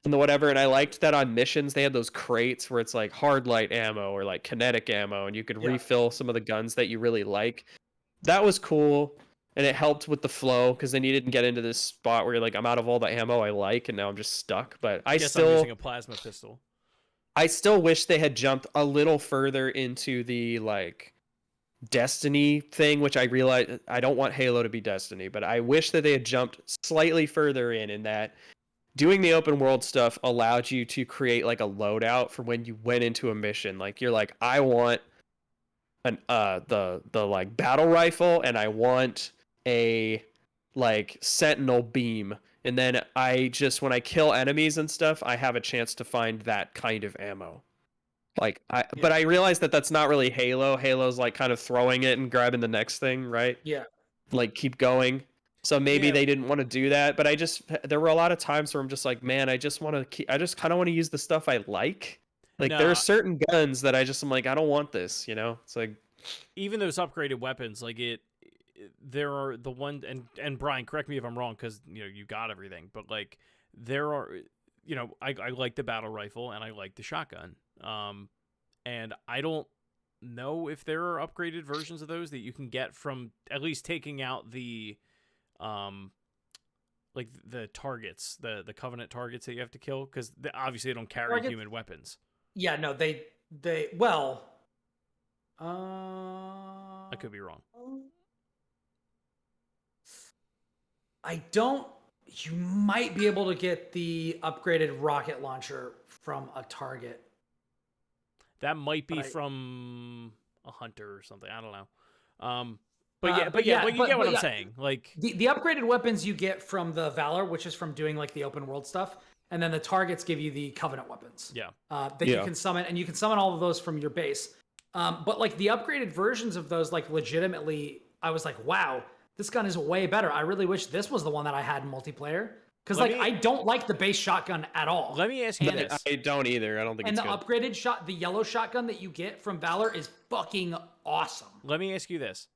whatever, and I liked that on missions they had those crates where it's like hard light ammo or like kinetic ammo, and you could refill some of the guns that you really like. That was cool, and it helped with the flow because then you didn't get into this spot where you're like, I'm out of all the ammo I like and now I'm just stuck. But I'm using a plasma pistol. I still wish they had jumped a little further into the like Destiny thing, which I realize I don't want Halo to be Destiny, but I wish that they had jumped slightly further in that doing the open world stuff allowed you to create like a loadout for when you went into a mission. Like you're like, I want an the like battle rifle, and I want a like sentinel beam, and then I just when I kill enemies and stuff, I have a chance to find that kind of ammo. Like but I realized that that's not really Halo. Halo's like kind of throwing it and grabbing the next thing, right? Yeah. Like keep going. So maybe they didn't want to do that, but there were a lot of times where I'm just like, man, I just kind of want to use the stuff I like. Like there are certain guns that I'm like, I don't want this, It's like even those upgraded weapons, like there are the one, and Brian, correct me if I'm wrong, because you got everything, but like there are, I like the battle rifle and I like the shotgun, and I don't know if there are upgraded versions of those that you can get from at least taking out the like the targets, the Covenant targets that you have to kill, because obviously they don't carry human weapons. Yeah, no, they I could be wrong. You might be able to get the upgraded rocket launcher from a target. That might be from a hunter or something. I don't know. But you get what I'm saying. Like the upgraded weapons you get from the Valor, which is from doing like the open world stuff, and then the targets give you the Covenant weapons. Yeah. You can summon, and you can summon all of those from your base. But like the upgraded versions of those, like legitimately, I was like, wow, this gun is way better. I really wish this was the one that I had in multiplayer. Because I don't like the base shotgun at all. Let me ask you this. I don't either. I don't think it's good. And the upgraded the yellow shotgun that you get from Valor is fucking awesome. Let me ask you this.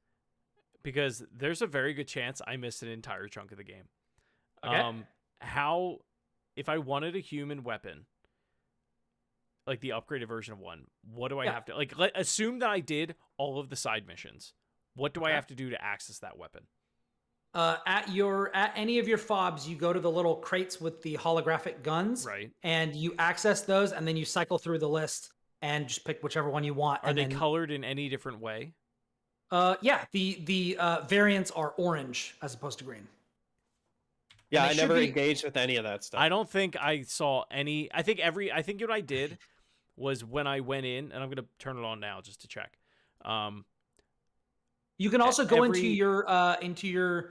Because there's a very good chance I missed an entire chunk of the game. Okay. If I wanted a human weapon, like the upgraded version of one, what do I have to, assume that I did all of the side missions. What do I have to do to access that weapon? At any of your fobs, you go to the little crates with the holographic guns, right? And you access those, and then you cycle through the list and just pick whichever one you want. Are they colored in any different way? Yeah, the variants are orange as opposed to green. Yeah, I never engaged with any of that stuff. I don't think I saw any. I think what I did was when I went in, and I'm gonna turn it on now just to check. You can also go into your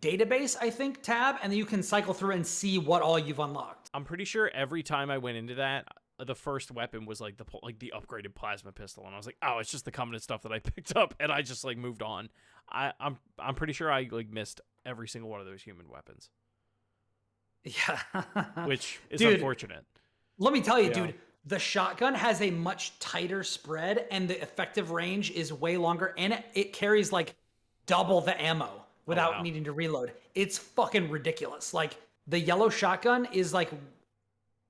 database, I think, tab, and then you can cycle through and see what all you've unlocked. I'm pretty sure every time I went into that, the first weapon was like the upgraded plasma pistol, and I was like, oh, it's just the covenant stuff that I picked up, and I just like moved on. I'm pretty sure I like missed every single one of those human weapons. Yeah, which is unfortunate. Let me tell you, dude, the shotgun has a much tighter spread, and the effective range is way longer, and it carries like double the ammo without needing to reload. It's fucking ridiculous. Like the yellow shotgun is like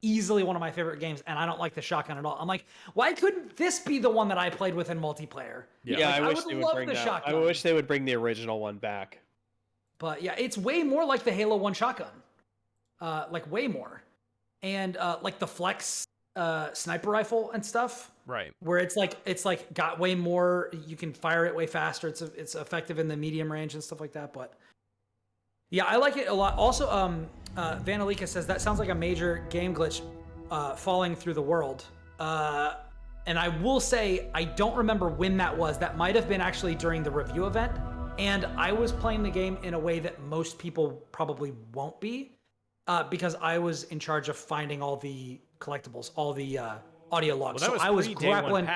easily one of my favorite games, and I don't like the shotgun at all. I'm like, why couldn't this be the one that I played with in multiplayer? Yeah, like, I wish they would bring that. Shotgun. I wish they would bring the original one back. But yeah, it's way more like the Halo 1 shotgun. Like way more. And like the flex sniper rifle and stuff. Right. Where it's like got way more, you can fire it way faster. It's effective in the medium range and stuff like that. But yeah, I like it a lot. Also, Vanalika says that sounds like a major game glitch, falling through the world. And I will say, I don't remember when that was. That might have been actually during the review event. And I was playing the game in a way that most people probably won't be. Because I was in charge of finding all the collectibles, all the audio logs. Well, so I was grappling.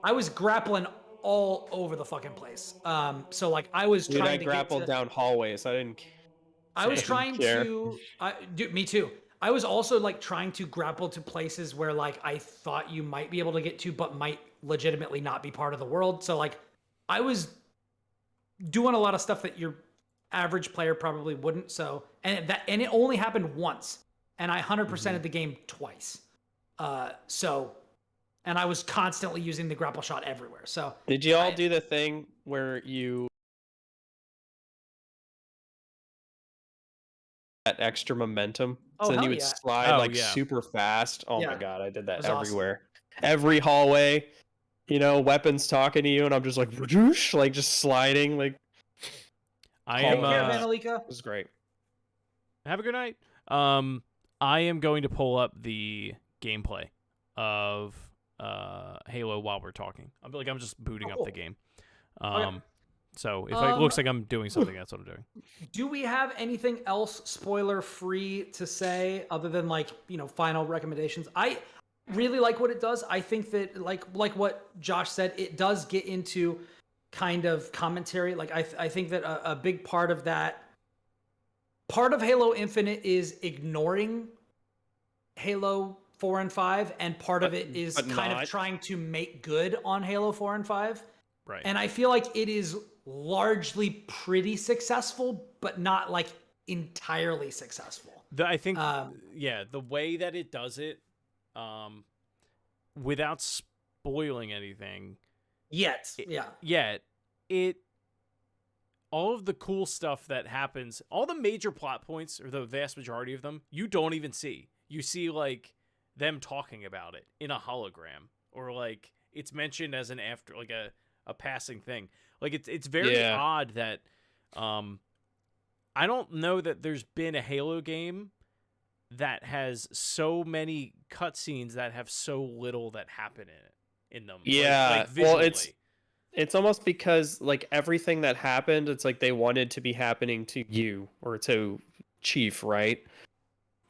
I was grappling all over the fucking place. So like I was trying to grappled down hallways. I was trying to. Dude, me too. I was also like trying to grapple to places where like I thought you might be able to get to, but might legitimately not be part of the world. So like I was doing a lot of stuff that your average player probably wouldn't. So and it only happened once, and I 100%ed the game twice. And I was constantly using the grapple shot everywhere. So did you all do the thing where you that extra momentum? So then you would slide super fast. Oh my god, I did that everywhere. Awesome. Every hallway, weapons talking to you, and I'm just like whoosh, like just sliding like. I am. It was great. Have a good night. I am going to pull up the gameplay of Halo while we're talking. I'm just booting up the game. So if it looks like I'm doing something, that's what I'm doing. Do we have anything else spoiler free to say other than like final recommendations? I really like what it does. I think that like what Josh said, it does get into kind of commentary. Like I think that a big part of Halo Infinite is ignoring Halo 4 and 5, and part of it is kind of trying to make good on Halo 4 and 5. Right. And I feel like it is largely pretty successful, but not like entirely successful. I think the way that it does it, without spoiling anything, all of the cool stuff that happens, all the major plot points, or the vast majority of them, you don't even see. You see like them talking about it in a hologram, or like it's mentioned as an after, like a passing thing. Like it's very odd that I don't know that there's been a Halo game that has so many cutscenes that have so little that happen in them. Yeah, like visually. Well, it's almost because like everything that happened, it's like they wanted to be happening to you or to Chief, right?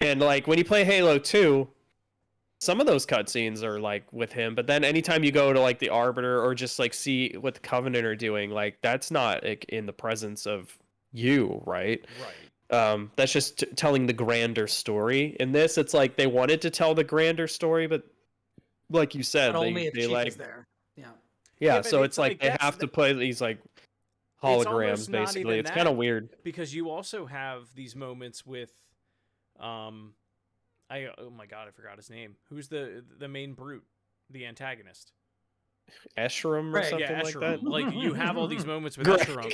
And like when you play Halo 2, some of those cutscenes are like with him, but then anytime you go to like the Arbiter or just like see what the Covenant are doing, like that's not like in the presence of you, right? Right. That's just telling the grander story. In this, it's like they wanted to tell the grander story, but like you said, but only if they Chief like is there. Yeah, so it's like they have to play these like holograms basically. It's kind of weird because you also have these moments with oh my god, I forgot his name. Who's the main brute, the antagonist? Escharum or something like that. Like you have all these moments with Escharum.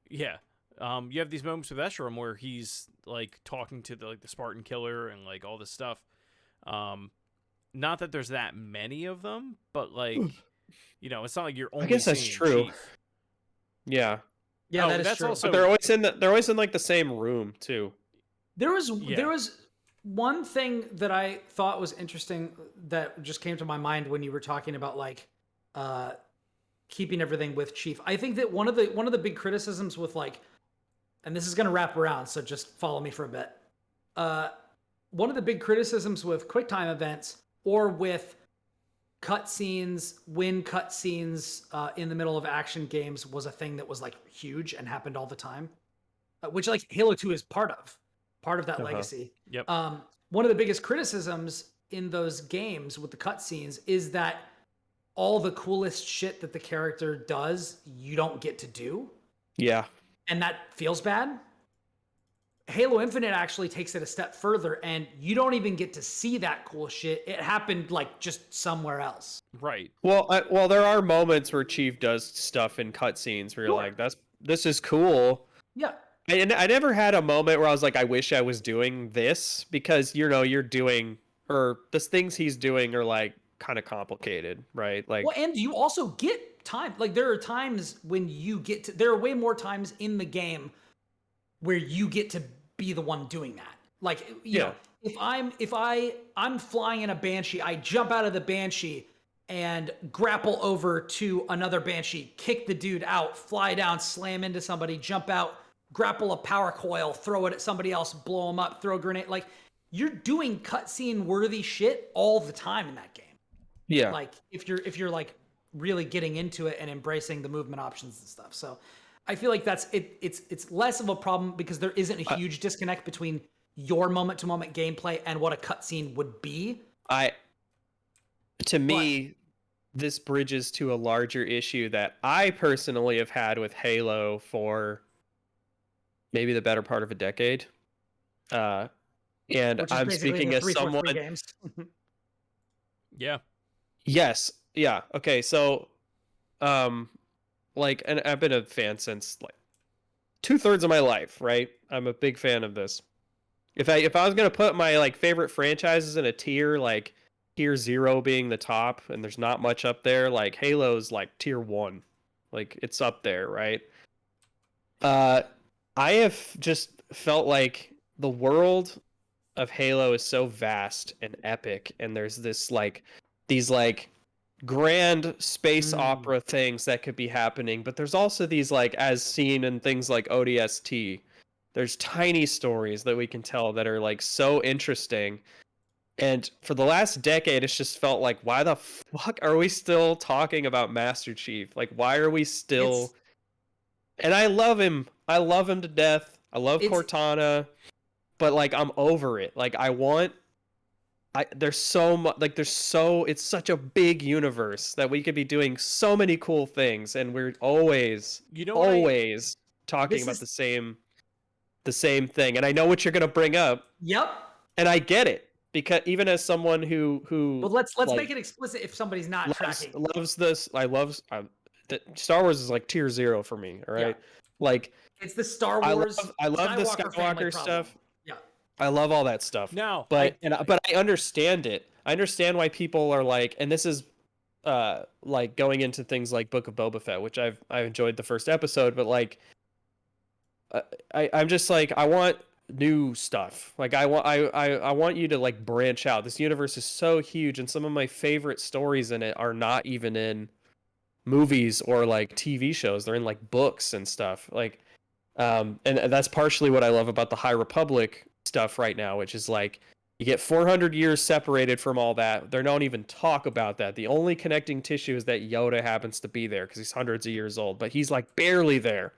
Yeah. You have these moments with Escharum where he's like talking to the Spartan killer and like all this stuff. not that there's that many of them, but like, it's not like you're only I guess that's seeing true. Chief. Yeah. Yeah, that is that's true. also. But they're always in like the same room too. There was one thing that I thought was interesting that just came to my mind when you were talking about like keeping everything with Chief. I think that one of the big criticisms with like, and this is going to wrap around, so just follow me for a bit. One of the big criticisms with QuickTime events or with cutscenes, in the middle of action games was a thing that was like huge and happened all the time, which like Halo 2 is part of that legacy. Yep. One of the biggest criticisms in those games with the cutscenes is that all the coolest shit that the character does, you don't get to do. Yeah. And that feels bad. Halo Infinite actually takes it a step further, and you don't even get to see that cool shit. It happened like just somewhere else. Right. Well, there are moments where Chief does stuff in cutscenes where you're like, this is cool. Yeah. And I never had a moment where I was like, I wish I was doing this, because you're doing, or the things he's doing are like kind of complicated, right? Like, well, and you also get time. Like there are times when there are way more times in the game where you get to be the one doing that. Like, you know, if I'm flying in a Banshee, I jump out of the Banshee and grapple over to another Banshee, kick the dude out, fly down, slam into somebody, jump out, grapple a power coil, throw it at somebody else, blow them up, throw a grenade. Like, you're doing cutscene worthy shit all the time in that game. Yeah. Like if you're like really getting into it and embracing the movement options and stuff. So I feel like that's it. It's less of a problem because there isn't a huge disconnect between your moment to moment gameplay and what a cutscene would be. To me, this bridges to a larger issue that I personally have had with Halo for maybe the better part of a decade. And I'm speaking as someone. Games. Yeah. Yes. Yeah. Okay. So, like, and I've been a fan since like 2/3 of my life, right? I'm a big fan of this. If I was gonna put my like favorite franchises in a tier, like tier 0 being the top, and there's not much up there, like Halo's like tier 1, like it's up there, right? I have just felt like the world of Halo is so vast and epic, and there's this like these like grand space opera things that could be happening, but there's also these like, as seen in things like ODST, there's tiny stories that we can tell that are like so interesting. And for the last decade, it's just felt like, why the fuck are we still talking about Master Chief? Like, why are we still? And I love him to death. I love Cortana, but like I'm over it. Like there's so much, like it's such a big universe that we could be doing so many cool things, and we're always talking about the same thing. And I know what you're gonna bring up. Yep. And I get it, because even as someone who But let's like, make it explicit if somebody's not tracking. Loves this. Star Wars is like tier 0 for me. All right, like it's the Star Wars. I love the Skywalker stuff. Yeah. I love all that stuff. No, but I understand it. I understand why people are like, and this is like going into things like Book of Boba Fett, which I enjoyed the first episode, but like I'm just like, I want new stuff. Like I want you to like branch out. This universe is so huge, and some of my favorite stories in it are not even in movies or like TV shows. They're in like books and stuff. Like and that's partially what I love about the High Republic stuff right now, which is like you get 400 years separated from all that. They don't even talk about that. The only connecting tissue is that Yoda happens to be there because he's hundreds of years old, but he's like barely there,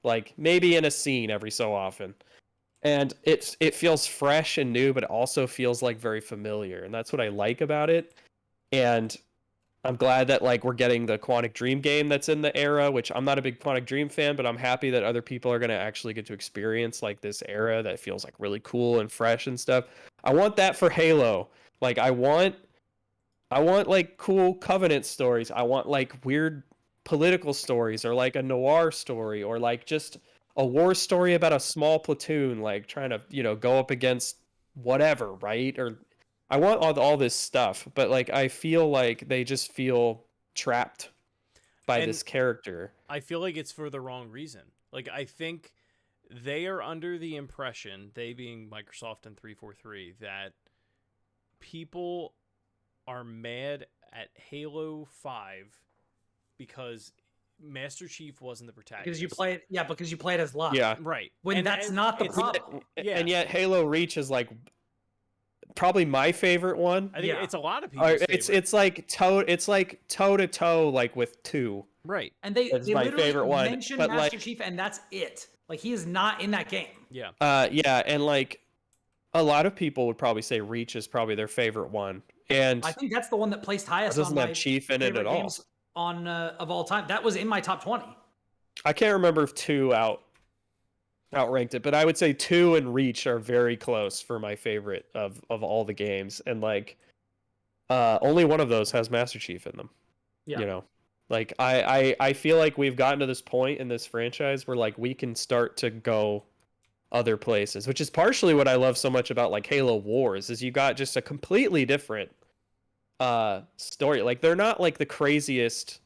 like maybe in a scene every so often. And it feels fresh and new, but it also feels like very familiar, and that's what I like about it. And I'm glad that like we're getting the Quantic Dream game that's in the era, which I'm not a big Quantic Dream fan, but I'm happy that other people are going to actually get to experience like this era that feels like really cool and fresh and stuff. I want that for Halo. Like I want like cool Covenant stories. I want like weird political stories, or like a noir story, or like just a war story about a small platoon like trying to, go up against whatever, right? Or I want all this stuff, but like I feel like they just feel trapped by And this character. I feel like it's for the wrong reason. Like, I think they are under the impression, they being Microsoft and 343, that people are mad at Halo 5 because Master Chief wasn't the protagonist. Because you played as Locke. Yeah. Right. When that's not the problem. Yeah. And yet Halo Reach is like probably my favorite one. I think it's a lot of people's favorite. It's like toe to toe like with 2. Right. And they my literally favorite one, mention but, Master like, Chief, and that's it. Like, he is not in that game. Yeah. Yeah, and like a lot of people would probably say Reach is probably their favorite one. And I think that's the one that placed highest doesn't on my have Chief in it favorite at all. games of all time. That was in my top 20. I can't remember if 2 outranked it, but I would say 2 and Reach are very close for my favorite of all the games. And like only one of those has Master Chief in them. Yeah. You know. Like I feel like we've gotten to this point in this franchise where like we can start to go other places, which is partially what I love so much about like Halo Wars is you got just a completely different story. Like they're not like the craziest,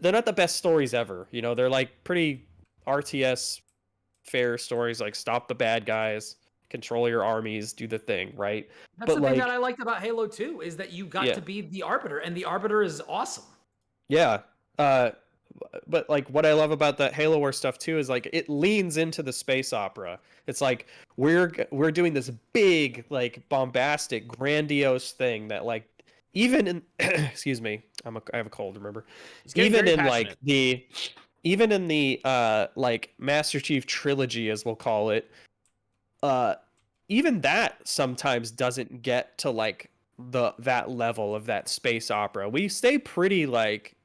they're not the best stories ever, you know. They're like pretty RTS fair stories, like stop the bad guys, control your armies, do the thing, right? That's the thing that I liked about Halo 2 is that you got to be the Arbiter, and the Arbiter is awesome. Yeah. But like what I love about that Halo Wars stuff too is like it leans into the space opera. It's like we're doing this big, like bombastic, grandiose thing that like even in excuse me, I have a cold, remember? Even in like even in the like Master Chief trilogy as we'll call it, even that sometimes doesn't get to like that level of that space opera. We stay pretty like,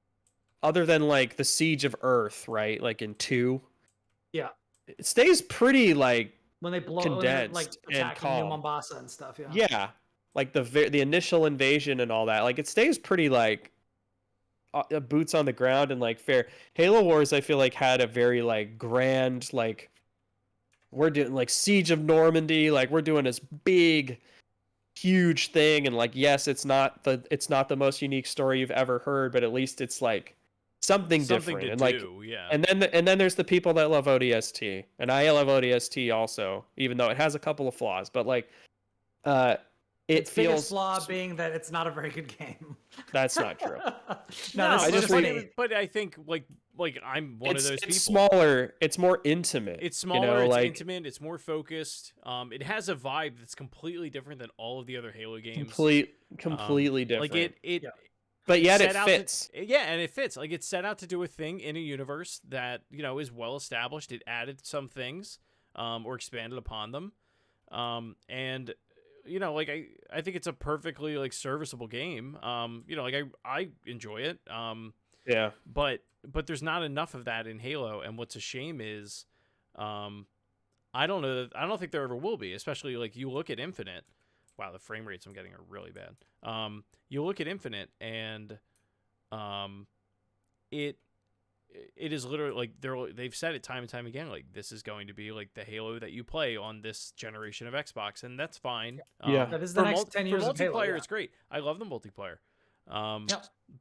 other than like the Siege of Earth, right? Like in 2. Yeah. It stays pretty like when they blow condensed like and attacking New Mombasa and stuff, yeah. Yeah. Like the initial invasion and all that. Like it stays pretty like boots on the ground and like fair. Halo Wars I feel like had a very like grand like we're doing like Siege of Normandy, like we're doing this big huge thing, and like yes, it's not the most unique story you've ever heard, but at least it's like something different. And like yeah. And then there's the people that love ODST, and I love ODST also, even though it has a couple of flaws, but like it feels biggest flaw being that it's not a very good game. That's not true. But I think like I'm one of those people. It's smaller. It's more intimate. It's smaller. You know, it's like, intimate. It's more focused. It has a vibe that's completely different than all of the other Halo games. Completely different. Like it. But yet it fits. And it fits. Like it's set out to do a thing in a universe that is well established. It added some things, or expanded upon them, and. Like I think it's a perfectly like serviceable game. Like I enjoy it. Yeah. But there's not enough of that in Halo, and what's a shame is, I don't know. I don't think there ever will be. Especially like you look at Infinite. Wow, the frame rates I'm getting are really bad. You look at Infinite, and it is literally like they've said it time and time again, like this is going to be like the Halo that you play on this generation of Xbox, and that's fine. Yeah, that is the next 10 years of Halo. Multiplayer, it's great. I love the multiplayer.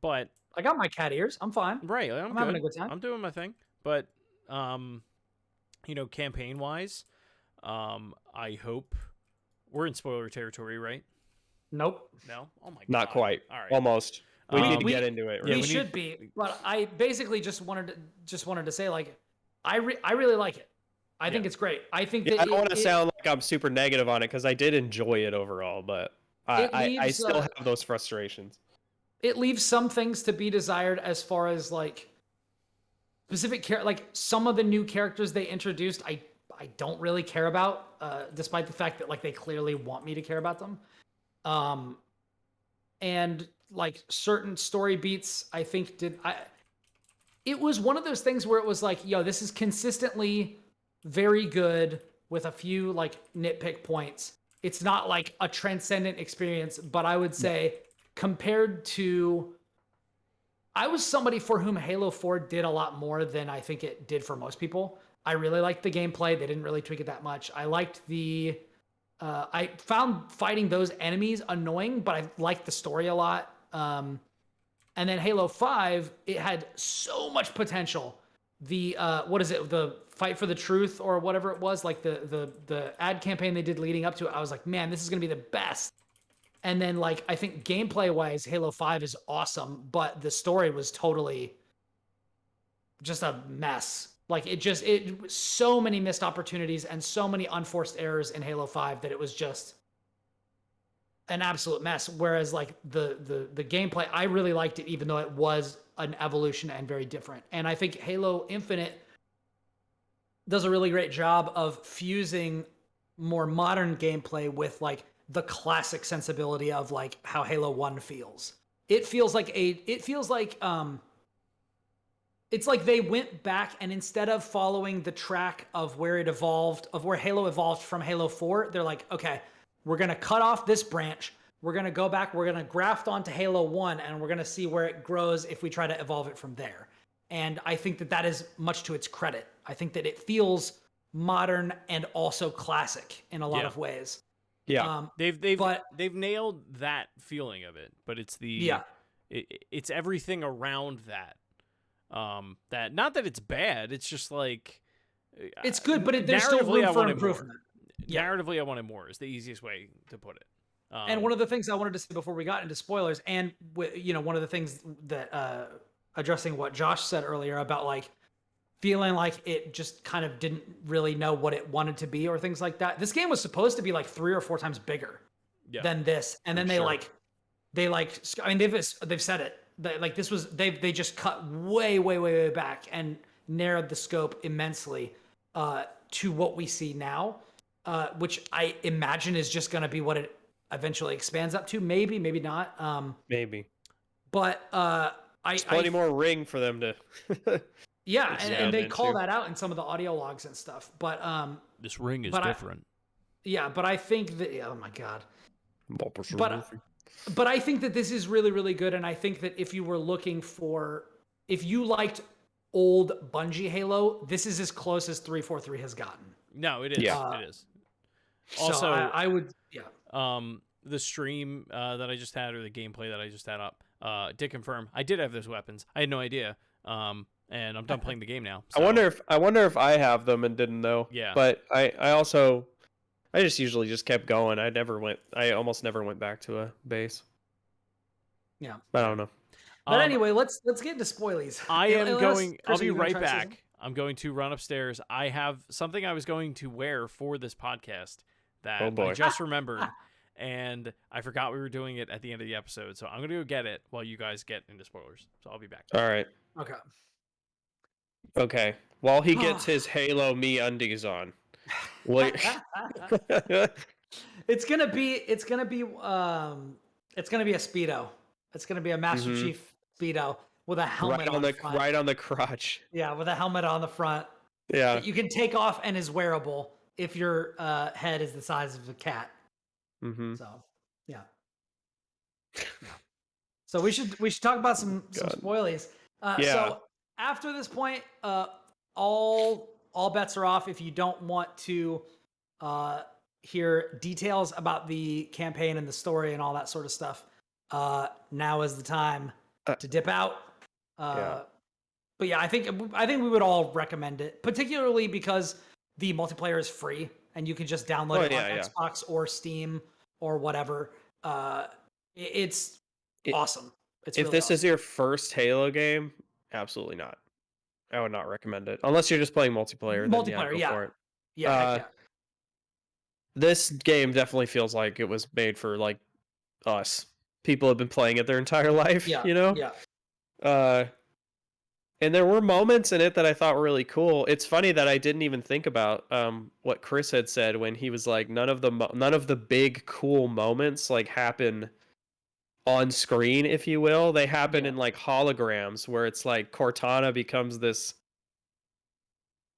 But I got my cat ears. I'm fine. Right, I'm having a good time. I'm doing my thing. But campaign wise, I hope we're in spoiler territory, right? Nope. No. Oh my god. Not quite. All right. Almost. We need to get into it. Right? We should be, but I basically just wanted to say, like, I really like it. I think it's great. I think that I don't want to sound like I'm super negative on it because I did enjoy it overall, but I still have those frustrations. It leaves some things to be desired as far as like specific like some of the new characters they introduced. I don't really care about, despite the fact that like they clearly want me to care about them. And like certain story beats, I think it was one of those things where it was like, yo, this is consistently very good with a few like nitpick points. It's not like a transcendent experience, but I would say compared to, I was somebody for whom Halo 4 did a lot more than I think it did for most people. I really liked the gameplay. They didn't really tweak it that much. I liked the I found fighting those enemies annoying, but I liked the story a lot. And then Halo 5, it had so much potential. The what is it? The Fight for the Truth or whatever it was, like the ad campaign they did leading up to it. I was like, man, this is gonna be the best. And then like I think gameplay wise, Halo 5 is awesome, but the story was totally just a mess. Like it so many missed opportunities and so many unforced errors in Halo 5 that it was just an absolute mess. Whereas like the gameplay, I really liked it, even though it was an evolution and very different. And I think Halo Infinite does a really great job of fusing more modern gameplay with like the classic sensibility of like how Halo 1 feels. It feels like it's like they went back and instead of following the track of where it evolved, of where Halo evolved from Halo 4, they're like, okay, we're going to cut off this branch. We're going to go back. We're going to graft onto Halo 1 and we're going to see where it grows if we try to evolve it from there. And I think that that is much to its credit. I think that it feels modern and also classic in a lot of ways. Yeah. They've nailed that feeling of it, but it's it's everything around that. That not that it's bad, it's just like it's good, but there's still room for improvement. Narratively, I wanted more is the easiest way to put it. And one of the things I wanted to say before we got into spoilers, and one of the things that addressing what Josh said earlier about like feeling like it just kind of didn't really know what it wanted to be or things like that. This game was supposed to be like 3 or 4 times bigger than this, and then they've said it. Like this was they just cut way back and narrowed the scope immensely to what we see now, which I imagine is just going to be what it eventually expands up to. Maybe not. Maybe. But there's plenty more ring for them to. Yeah, and they call that out in some of the audio logs and stuff. But this ring is different. But I think that oh my god. But I think that this is really, really good, and I think that if you liked old Bungie Halo, this is as close as 343 has gotten. No, it is. It is. Also, so I would, the stream that I just had, or the gameplay that I just had up, did confirm I did have those weapons. I had no idea. And I'm done playing the game now. So. I wonder if I have them and didn't know. Yeah. But I just usually just kept going. I almost never went back to a base. Yeah. I don't know. But anyway, let's get into spoilies. I'll be right back. I'm going to run upstairs. I have something I was going to wear for this podcast that I just remembered, and I forgot we were doing it at the end of the episode. So I'm going to go get it while you guys get into spoilers. So I'll be back. All right. Okay. While he gets his Halo MeUndies on. Wait. It's gonna be a Speedo. It's gonna be a Master Chief Speedo with a helmet on the front. Right on the crotch. Yeah, with a helmet on the front. Yeah. That you can take off and is wearable if your head is the size of a cat. Mm-hmm. So yeah. So we should talk about some spoilies. So after this point, all bets are off. If you don't want to hear details about the campaign and the story and all that sort of stuff, now is the time to dip out. But yeah, I think we would all recommend it, particularly because the multiplayer is free and you can just download it on Xbox or Steam or whatever. It's awesome. If this is your first Halo game, absolutely not. I would not recommend it unless you're just playing multiplayer. Multiplayer, yeah. This game definitely feels like it was made for like us. People have been playing it their entire life, you know? Yeah. And there were moments in it that I thought were really cool. It's funny that I didn't even think about what Chris had said when he was like, none of the big cool moments like happen on screen, if you will. They happen in like holograms where it's like Cortana becomes this.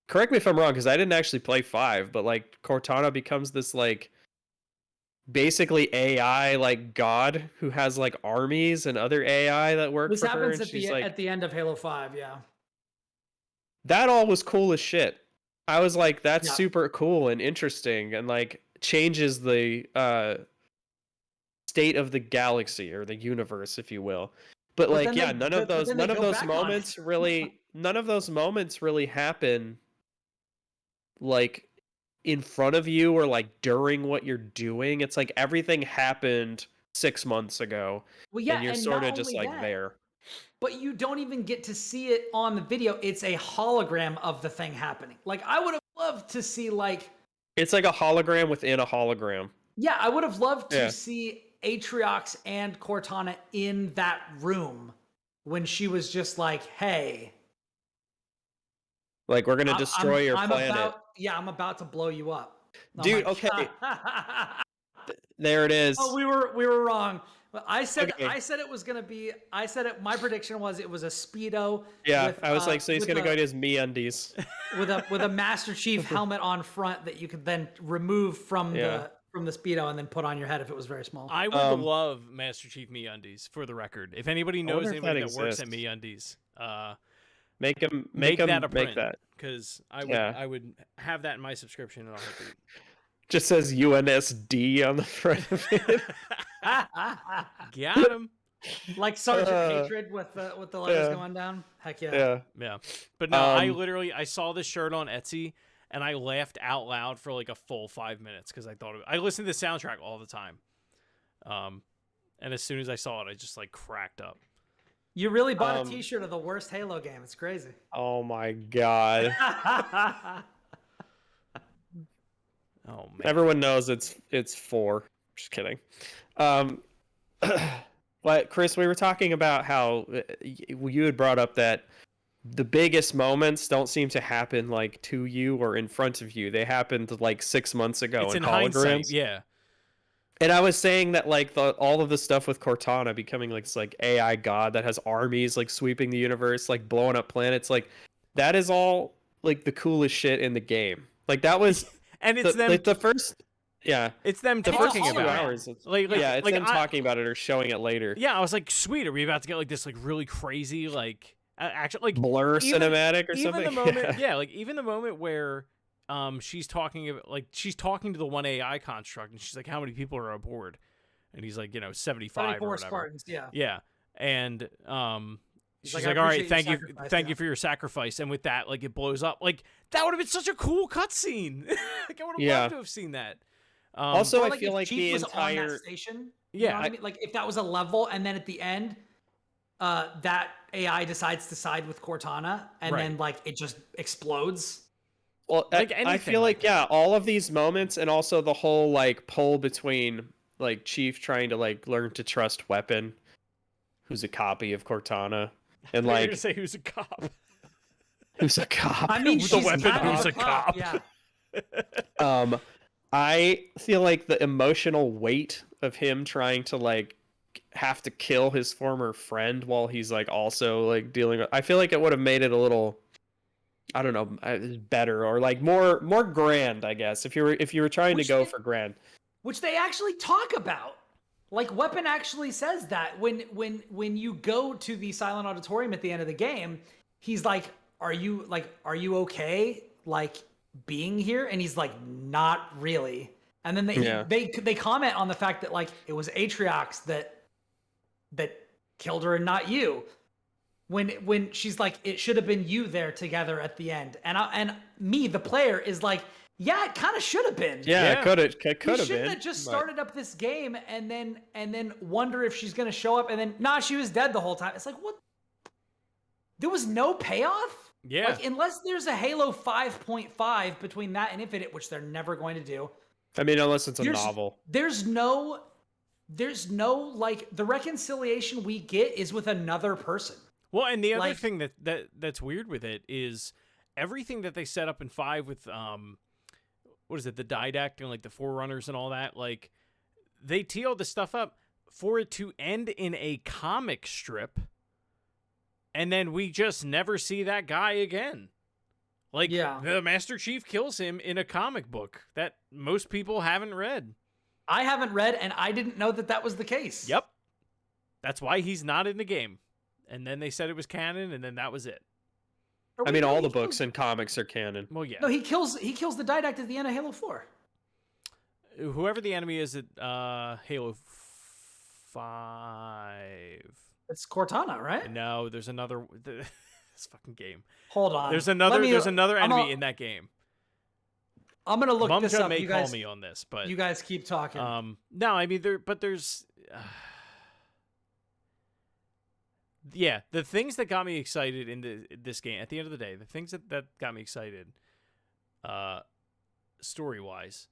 Correct me if I'm wrong, because I didn't actually play 5, but like Cortana becomes this like basically AI like god who has like armies and other AI that work for her. This happens at the end of Halo 5, yeah. That all was cool as shit. I was like, that's super cool and interesting, and like changes the state of the galaxy or the universe, if you will. But like, yeah, none of those moments really happen like in front of you or like during what you're doing. It's like everything happened 6 months ago. Well, yeah, and you're sort of just like there. But you don't even get to see it on the video. It's a hologram of the thing happening. Like, I would have loved to see, like... It's like a hologram within a hologram. Yeah, I would have loved to see Atriox and Cortana in that room when she was just like, hey... Like, we're going to destroy your planet. I'm about to blow you up. Dude, okay. There it is. Oh, we were wrong. I said it was gonna be. My prediction was it was a Speedo. Yeah, with, I was like, so he's gonna go to his MeUndies with a Master Chief helmet on front that you could then remove from the Speedo and then put on your head if it was very small. I would love Master Chief MeUndies, for the record. If anybody knows anybody that works at MeUndies, make that a print, that, because I would have that in my subscription and I'll have to. Just says UNSD on the front of it. Got him. Like Sergeant Hatred with the letters going down. Heck yeah. Yeah. But no, I saw this shirt on Etsy and I laughed out loud for like a full 5 minutes because I listen to the soundtrack all the time. And as soon as I saw it, I just like cracked up. You really bought a t-shirt of the worst Halo game. It's crazy. Oh my god. Oh man. Everyone knows it's 4. Just kidding. But Chris, we were talking about how you had brought up that the biggest moments don't seem to happen like to you or in front of you. They happened like 6 months ago in holograms. Hindsight, yeah. And I was saying that like all of the stuff with Cortana becoming like this like AI god that has armies like sweeping the universe, like blowing up planets, like that is all like the coolest shit in the game. Like that was and it's them like the first it's them the talking first 2 about hours. it. It's them talking about it or showing it later. Yeah, I was like, sweet, are we about to get like this like really crazy like action like blur cinematic or something? Even the moment, like even the moment where she's talking to the one AI construct and she's like, how many people are aboard? And he's like, 75 or whatever. Spartans, yeah. Yeah. And she's like, all right, thank you for your sacrifice. And with that, like it blows up. Like that would have been such a cool cutscene. Like I would have loved to have seen that. Also, I feel like the Chief was entire on that station. You know what I mean? Like if that was a level, and then at the end, that AI decides to side with Cortana, and then like it just explodes. Well, I feel like all of these moments, and also the whole like pull between like Chief trying to like learn to trust Weapon, who's a copy of Cortana, and like to say who's a cop. Who's a cop? I mean, the Weapon who's a cop. Yeah. I feel like the emotional weight of him trying to like have to kill his former friend while he's like also like dealing with. I feel like it would have made it a little, I don't know, better or like more grand, I guess. If you were trying to go for grand, which they actually talk about. Like Weapon actually says that when you go to the silent auditorium at the end of the game, he's like, are you okay like being here? And he's like, not really. And then they comment on the fact that like it was Atriox that killed her and not you. When she's like, it should have been you there together at the end. And me, the player, is like, yeah, it kind of should have been. Yeah. It could have been. You shouldn't have just started up this game and then wonder if she's gonna show up and then she was dead the whole time. It's like, what? There was no payoff? Yeah. Like, unless there's a Halo 5.5 between that and Infinite, which they're never going to do. I mean, unless it's a novel. There's no like the reconciliation we get is with another person. Well, and the other thing that's weird with it is everything that they set up in 5 with what is it, the Didact and like the Forerunners and all that, like they tee all this stuff up for it to end in a comic strip, and then we just never see that guy again. Like the Master Chief kills him in a comic book that most people haven't read. I haven't read, and I didn't know that was the case. Yep. That's why he's not in the game. And then they said it was canon, and then that was it. I mean, all the books and comics are canon. Well, yeah. No, he kills the Didact at the end of Halo 4. whoever the enemy is at Halo 5. It's Cortana, right? No, there's another. This fucking game. Hold on. There's another enemy in that game. I'm gonna look this up. May You guys call me on this, but you guys keep talking. No, I mean there's. Yeah, the things that got me excited in this game, at the end of the day, the things that got me excited, story-wise,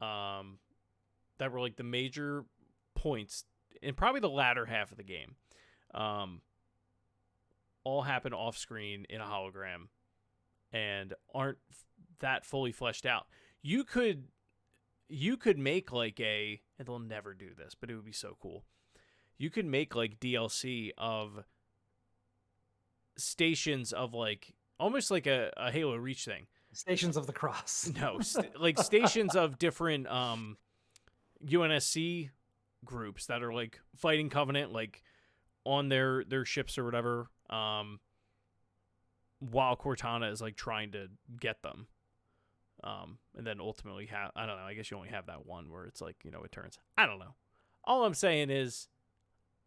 that were like the major points in probably the latter half of the game, all happen off-screen in a hologram and aren't that fully fleshed out. You could make like and they'll never do this, but it would be so cool. You could make like DLC of stations of like almost like a Halo Reach thing. Stations of the Cross. No, like stations of different UNSC groups that are like fighting Covenant, like on their ships or whatever. While Cortana is like trying to get them. And then ultimately I don't know, I guess you only have that one where it's like, it turns. I don't know. All I'm saying is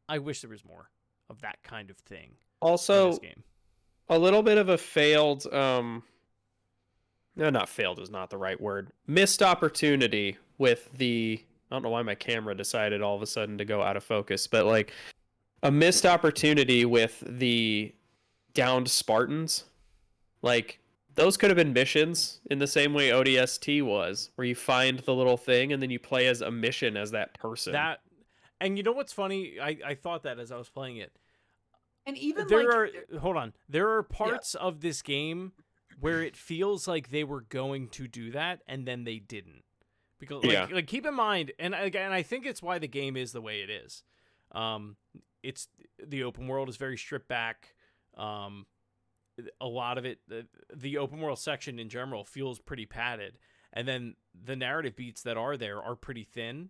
I wish there was more of that kind of thing. Also, in this game. A little bit of a failed, no, not failed is not the right word. Missed opportunity with I don't know why my camera decided all of a sudden to go out of focus, but like a missed opportunity with the downed Spartans. Like, those could have been missions in the same way ODST was, where you find the little thing and then you play as a mission as that person. And you know what's funny? I thought that as I was playing it. And even there are parts of this game where it feels like they were going to do that and then they didn't. Because like keep in mind, and I think it's why the game is the way it is. It's the open world is very stripped back. A lot of it, the open world section in general feels pretty padded, and then the narrative beats that are there are pretty thin.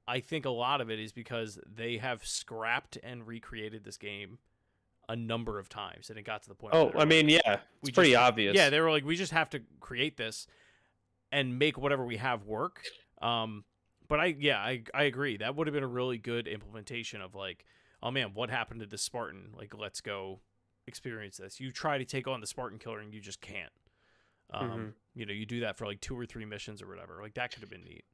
I think a lot of it is because they have scrapped and recreated this game a number of times, and it got to the point. It's pretty obvious. Yeah, they were like, we just have to create this and make whatever we have work. But I agree. That would have been a really good implementation of like, oh man, what happened to this Spartan? Like, let's go experience this. You try to take on the Spartan killer and you just can't. You do that for like 2 or 3 missions or whatever. Like, that could have been neat.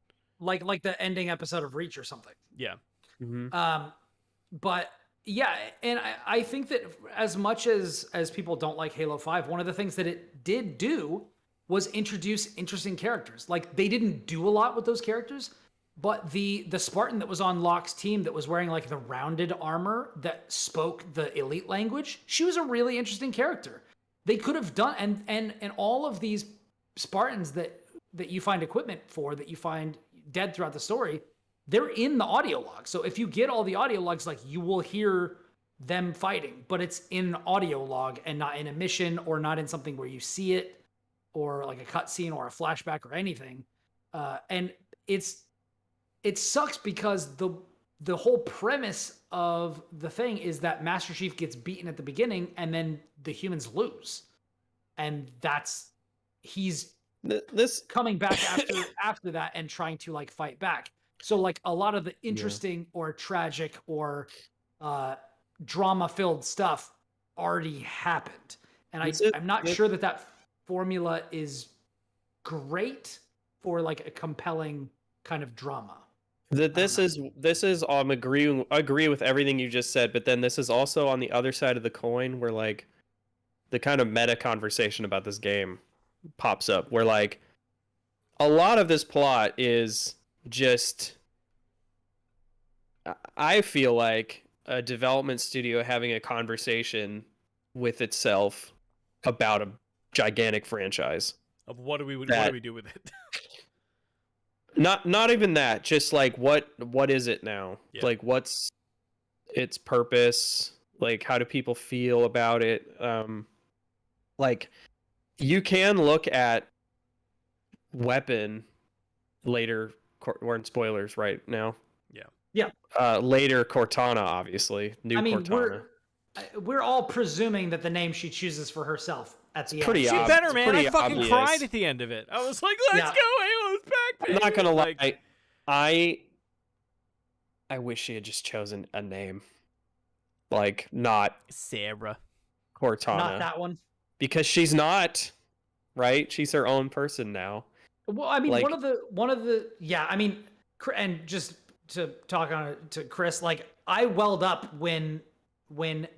Like the ending episode of Reach or something. Yeah. But yeah, and I think that as much as people don't like Halo 5, one of the things that it did do was introduce interesting characters. Like, they didn't do a lot with those characters, but the Spartan that was on Locke's team that was wearing like the rounded armor that spoke the elite language, she was a really interesting character. They could have done, and all of these Spartans that you find equipment for, that you find dead throughout the story, they're in the audio log. So if you get all the audio logs, like, you will hear them fighting, but it's in an audio log and not in a mission or not in something where you see it or like a cutscene or a flashback or anything. And it sucks because the whole premise of the thing is that Master Chief gets beaten at the beginning and then the humans lose. And he's coming back after that and trying to like fight back. So like a lot of the interesting or tragic or drama filled stuff already happened. And I'm not sure that formula is great for like a compelling kind of drama. This is agree with everything you just said, but then this is also on the other side of the coin where like the kind of meta conversation about this game pops up, where like a lot of this plot is just, I feel like, a development studio having a conversation with itself about a gigantic franchise. Of what do we do with it? Not even that, just like what is it now? Yeah. Like, what's its purpose? Like, how do people feel about it? Like, you can look at Weapon later. We're in spoilers right now. Yeah. Later Cortana, obviously. Cortana. We're all presuming that the name she chooses for herself at the end. Pretty she better, man. I fucking cried at the end of it. I was like, let's go, Halo's back, I'm not gonna lie. Like, I wish she had just chosen a name, like not Sarah. Cortana, Not that one. because she's not, right? She's her own person now. Well, I mean, Like- one of the yeah, I mean, and just to talk on it to Chris, like I welled up when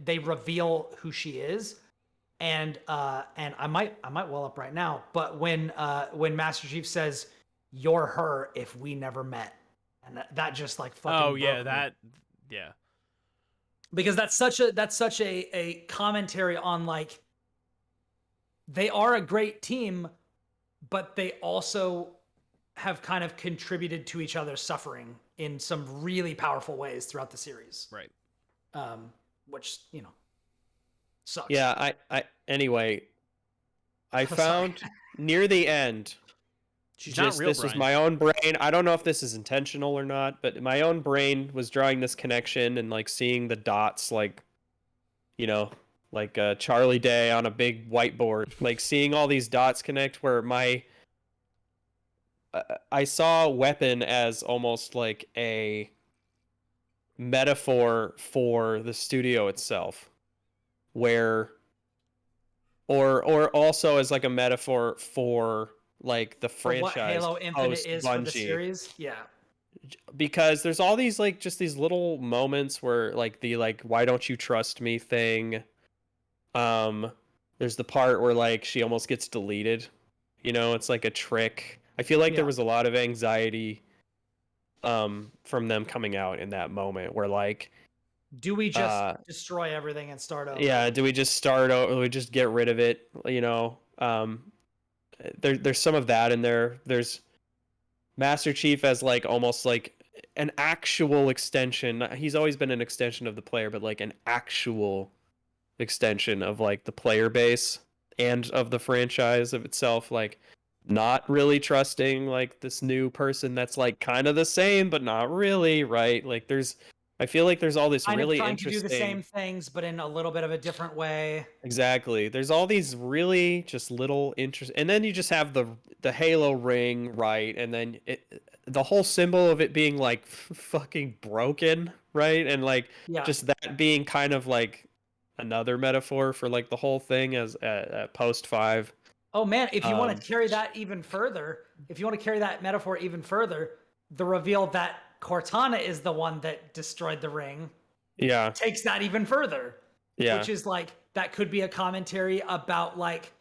they reveal who she is, and I might well up right now, but when Master Chief says you're her if we never met, and that just like fucking Oh yeah, broke me. that yeah. Because that's such a commentary on like they are a great team, but they also have kind of contributed to each other's suffering in some really powerful ways throughout the series. Right. Which, sucks. Yeah, anyway, I Sorry. found near the end, She's not real, this was Brian. my own brain. I don't know if this is intentional or not, but my own brain was drawing this connection and like seeing the dots, like, like Charlie Day on a big whiteboard, like seeing all these dots connect where I saw Weapon as almost like a metaphor for the studio itself, where or also as like a metaphor for like the For what franchise Halo Infinite post is for the Bungie, series. Yeah. because there's all these like just these little moments where like the like why don't you trust me thing, there's the part where like she almost gets deleted, it's like a trick. I feel like there was a lot of anxiety from them coming out in that moment where like, Do we just destroy everything and start over? yeah, do we just start over? Do we just get rid of it? There's some of that in there. There's Master Chief as like almost like an actual extension. He's always been an extension of the player, but like an actual extension of like the player base and of the franchise of itself. Like not really trusting like this new person that's like kind of the same, but not really, right? Like I feel like there's all this kind really of trying interesting. to do the same things, but in a little bit of a different way. Exactly. There's all these really just little interest, and then you just have the Halo ring, right? And then the whole symbol of it being like fucking broken, right? And like just that being kind of like another metaphor for like the whole thing as post 5. Oh man, if you want to carry that even further, if you want to carry that metaphor even further, the reveal that Cortana is the one that destroyed the ring, takes that even further. Yeah. Which is like, that could be a commentary about like,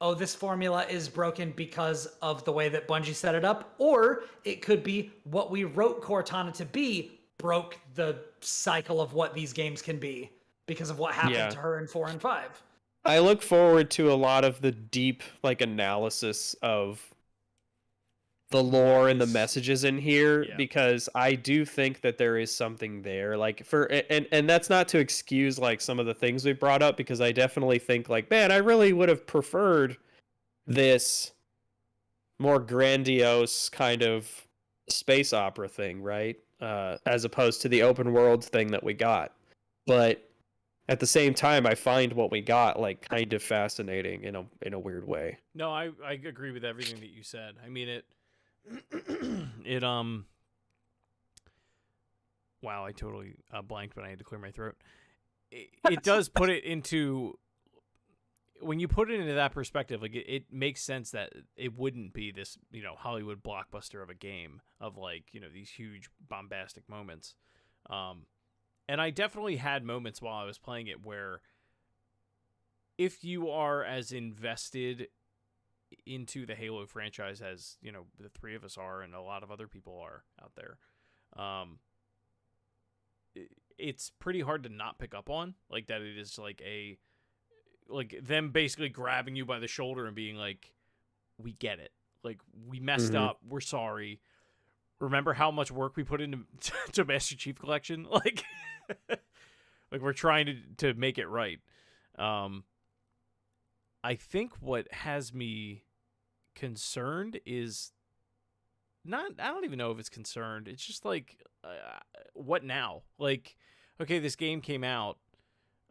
oh, this formula is broken because of the way that Bungie set it up. Or it could be what we wrote Cortana to be broke the cycle of what these games can be because of what happened to her in 4 and 5. I look forward to a lot of the deep like analysis of the lore and the messages in here, because I do think that there is something there, like and that's not to excuse like some of the things we brought up, because I definitely think like, man, I really would have preferred this more grandiose kind of space opera thing, right? As opposed to the open world thing that we got. But at the same time, I find what we got like kind of fascinating in a weird way. No, I agree with everything that you said. I mean, it wow, I totally blanked when I had to clear my throat. It does put it into, when you put it into that perspective, like it makes sense that it wouldn't be this, Hollywood blockbuster of a game of like, these huge bombastic moments. And I definitely had moments while I was playing it where if you are as invested into the Halo franchise as, the three of us are and a lot of other people are out there, it's pretty hard to not pick up on, like, that it is like them basically grabbing you by the shoulder and being like, we get it. Like, we messed up. We're sorry. Remember how much work we put into to Master Chief Collection? Like, like we're trying to make it right. I think what has me concerned is not, I don't even know if it's concerned. It's just like, what now? Like, okay, this game came out.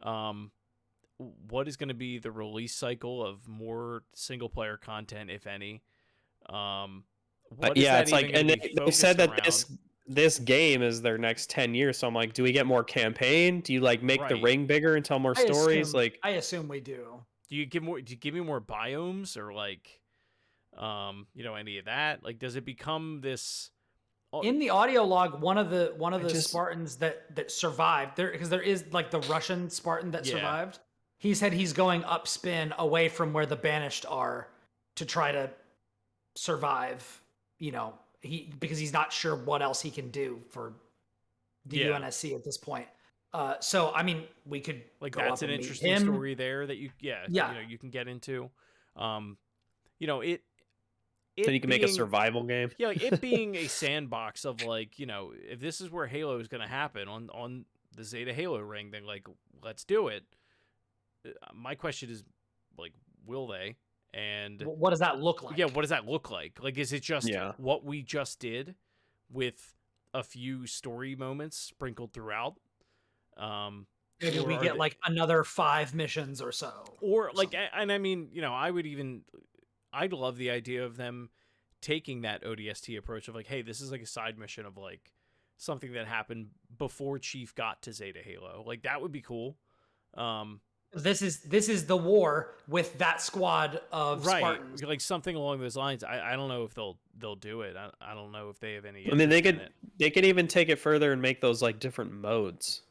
What is going to be the release cycle of more single player content, if any? what is yeah, that it's even like, gonna and be they said focused that around? this game is their next 10 years. So I'm like, do we get more campaign? Do you like make the Right. ring bigger and tell more stories? Like, I assume we do. Do you give me more biomes or like, any of that? Like, does it become this? In the audio log, one of the just Spartans that survived there, because there is like the Russian Spartan that Yeah. survived. He said he's going up spin away from where the banished are to try to survive. Because he's not sure what else he can do for the UNSC at this point. So I mean, we could like go that's up an and interesting meet him. story there that you you can get into. then you can make a survival game. Yeah, like it being a sandbox of like, if this is where Halo is going to happen on the Zeta Halo ring, then like, let's do it. My question is, like, will they? And What does that look like? Yeah, what does that look like? Like, is it just Yeah. what we just did with a few story moments sprinkled throughout? Maybe we get like another 5 missions or so. Or like, and I mean, I'd love the idea of them taking that ODST approach of like, hey, this is like a side mission of like something that happened before Chief got to Zeta Halo. Like that would be cool. This is the war with that squad of Spartans. Like something along those lines. I don't know if they'll do it. I don't know if they have any. I mean, they could even take it further and make those like different modes.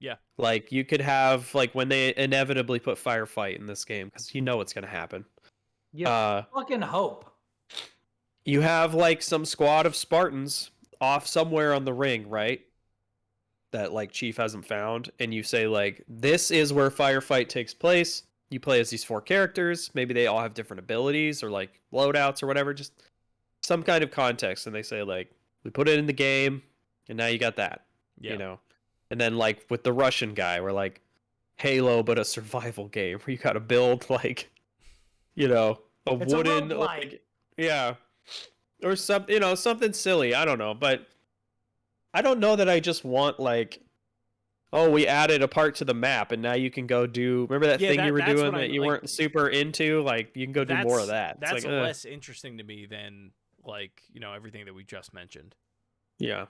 Yeah. Like you could have like when they inevitably put firefight in this game because what's gonna happen. Yeah. Fucking hope. You have like some squad of Spartans off somewhere on the ring, right? That like Chief hasn't found, and you say like, this is where firefight takes place. You play as these 4 characters. Maybe they all have different abilities or like loadouts or whatever. Just some kind of context, and they say like, we put it in the game, and now you got that. Yeah. And then like with the Russian guy, we're like Halo, but a survival game where you got to build like, a It's wooden, like, yeah, or something, something silly. I don't know, but I don't know that I just want like, oh, we added a part to the map and now you can go do. Remember that thing you were doing that you weren't super into? Like you can go do more of that. That's like, less interesting to me than like everything that we just mentioned. Yeah,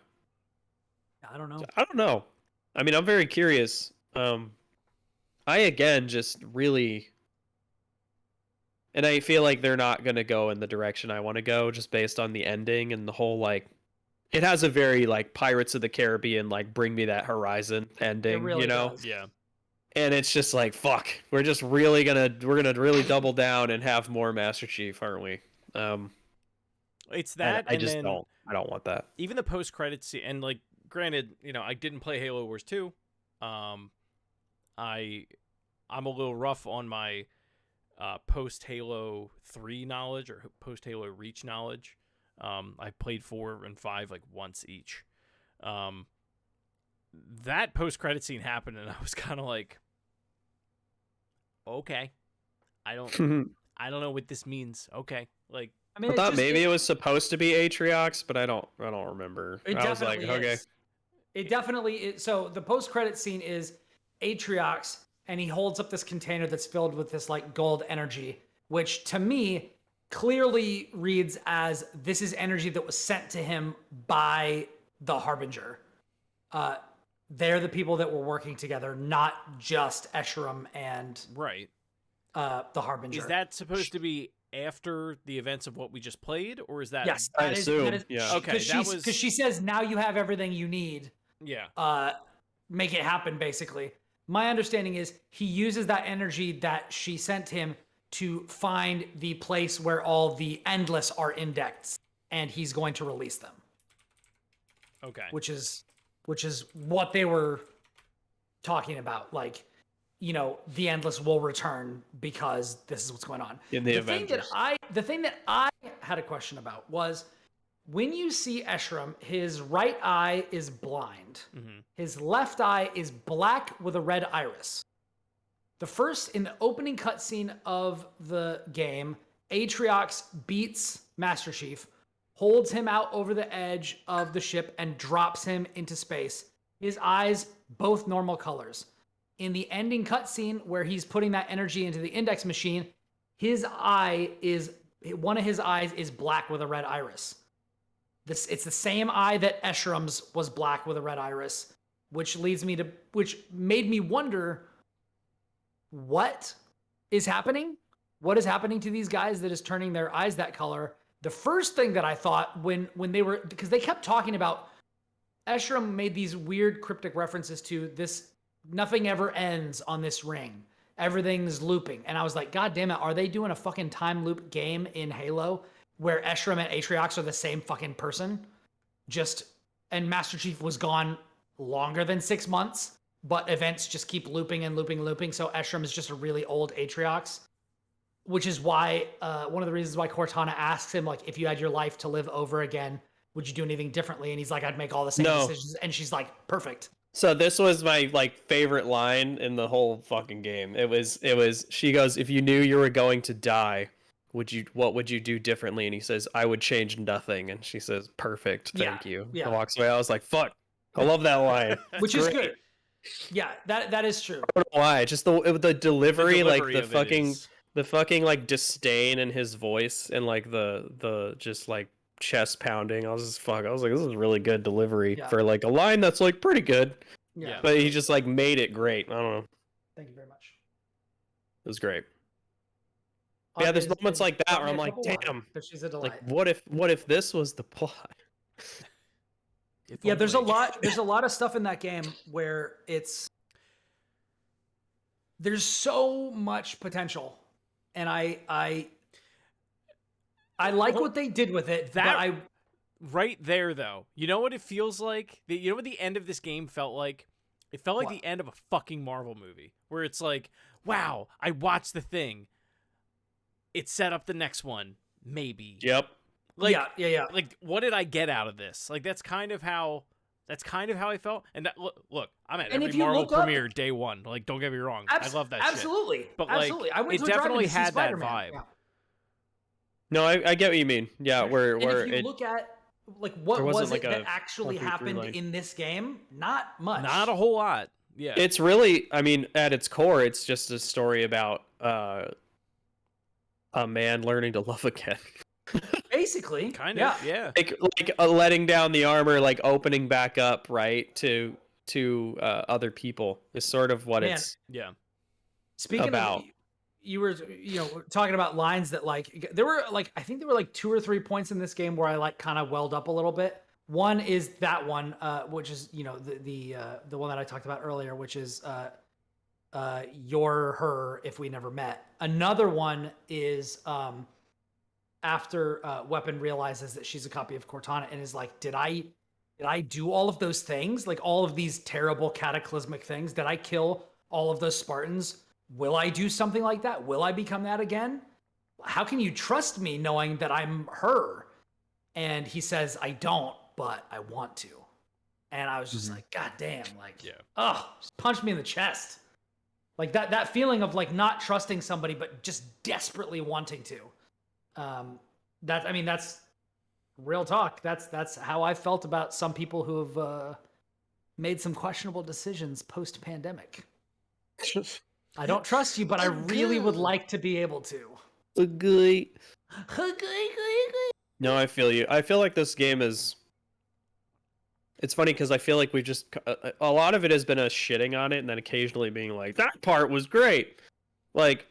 I don't know. I mean, I'm very curious. I again just really. And I feel like they're not going to go in the direction I want to go just based on the ending and the whole, like, it has a very, like, Pirates of the Caribbean, like, bring me that horizon ending, it really does. Yeah. And it's just like, fuck, we're just really we're going to really double down and have more Master Chief, aren't we? It's that. I just don't want that. Even the post-credits scene, and, like, granted, I didn't play Halo Wars 2. I'm a little rough on my post Halo 3 knowledge or post Halo Reach knowledge. I played 4 and 5 like once each. That post credit scene happened, and I was kind of like, okay, I don't know what this means. Okay, like I mean, I thought maybe it was supposed to be Atriox, but I don't remember. I was like, okay, it definitely is. So the post credit scene is Atriox. And he holds up this container that's filled with this like gold energy, which to me clearly reads as this is energy that was sent to him by the Harbinger. They're the people that were working together, not just Escharum and the Harbinger. Is that supposed to be after the events of what we just played, or is that? Yes, I assume. Yeah. Okay, because she says now you have everything you need. Yeah. Make it happen, basically. My understanding is he uses that energy that she sent him to find the place where all the Endless are indexed, and he's going to release them. Okay. Which is what they were talking about. Like, the Endless will return because this is what's going on. In the Avengers. The thing that I had a question about was, when you see Escharum, his right eye is blind. Mm-hmm. His left eye is black with a red iris. In the opening cutscene of the game, Atriox beats Master Chief, holds him out over the edge of the ship, and drops him into space. His eyes, both normal colors. In the ending cutscene where he's putting that energy into the index machine, one of his eyes is black with a red iris. It's the same eye that Escherum's was black with a red iris, which made me wonder what is happening. What is happening to these guys that is turning their eyes that color? The first thing that I thought when they were, because they kept talking about, Escherum made these weird cryptic references to this, nothing ever ends on this ring. Everything's looping. And I was like, God damn it, are they doing a fucking time loop game in Halo where Escherum and Atriox are the same fucking person? And Master Chief was gone longer than 6 months, but events just keep looping and looping and looping. So Escherum is just a really old Atriox, which is why, one of the reasons why Cortana asks him, like, if you had your life to live over again, would you do anything differently? And he's like, I'd make all the same decisions. And she's like, perfect. So this was my favorite line in the whole fucking game. It was she goes, if you knew you were going to die, what would you do differently? And he says, I would change nothing. And she says, perfect, thank you. Yeah. And walks away. I was like, fuck, I love that line. Which is good. Yeah, that is true. I don't know why. Just the delivery like the fucking is... the fucking like disdain in his voice and like the just like chest pounding. I was like, this is really good delivery for like a line that's like pretty good. Yeah. But he just like made it great. I don't know. Thank you very much. It was great. Yeah, there's moments like that where I'm like, damn. She's a delight. Like, what if this was the plot? Yeah, there's a lot of stuff in that game where there's so much potential, and I like what they did with it. Right there, though, you know what it feels like? You know what the end of this game felt like? It felt like the end of a fucking Marvel movie, where it's like, wow, I watched the thing. It set up the next one, maybe. Yep. Like, yeah. Like, what did I get out of this? Like, that's kind of how I felt. And that, look, I'm at every Marvel premiere day one. Like, don't get me wrong, I love that absolutely. shit. But absolutely. I went it to definitely had had that vibe. Yeah. No, I get what you mean. Yeah, where if you look at like what was it that actually happened line in this game? Not much. Not a whole lot. Yeah. It's really, I mean, at its core, it's just a story about a man learning to love again. Basically, kind of, yeah. Like letting down the armor, like opening back up, right, to other people is sort of what it's Speaking about. Of, you were talking about lines that like there were like I think there were like 2 or 3 points in this game where I like kind of welled up a little bit. One is that one, which is the one that I talked about earlier, which is you're her if we never met. Another one is after Weapon realizes that she's a copy of Cortana and is like, did I do all of those things? Like all of these terrible cataclysmic things? Did I kill all of those Spartans? Will I do something like that? Will I become that again? How can you trust me knowing that I'm her? And he says, I don't, but I want to. And I was just like, God damn, like, just punch me in the chest. Like that feeling of like not trusting somebody, but just desperately wanting to. That's real talk. That's how I felt about some people who have made some questionable decisions post-pandemic. I don't trust you, but I really would like to be able to. Agree. No, I feel you. I feel like this game is... It's funny because I feel like we just... A lot of it has been us shitting on it and then occasionally being like, that part was great. Like,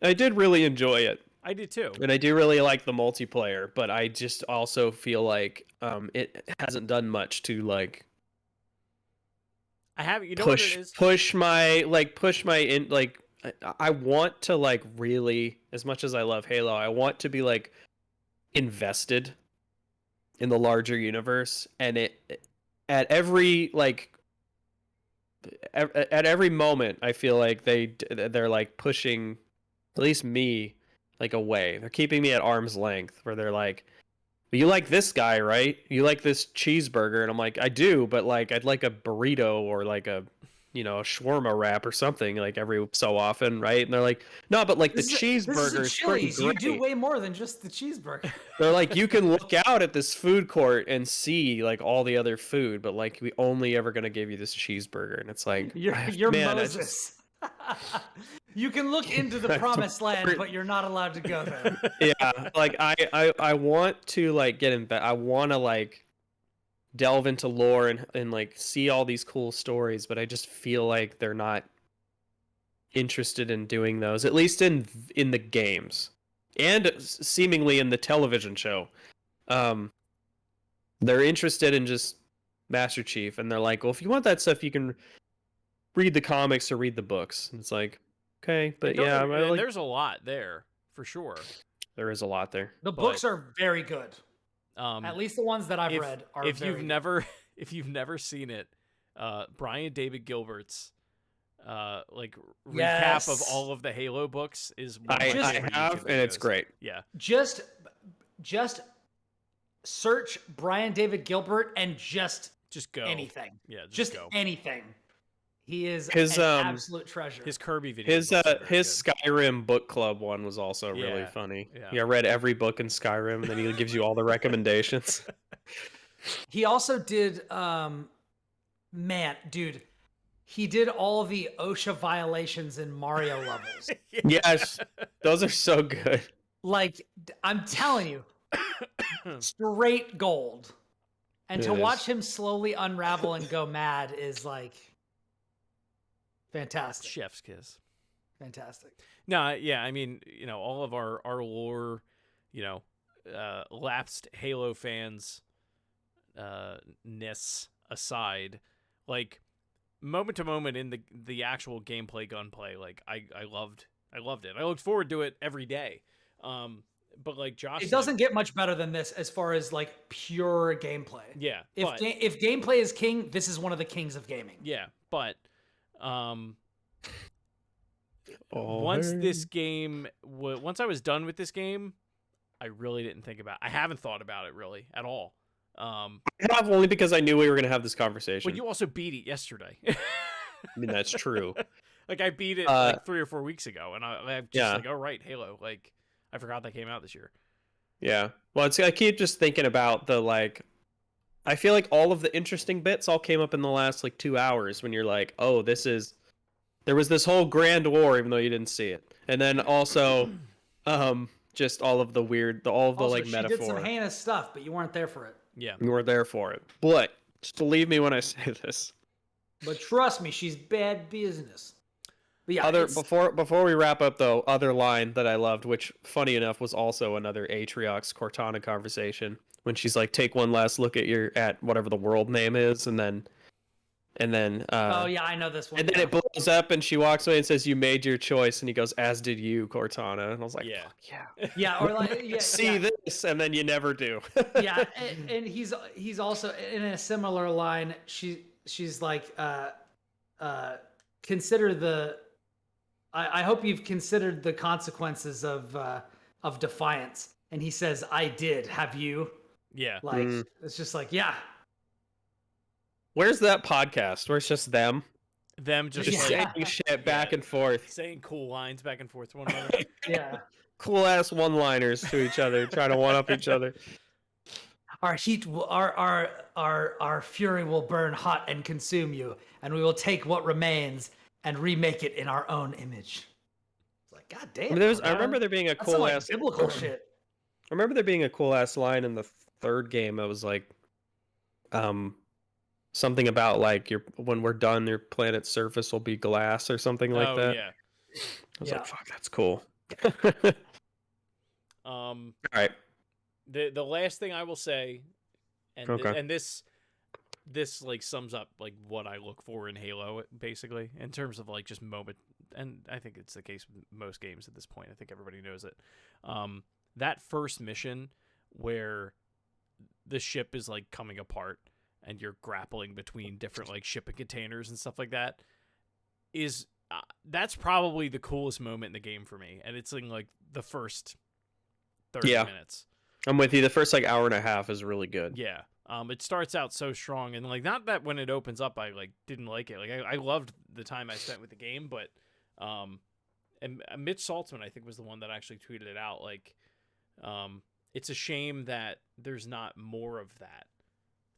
I did really enjoy it. I did too. And I do really like the multiplayer, but I just also feel like it hasn't done much to like... I have, you know push, what it is? Push my I want to like really, as much as I love Halo, I want to be like invested in the larger universe, and at every moment I feel like they're like pushing at least me like away. They're keeping me at arm's length where they're like, but you like this guy, right? You like this cheeseburger. And I'm like, I do, but like, I'd like a burrito or like a shawarma wrap or something like every so often, right? And they're like, no, but like this cheeseburger is pretty great. You do way more than just the cheeseburger. They're like, you can look out at this food court and see like all the other food, but like we only ever going to give you this cheeseburger. And it's like, you're Moses. You can look into the promised land, but you're not allowed to go there. Yeah, like I want to like get in bed. I want to like delve into lore and like see all these cool stories, but I just feel like they're not interested in doing those, at least in the games and seemingly in the television show. They're interested in just Master Chief, and they're like, well, if you want that stuff, you can read the comics or read the books. And it's like, okay, but yeah, there's a lot there for sure. There is a lot there. The books are very good. At least the ones that I've read are. If you've never seen it, Brian David Gilbert's recap of all of the Halo books is I have, and it's great. Yeah, just search Brian David Gilbert and just go anything. Yeah, just go. anything. He is his an absolute treasure. His Kirby video. His Skyrim book club one was also really funny. Yeah, I read every book in Skyrim, and then he gives you all the recommendations. He also did, he did all the OSHA violations in Mario levels. Yes, those are so good. Like, I'm telling you, straight gold. And to watch him slowly unravel and go mad is like fantastic. Chef's kiss. Fantastic. No, yeah, I mean, all of our lore, lapsed Halo fans ness aside, like moment to moment in the actual gameplay gunplay, like I loved it. I looked forward to it every day. But like Josh, it doesn't get much better than this as far as like pure gameplay. Yeah. If gameplay is king, this is one of the kings of gaming. Yeah, but once I was done with this game, I really didn't think about. I haven't thought about it really at all. I have, only because I knew we were going to have this conversation. But you also beat it yesterday. I mean, that's true. Like I beat it like 3 or 4 weeks ago, and I'm just like, oh right, Halo. Like I forgot that came out this year. Yeah. Well, I keep just thinking about the like. I feel like all of the interesting bits all came up in the last like 2 hours when you're like, oh, there was this whole grand war, even though you didn't see it, and then also, just all of the weird, like she metaphor. She did some heinous stuff, but you weren't there for it. Yeah, you weren't there for it. But just believe me when I say this. But trust me, she's bad business. But yeah, before we wrap up though, other line that I loved, which funny enough was also another Atriox Cortana conversation, when she's like, take one last look at whatever the world name is, and then oh yeah, I know this one. And then it blows up and she walks away and says, you made your choice, and he goes, as did you, Cortana. And I was like, yeah. Fuck yeah. Yeah, or like see this, and then you never do. Yeah, and he's also in a similar line, she's like, consider the I hope you've considered the consequences of defiance. And he says, I did. Have you? Yeah. Like, it's just like, yeah. Where's that podcast where it's just them? Them just saying shit back and forth. Saying cool lines back and forth to one another. Yeah. Cool ass one-liners to each other, trying to one-up each other. Our heat will, our fury will burn hot and consume you, and we will take what remains and remake it in our own image. It's like, God damn. I remember there being a cool ass biblical shit. I remember there being a cool ass line in the third game that was like, something about like when we're done, your planet's surface will be glass or something like that. Yeah. I was like, fuck, that's cool. All right. The last thing I will say, and this like sums up like what I look for in Halo, basically, in terms of like just moment, and I think it's the case with most games at this point. I think everybody knows it. That first mission where the ship is like coming apart and you're grappling between different like shipping containers and stuff like that is that's probably the coolest moment in the game for me, and it's in like the first 30 minutes. I'm with you. The first like hour and a half is really good. Yeah. It starts out so strong, and like not that when it opens up I like didn't like it. Like I loved the time I spent with the game, but and Mitch Saltzman I think was the one that actually tweeted it out. Like, it's a shame that there's not more of that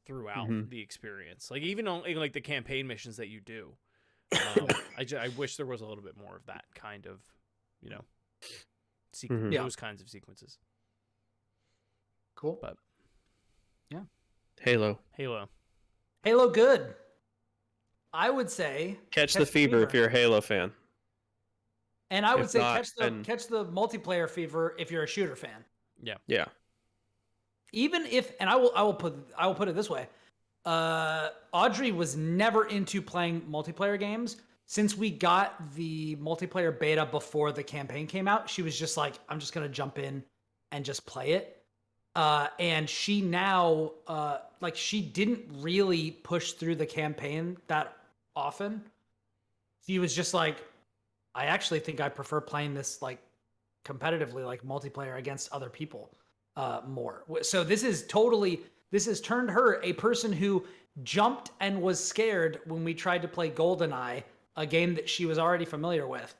throughout the experience. Like even on like the campaign missions that you do, I wish there was a little bit more of that kind of, you know, those kinds of sequences. Cool. But yeah, Halo good. I would say catch the fever if you're a Halo fan. And I would If say not, catch the multiplayer fever if you're a shooter fan. Yeah. Even if, and I will put it this way, Audrey was never into playing multiplayer games. Since we got the multiplayer beta before the campaign came out, she was just like, I'm just gonna jump in and just play it. And she now, like, she didn't really push through the campaign that often. She was just like, I actually think I prefer playing this like competitively, like multiplayer against other people more. So this has turned her, a person who jumped and was scared when we tried to play GoldenEye, a game that she was already familiar with.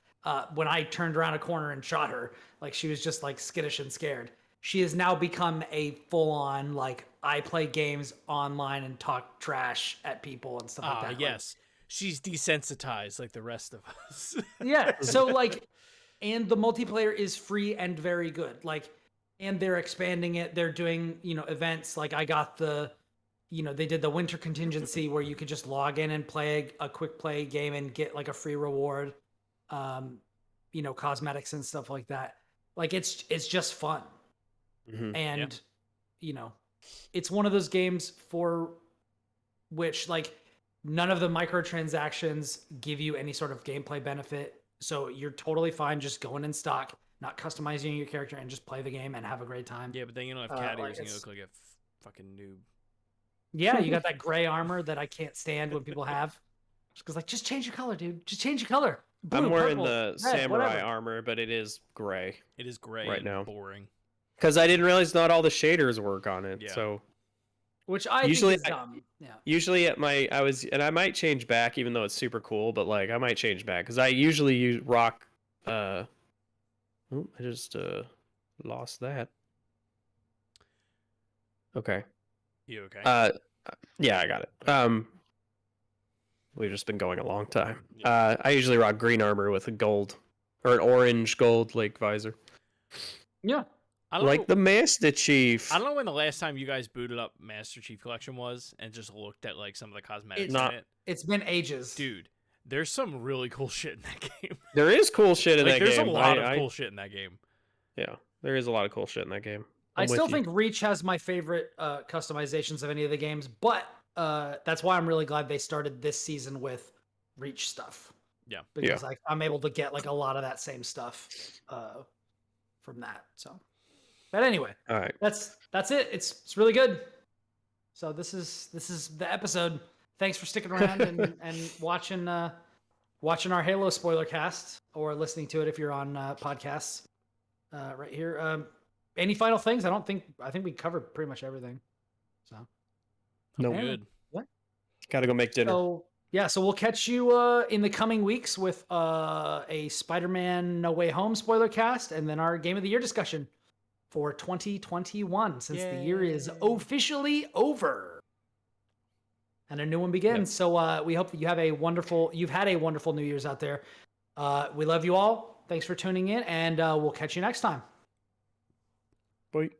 When I turned around a corner and shot her, like she was just like skittish and scared. She has now become a full-on, like, I play games online and talk trash at people and stuff like that. Yes. She's desensitized like the rest of us. Yeah. So, like, and the multiplayer is free and very good. Like, and they're expanding it. They're doing, events. Like, I got they did the winter contingency where you could just log in and play a quick play game and get, like, a free reward, cosmetics and stuff like that. Like, it's just fun. Mm-hmm. And, it's one of those games for which, like, none of the microtransactions give you any sort of gameplay benefit. So you're totally fine just going in stock, not customizing your character, and just play the game and have a great time. Yeah, but then you don't have cat ears and you look like a fucking noob. Yeah, you got that gray armor that I can't stand when people have. Because, like, just change your color, dude. Just change your color. Blue, I'm wearing purple, the red, samurai whatever. armor, but it is gray. It is gray right and now. boring. Because I didn't realize not all the shaders work on it. Yeah. So which I usually think is dumb. Yeah. Usually and I might change back, even though it's super cool, but like I might change back because I usually rock. I just lost that. Okay. You okay? Yeah, I got it. We've just been going a long time. I usually rock green armor with a gold or an orange gold like visor. Yeah. Like the Master Chief. I don't know when the last time you guys booted up Master Chief Collection was and just looked at like some of the cosmetics in it. It's been ages. Dude, there's some really cool shit in that game. There is cool shit in that game. There's a lot of cool shit in that game. Yeah, there is a lot of cool shit in that game. I still think Reach has my favorite customizations of any of the games, but that's why I'm really glad they started this season with Reach stuff. Yeah. Because like I'm able to get like a lot of that same stuff from that. So, but anyway, all right, that's it. It's really good. So this is the episode. Thanks for sticking around and watching our Halo spoiler cast or listening to it if you're on podcasts right here. Any final things? I think we covered pretty much everything. So no good. What? Gotta go make dinner. So we'll catch you in the coming weeks with a Spider-Man No Way Home spoiler cast and then our Game of the Year discussion for 2021 since the year is officially over and a new one begins. Yep. So we hope that you've had a wonderful New Year's out there. We love you all. Thanks for tuning in and we'll catch you next time. Bye.